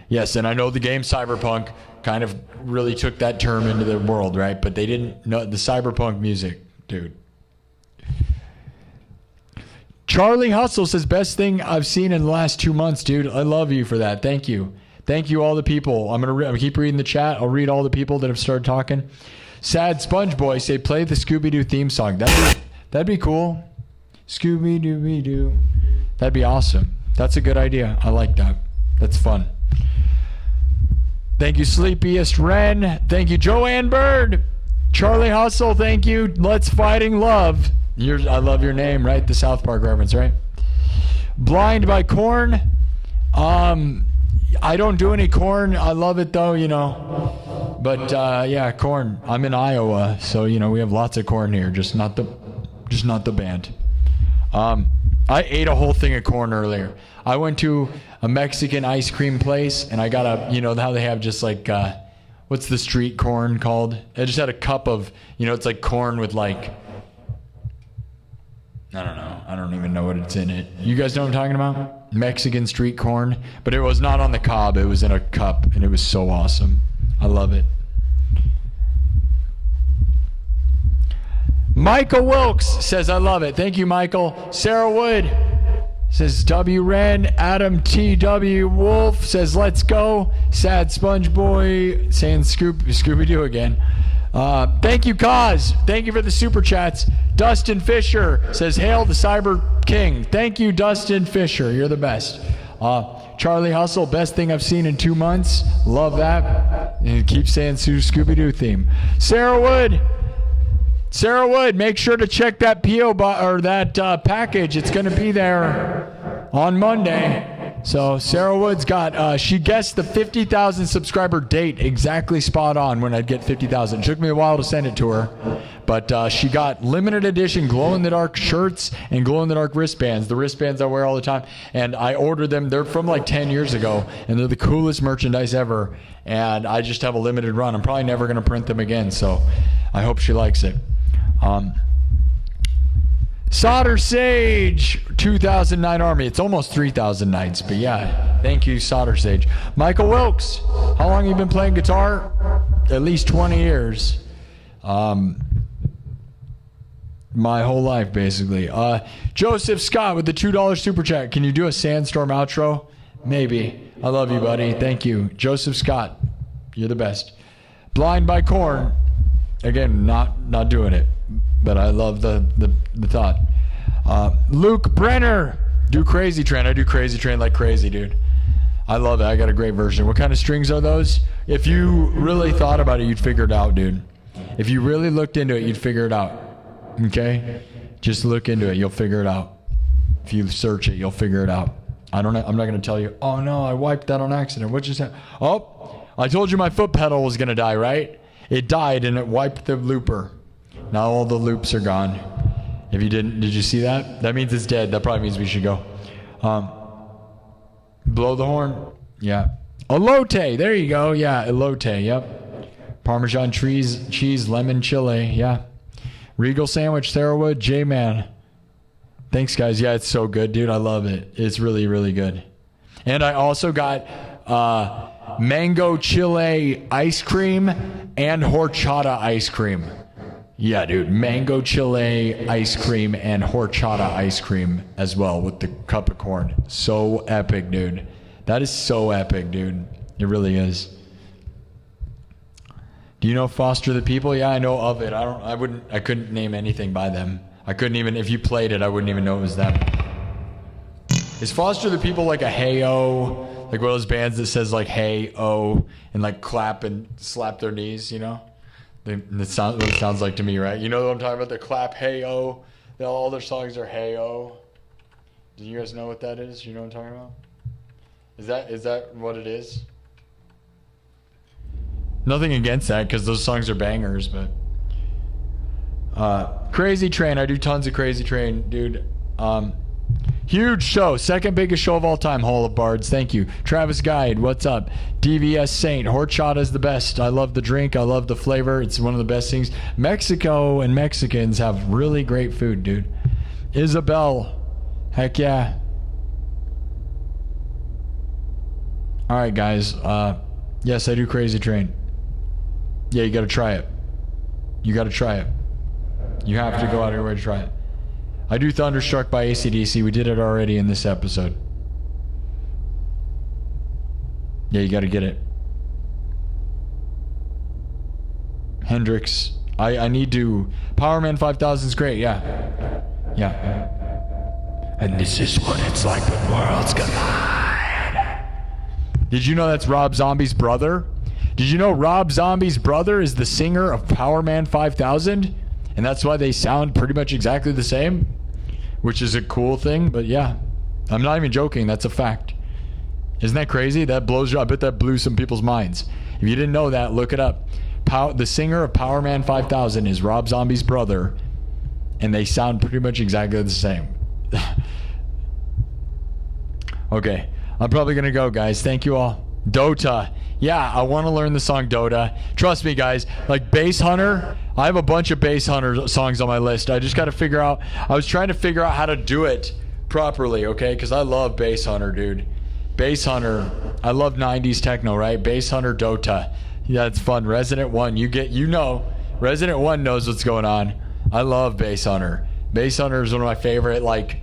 Yes, and I know the game Cyberpunk kind of really took that term into the world, right? But they didn't know the cyberpunk music, dude. Charlie Hustle says, best thing I've seen in the last 2 months, dude. I love you for that. Thank you. Thank you, all the people. I'm going to keep reading the chat. I'll read all the people that have started talking. Sad Sponge Boy say, play the Scooby-Doo theme song. That'd be cool. Scooby-Dooby-Doo. That'd be awesome. That's a good idea. I like that. That's fun. Thank you, Sleepiest Ren. Thank you, Joanne Bird. Charlie Hustle, thank you. Let's Fighting Love. I love your name, right? The South Park reference, right? Blind by Corn. I don't do any corn. I love it though, you know. But yeah, corn. I'm in Iowa, so you know we have lots of corn here. Just not the band. I ate a whole thing of corn earlier. I went to a Mexican ice cream place, and I got you know how they have just like what's the street corn called? I just had a cup of, you know, it's like corn with like, I don't know. I don't even know what it's in it. You guys know what I'm talking about? Mexican street corn. But it was not on the cob. It was in a cup, and it was so awesome. I love it. Michael Wilkes says, I love it. Thank you, Michael. Sarah Wood says, W. Wren. Adam T.W. Wolf says, let's go. Sad Sponge Boy saying Scooby-Doo again. Thank you, Kaz. Thank you for the super chats. Dustin Fisher says, hail the Cyber King. Thank you, Dustin Fisher. You're the best. Charlie Hustle, best thing I've seen in 2 months. Love that. And keep saying Scooby-Doo theme. Sarah Wood. Sarah Wood, make sure to check that that package. It's going to be there on Monday. So Sarah Wood's got, she guessed the 50,000 subscriber date exactly spot on when I'd get 50,000. It took me a while to send it to her, but she got limited edition glow-in-the-dark shirts and glow-in-the-dark wristbands, the wristbands I wear all the time, and I ordered them. They're from like 10 years ago, and they're the coolest merchandise ever, and I just have a limited run. I'm probably never going to print them again, so I hope she likes it. Solder Sage, 2009 Army. It's almost 3,000 nights, but yeah. Thank you, Solder Sage. Michael Wilkes, how long have you been playing guitar? At least 20 years. My whole life, basically. Joseph Scott with the $2 super chat. Can you do a Sandstorm outro? Maybe. I love you, buddy. Thank you. Joseph Scott, you're the best. Blind by Corn. Again, not doing it, but I love the thought. Luke Brenner, do Crazy Train. I do Crazy Train like crazy, dude. I love it. I got a great version. What kind of strings are those? If you really thought about it, you'd figure it out, dude. If you really looked into it, you'd figure it out. Okay? Just look into it. You'll figure it out. If you search it, you'll figure it out. I'm not going to tell you, oh no, I wiped that on accident. What just happened? Oh, I told you my foot pedal was going to die, right? It died and it wiped the looper. Now all the loops are gone. If you didn't, did you see that? That means it's dead. That probably means we should go. Blow the horn. Yeah. Elote. There you go. Yeah, elote. Yep. Parmesan cheese, lemon chili. Yeah. Regal sandwich, Sarah Wood, J-Man. Thanks, guys. Yeah, it's so good, dude. I love it. It's really, really good. And I also got mango chile ice cream and horchata ice cream. Yeah, dude. Mango chile ice cream and horchata ice cream as well with the cup of corn. So epic, dude. That is so epic, dude. It really is. Do you know Foster the People? Yeah, I know of it. I couldn't name anything by them. I couldn't even, if you played it, I wouldn't even know it was them. Is Foster the People like a hey-oh? Like one of those bands that says like hey-oh and like clap and slap their knees, you know? That's what it sounds like to me, right? You know what I'm talking about? The clap hey-oh. All their songs are hey-oh. Do you guys know what that is? You know what I'm talking about? Is that what it is? Nothing against that because those songs are bangers, but Crazy Train. I do tons of Crazy Train, dude. Huge show, second biggest show of all time. Hall of Bards, thank you. Travis Guide, what's up? DVS Saint, horchata is the best. I love the drink, I love the flavor. It's one of the best things. Mexico and Mexicans have really great food, dude. Isabel, heck yeah. All right, guys. Yes, I do Crazy Train. Yeah, you got to try it. You got to try it. You have to go out of your way to try it. I do Thunderstruck by AC/DC. We did it already in this episode. Yeah, you got to get it. Hendrix. I need to. Powerman 5000 is great. Yeah. Yeah. And this is what it's like when worlds collide. Did you know that's Rob Zombie's brother? Did you know Rob Zombie's brother is the singer of Powerman 5000? And that's why they sound pretty much exactly the same? Which is a cool thing, but yeah. I'm not even joking, that's a fact. Isn't that crazy? That blows you. I bet that blew some people's minds. If you didn't know that, look it up. The singer of Powerman 5000 is Rob Zombie's brother, and they sound pretty much exactly the same. Okay, I'm probably gonna go, guys. Thank you all. Dota. Yeah, I want to learn the song Dota. Trust me, guys. Like Bass Hunter, I have a bunch of Bass Hunter songs on my list. I just got to figure out. I was trying to figure out how to do it properly, okay? Because I love Bass Hunter, dude. Bass Hunter. I love 90s techno, right? Bass Hunter Dota. Yeah, it's fun. Resident 1. Resident 1 knows what's going on. I love Bass Hunter. Bass Hunter is one of my favorite, like,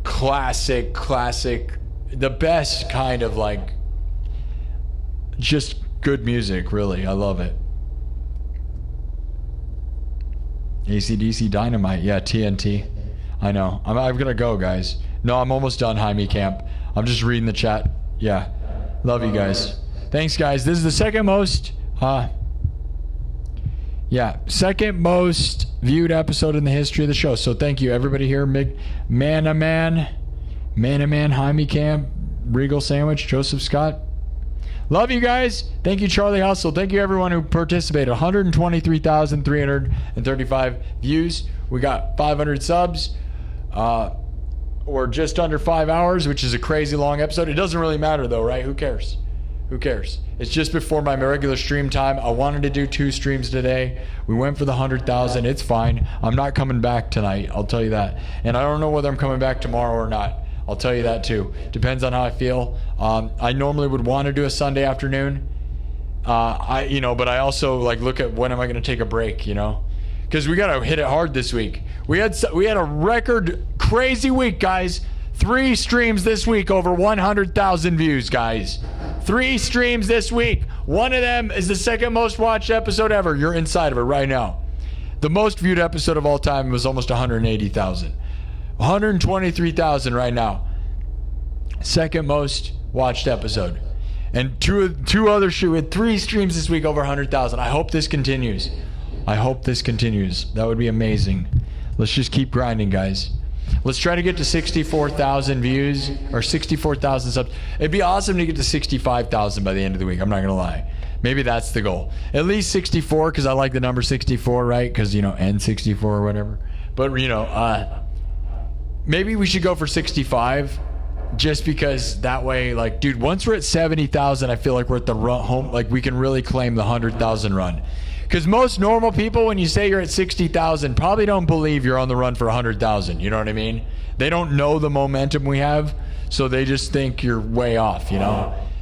classic, the best kind of, like, just good music, really. I love it. AC/DC Dynamite. Yeah, TNT. I know. I'm gonna go, guys. No, I'm almost done, Jaime Camp. I'm just reading the chat. Yeah. Love you guys. Thanks, guys. This is the second most Yeah, second most viewed episode in the history of the show. So thank you, everybody here. Man-a-Man, Jaime Camp, Regal Sandwich, Joseph Scott. Love you guys. Thank you, Charlie Hustle. Thank you, everyone who participated. 123,335 views. We got 500 subs. We're just under 5 hours, which is a crazy long episode. It doesn't really matter, though, right? Who cares? Who cares? It's just before my regular stream time. I wanted to do 2 streams today. We went for the 100,000. It's fine. I'm not coming back tonight. I'll tell you that. And I don't know whether I'm coming back tomorrow or not. I'll tell you that too. Depends on how I feel. I normally would want to do a Sunday afternoon. But I also like look at when am I going to take a break, because we got to hit it hard this week. We had a record crazy week, guys. 3 streams this week over 100,000 views, guys. 3 streams this week. One of them is the second most watched episode ever. You're inside of it right now. The most viewed episode of all time was almost 180,000. 123,000 right now. Second most watched episode. And two other we had 3 streams this week over 100,000. I hope this continues. That would be amazing. Let's just keep grinding, guys. Let's try to get to 64,000 views or 64,000 subs. It'd be awesome to get to 65,000 by the end of the week. I'm not going to lie. Maybe that's the goal. At least 64, because I like the number 64, right? Because, N64 or whatever. But, maybe we should go for 65 just because that way, like, dude, once we're at 70,000, I feel like we're at the home, like we can really claim the 100,000 run. Because most normal people, when you say you're at 60,000, probably don't believe you're on the run for 100,000. You know what I mean? They don't know the momentum we have, so they just think you're way off,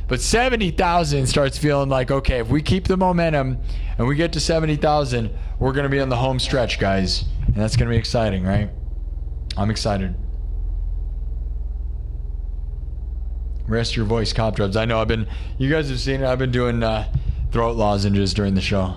But 70,000 starts feeling like, okay, if we keep the momentum and we get to 70,000, we're going to be on the home stretch, guys. And that's going to be exciting, right? I'm excited. Rest your voice, cop drums. I know you guys have seen it. I've been doing throat lozenges during the show.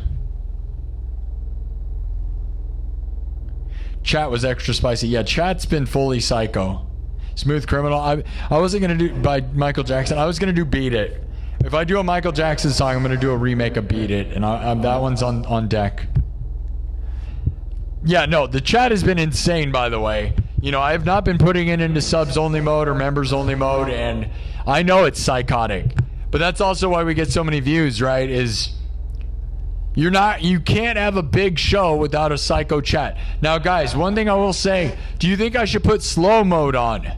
Chat was extra spicy. Yeah, chat's been fully psycho. Smooth Criminal. I wasn't going to do by Michael Jackson. I was going to do Beat It. If I do a Michael Jackson song, I'm going to do a remake of Beat It. And that one's on deck. Yeah, no, the chat has been insane, by the way. I have not been putting it into subs only mode or members only mode. And I know it's psychotic. But that's also why we get so many views, right? You can't have a big show without a psycho chat. Now, guys, one thing I will say, do you think I should put slow mode on?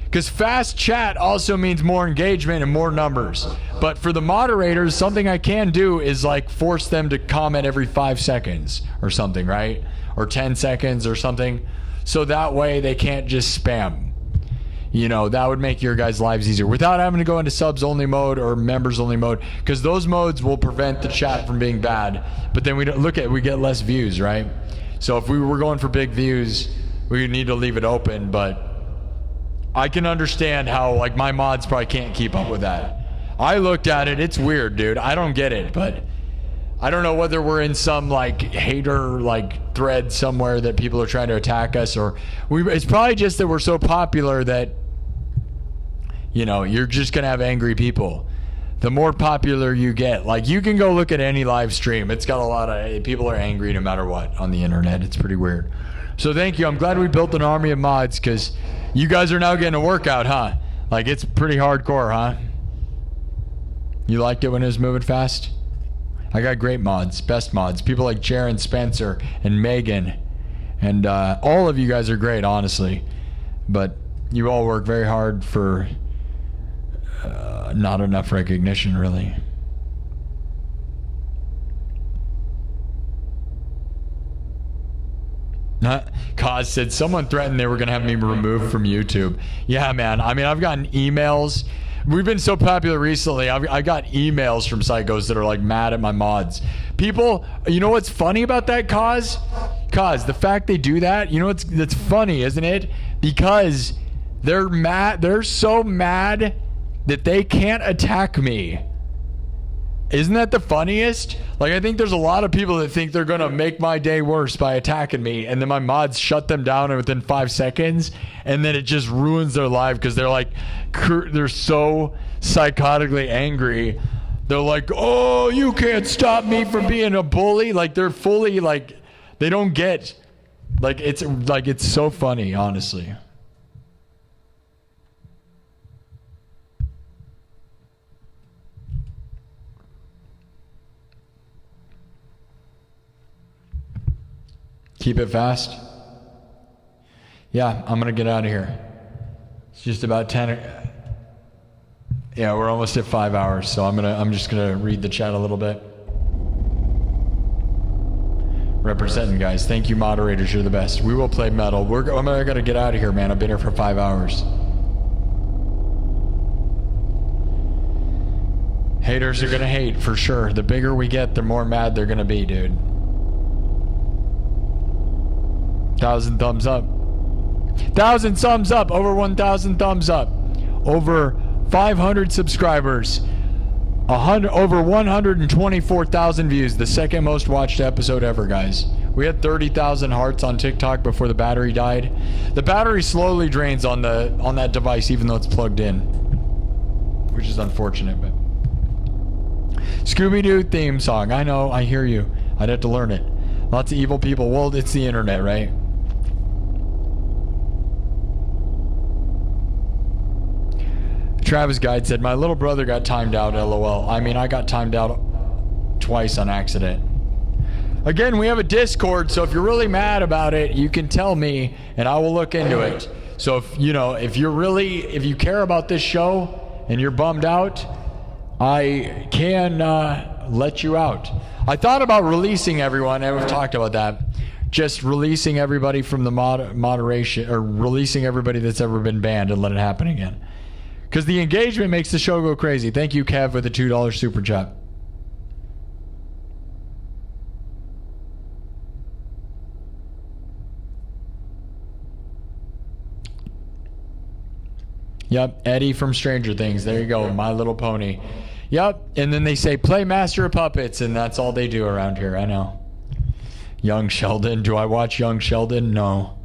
Because fast chat also means more engagement and more numbers. But for the moderators, something I can do is like force them to comment every 5 seconds or something, right? Or 10 seconds or something. So that way they can't just spam. That would make your guys' lives easier without having to go into subs only mode or members only mode, because those modes will prevent the chat from being bad. But then we get less views, right? So if we were going for big views, we would need to leave it open. But I can understand how like my mods probably can't keep up with that. I looked at it. It's weird, dude. I don't get it, but I don't know whether we're in some like hater like thread somewhere that people are trying to attack us, or it's probably just that we're so popular that you're just gonna have angry people. The more popular you get, like you can go look at any live stream. It's got a lot of people are angry no matter what on the internet. It's pretty weird. So thank you. I'm glad we built an army of mods because you guys are now getting a workout, huh? Like it's pretty hardcore, huh? You liked it when it was moving fast? I got great mods, best mods. People like Jaron Spencer and Megan. And all of you guys are great, honestly. But you all work very hard for not enough recognition, really. Kaz said, someone threatened they were going to have me removed from YouTube. Yeah, man. I mean, I've gotten emails. We've been so popular recently. I got emails from psychos that are like mad at my mods. People, you know what's funny about that, Kaz? Kaz, the fact they do that, that's funny, isn't it? Because they're mad. They're so mad that they can't attack me. Isn't that the funniest? Like, I think there's a lot of people that think they're going to make my day worse by attacking me, and then my mods shut them down within 5 seconds, and then it just ruins their life because they're so psychotically angry They're like, oh, you can't stop me from being a bully. Like, they're fully, like, they don't get, it's so funny, honestly. Keep it fast. Yeah, I'm going to get out of here. It's just about 10. Yeah, we're almost at 5 hours, so I'm just gonna read the chat a little bit. Representing, guys. Thank you, moderators. You're the best. We will play metal. I'm gonna get out of here, man. I've been here for 5 hours. Haters are gonna hate for sure. The bigger we get, the more mad they're gonna be, dude. 1,000 thumbs up. 1,000 thumbs up. Over 1,000 thumbs up. Over 500 subscribers. Over 124,000 views. The second most watched episode ever, guys. We had 30,000 hearts on TikTok before the battery died. The battery slowly drains on that device, even though it's plugged in, which is unfortunate. But Scooby-Doo theme song. I know. I hear you. I'd have to learn it. Lots of evil people. Well, it's the internet, right? Travis Guide said, my little brother got timed out, LOL. I mean, I got timed out twice on accident. Again, we have a Discord, so if you're really mad about it, you can tell me, and I will look into it. So if you care about this show, and you're bummed out, I can let you out. I thought about releasing everyone, and we've talked about that. Just releasing everybody from the moderation, or releasing everybody that's ever been banned and let it happen again. Because the engagement makes the show go crazy. Thank you, Kev, with a $2 super chat. Yep, Eddie from Stranger Things. There you go, My Little Pony. Yep, and then they say, play Master of Puppets, and that's all they do around here. I know. Young Sheldon. Do I watch Young Sheldon? No.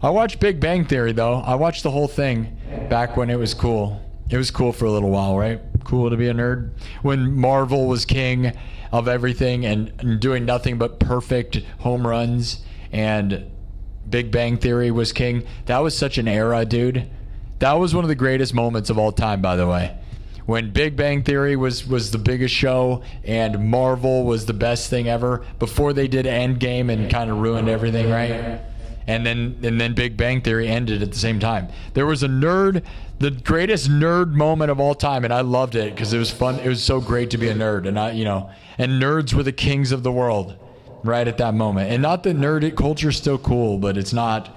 I watched Big Bang Theory, though. I watched the whole thing back when it was cool. It was cool for a little while, right? Cool to be a nerd. When Marvel was king of everything and doing nothing but perfect home runs, and Big Bang Theory was king. That was such an era, dude. That was one of the greatest moments of all time, by the way. When Big Bang Theory was the biggest show and Marvel was the best thing ever before they did Endgame and kind of ruined everything, right? And then Big Bang Theory ended at the same time. There was the greatest nerd moment of all time, and I loved it because it was fun. It was so great to be a nerd, and nerds were the kings of the world right at that moment. And not that nerd culture is still cool, but it's not.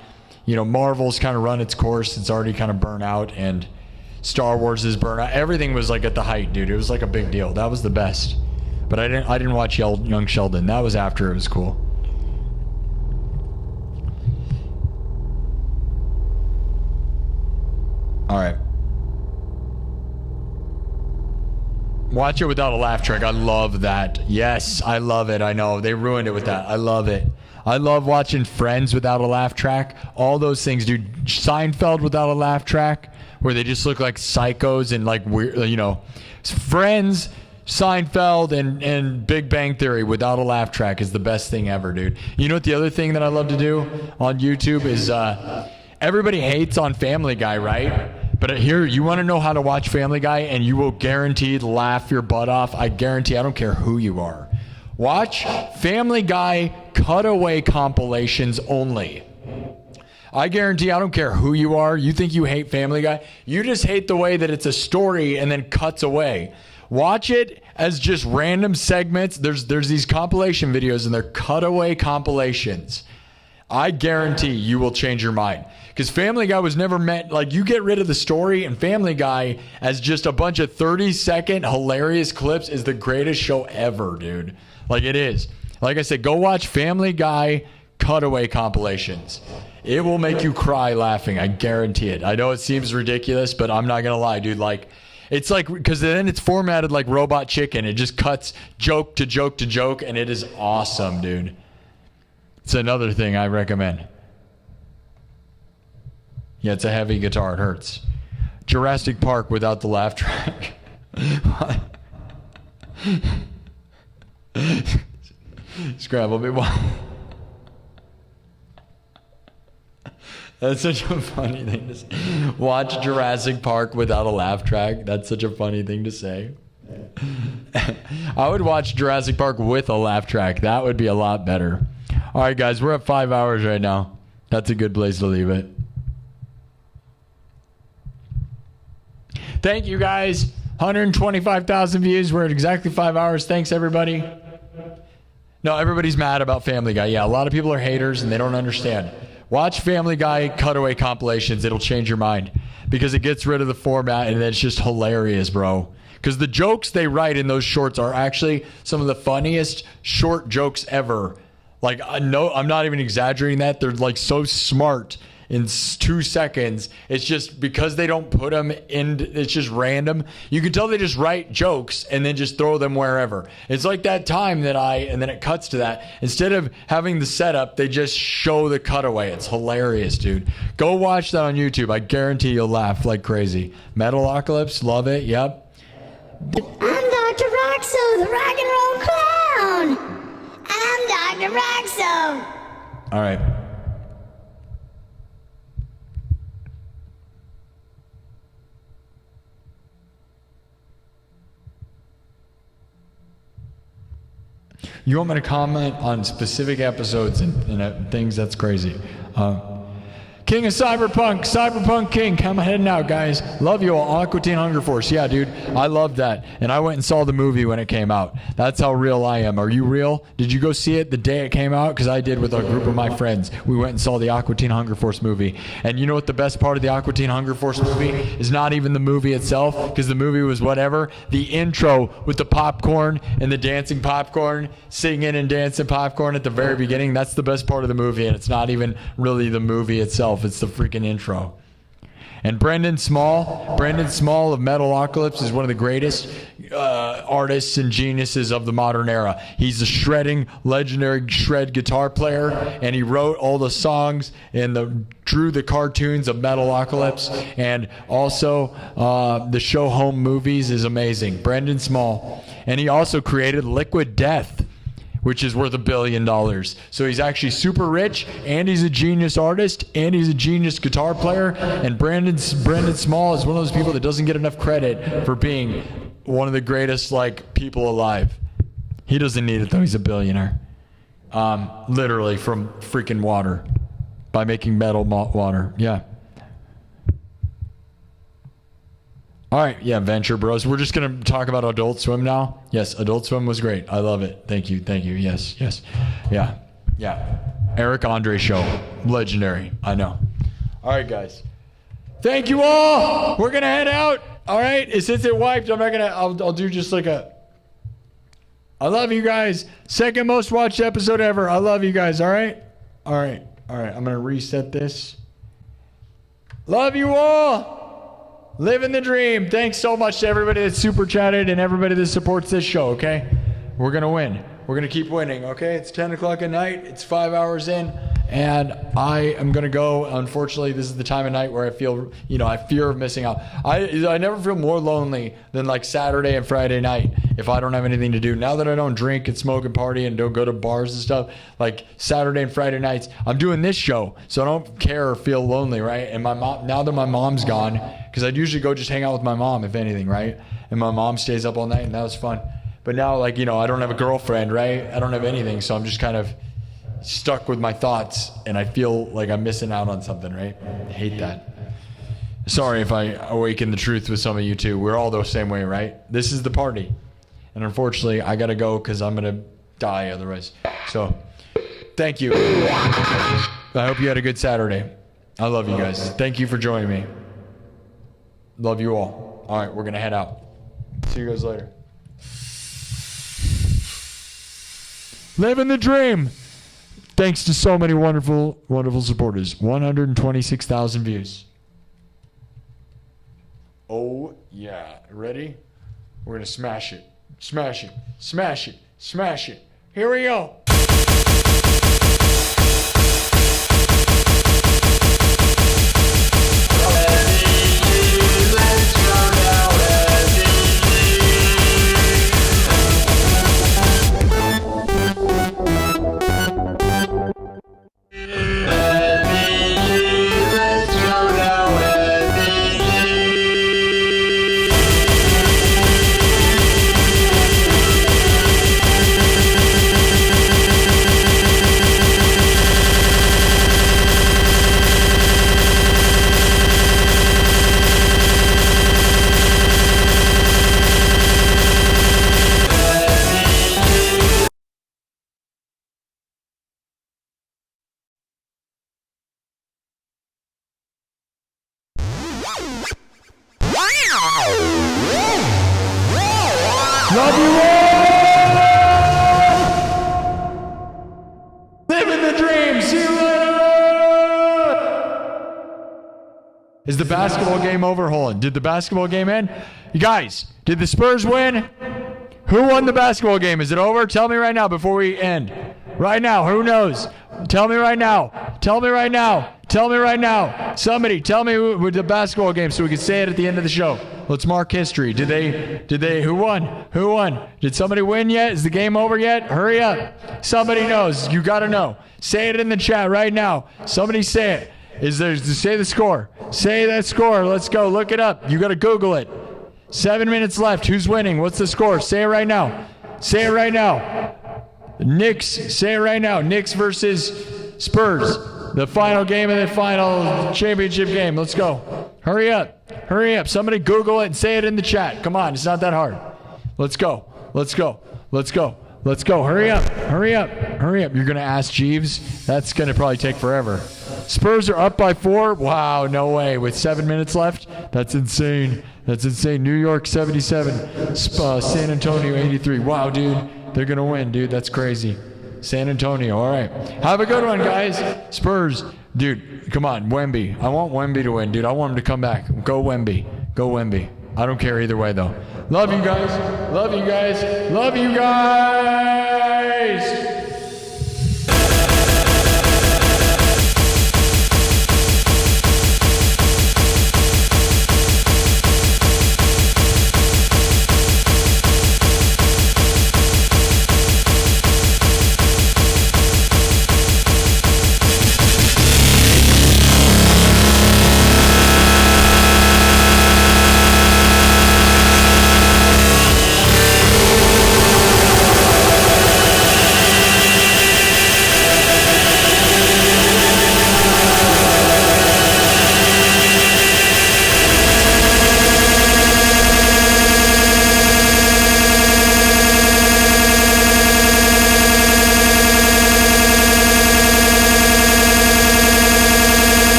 Marvel's kind of run its course. It's already kind of burnt out, and Star Wars is burnt out. Everything was like at the height, dude. It was like a big deal. That was the best. But I didn't watch Young Sheldon. That was after it was cool. All right. Watch it without a laugh track. I love that. Yes, I love it. I know. They ruined it with that. I love it. I love watching Friends without a laugh track. All those things, dude. Seinfeld without a laugh track, where they just look like psychos and like weird, Friends, Seinfeld, and Big Bang Theory without a laugh track is the best thing ever, dude. You know what the other thing that I love to do on YouTube is everybody hates on Family Guy, right? But here, you want to know how to watch Family Guy and you will guaranteed laugh your butt off. I guarantee. I don't care who you are. Watch Family Guy cutaway compilations only. I guarantee, I don't care who you are. You think you hate Family Guy. You just hate the way that it's a story and then cuts away. Watch it as just random segments. There's these compilation videos and they're cutaway compilations. I guarantee you will change your mind. Because Family Guy was never meant, like, you get rid of the story, and Family Guy as just a bunch of 30-second hilarious clips is the greatest show ever, dude. Like, it is. Like I said, go watch Family Guy cutaway compilations. It will make you cry laughing. I guarantee it. I know it seems ridiculous, but I'm not going to lie, dude. Like, it's like, because then it's formatted like Robot Chicken. It just cuts joke to joke to joke, and it is awesome, dude. It's another thing I recommend. Yeah, it's a heavy guitar. It hurts. Jurassic Park without the laugh track. Scrabble me one. That's such a funny thing to say. Watch Jurassic Park without a laugh track. That's such a funny thing to say. I would watch Jurassic Park with a laugh track. That would be a lot better. All right, guys, we're at 5 hours right now. That's a good place to leave it. Thank you, guys. 125,000 views. We're at exactly 5 hours. Thanks, everybody. No, everybody's mad about Family Guy. Yeah, a lot of people are haters and they don't understand. Watch Family Guy cutaway compilations. It'll change your mind because it gets rid of the format and it's just hilarious, bro. Because the jokes they write in those shorts are actually some of the funniest short jokes ever. Like, I'm not even exaggerating that. They're like so smart in 2 seconds. It's just because they don't put them in, it's just random. You can tell they just write jokes and then just throw them wherever. It's like that time that and then it cuts to that. Instead of having the setup, they just show the cutaway. It's hilarious, dude. Go watch that on YouTube. I guarantee you'll laugh like crazy. Metalocalypse, love it. Yep. I'm Dr. Roxo, the rock and roll clown. I'm Dr. Roxo. All right. You want me to comment on specific episodes and things? That's crazy. King of Cyberpunk King, come heading out, guys. Love you all. Aqua Teen Hunger Force. Yeah, dude, I love that. And I went and saw the movie when it came out. That's how real I am. Are you real? Did you go see it the day it came out? Because I did with a group of my friends. We went and saw the Aqua Teen Hunger Force movie. And you know what the best part of the Aqua Teen Hunger Force movie is? Not even the movie itself, because the movie was whatever. The intro with the popcorn and the dancing popcorn, singing and dancing popcorn at the very beginning, that's the best part of the movie. And it's not even really the movie itself. It's the freaking intro. And Brendan Small of Metalocalypse is one of the greatest artists and geniuses of the modern era. He's a shredding, legendary shred guitar player, and he wrote all the songs and drew the cartoons of Metalocalypse, and also the show Home Movies is amazing. Brendan Small. And he also created Liquid Death, which is worth $1 billion. So he's actually super rich, and he's a genius artist, and he's a genius guitar player. And Brandon Small is one of those people that doesn't get enough credit for being one of the greatest people alive. He doesn't need it though. He's a billionaire, literally from freaking water, by making metal water. Yeah. All right, yeah, Venture Bros. We're just going to talk about Adult Swim now. Yes, Adult Swim was great. I love it. Thank you. Yes. Yeah. Eric Andre show. Legendary. I know. All right, guys. Thank you all. We're going to head out. All right, since it wiped, I'm not going to, I'll do just like I love you guys. Second most watched episode ever. I love you guys, all right? All right. I'm going to reset this. Love you all. Living the dream. Thanks so much to everybody that super chatted and everybody that supports this show, okay? We're going to win. We're going to keep winning, okay? It's 10 o'clock at night. It's 5 hours in, and I am going to go. Unfortunately, this is the time of night where I feel, I fear of missing out. I never feel more lonely than like Saturday and Friday night if I don't have anything to do. Now that I don't drink and smoke and party and don't go to bars and stuff, like Saturday and Friday nights, I'm doing this show, so I don't care or feel lonely, right? And my mom, now that my mom's gone, because I'd usually go just hang out with my mom, if anything, right? And my mom stays up all night, and that was fun. But now, I don't have a girlfriend, right? I don't have anything, so I'm just kind of stuck with my thoughts, and I feel like I'm missing out on something, right? I hate that. Sorry if I awaken the truth with some of you, too. We're all the same way, right? This is the party. And unfortunately, I got to go because I'm going to die otherwise. So, thank you. I hope you had a good Saturday. I love you guys. Thank you for joining me. Love you all. All right, we're going to head out. See you guys later. Living the dream. Thanks to so many wonderful, wonderful supporters. 126,000 views. Oh, yeah. Ready? We're going to smash it. Smash it. Smash it. Smash it. Here we go. Love you all. Living the dream. See you later. Is the basketball game over? Hold on. Did the basketball game end? You guys, did the Spurs win? Who won the basketball game? Is it over? Tell me right now before we end. Right now. Who knows? Tell me right now. Tell me right now. Tell me right now. Somebody tell me who the basketball game so we can say it at the end of the show. Let's mark history. Did they, who won? Who won? Did somebody win yet? Is the game over yet? Hurry up. Somebody knows. You got to know. Say it in the chat right now. Somebody say it. Say the score. Say that score. Let's go. Look it up. You got to Google it. 7 minutes left. Who's winning? What's the score? Say it right now. Say it right now. Knicks. Say it right now. Knicks versus Spurs. The final game of the final championship game. Let's go. Hurry up. Hurry up. Somebody Google it and say it in the chat. Come on. It's not that hard. Let's go. Let's go. Let's go. Let's go. Hurry up. Hurry up. Hurry up. You're going to ask Jeeves? That's going to probably take forever. Spurs are up by 4. Wow, no way. With 7 minutes left? That's insane. That's insane. New York 77. San Antonio 83. Wow, dude. They're going to win, dude. That's crazy. San Antonio. All right. Have a good one, guys. Spurs. Dude, come on. Wemby. I want Wemby to win, dude. I want him to come back. Go Wemby. Go Wemby. I don't care either way, though. Love you guys. Love you guys. Love you guys.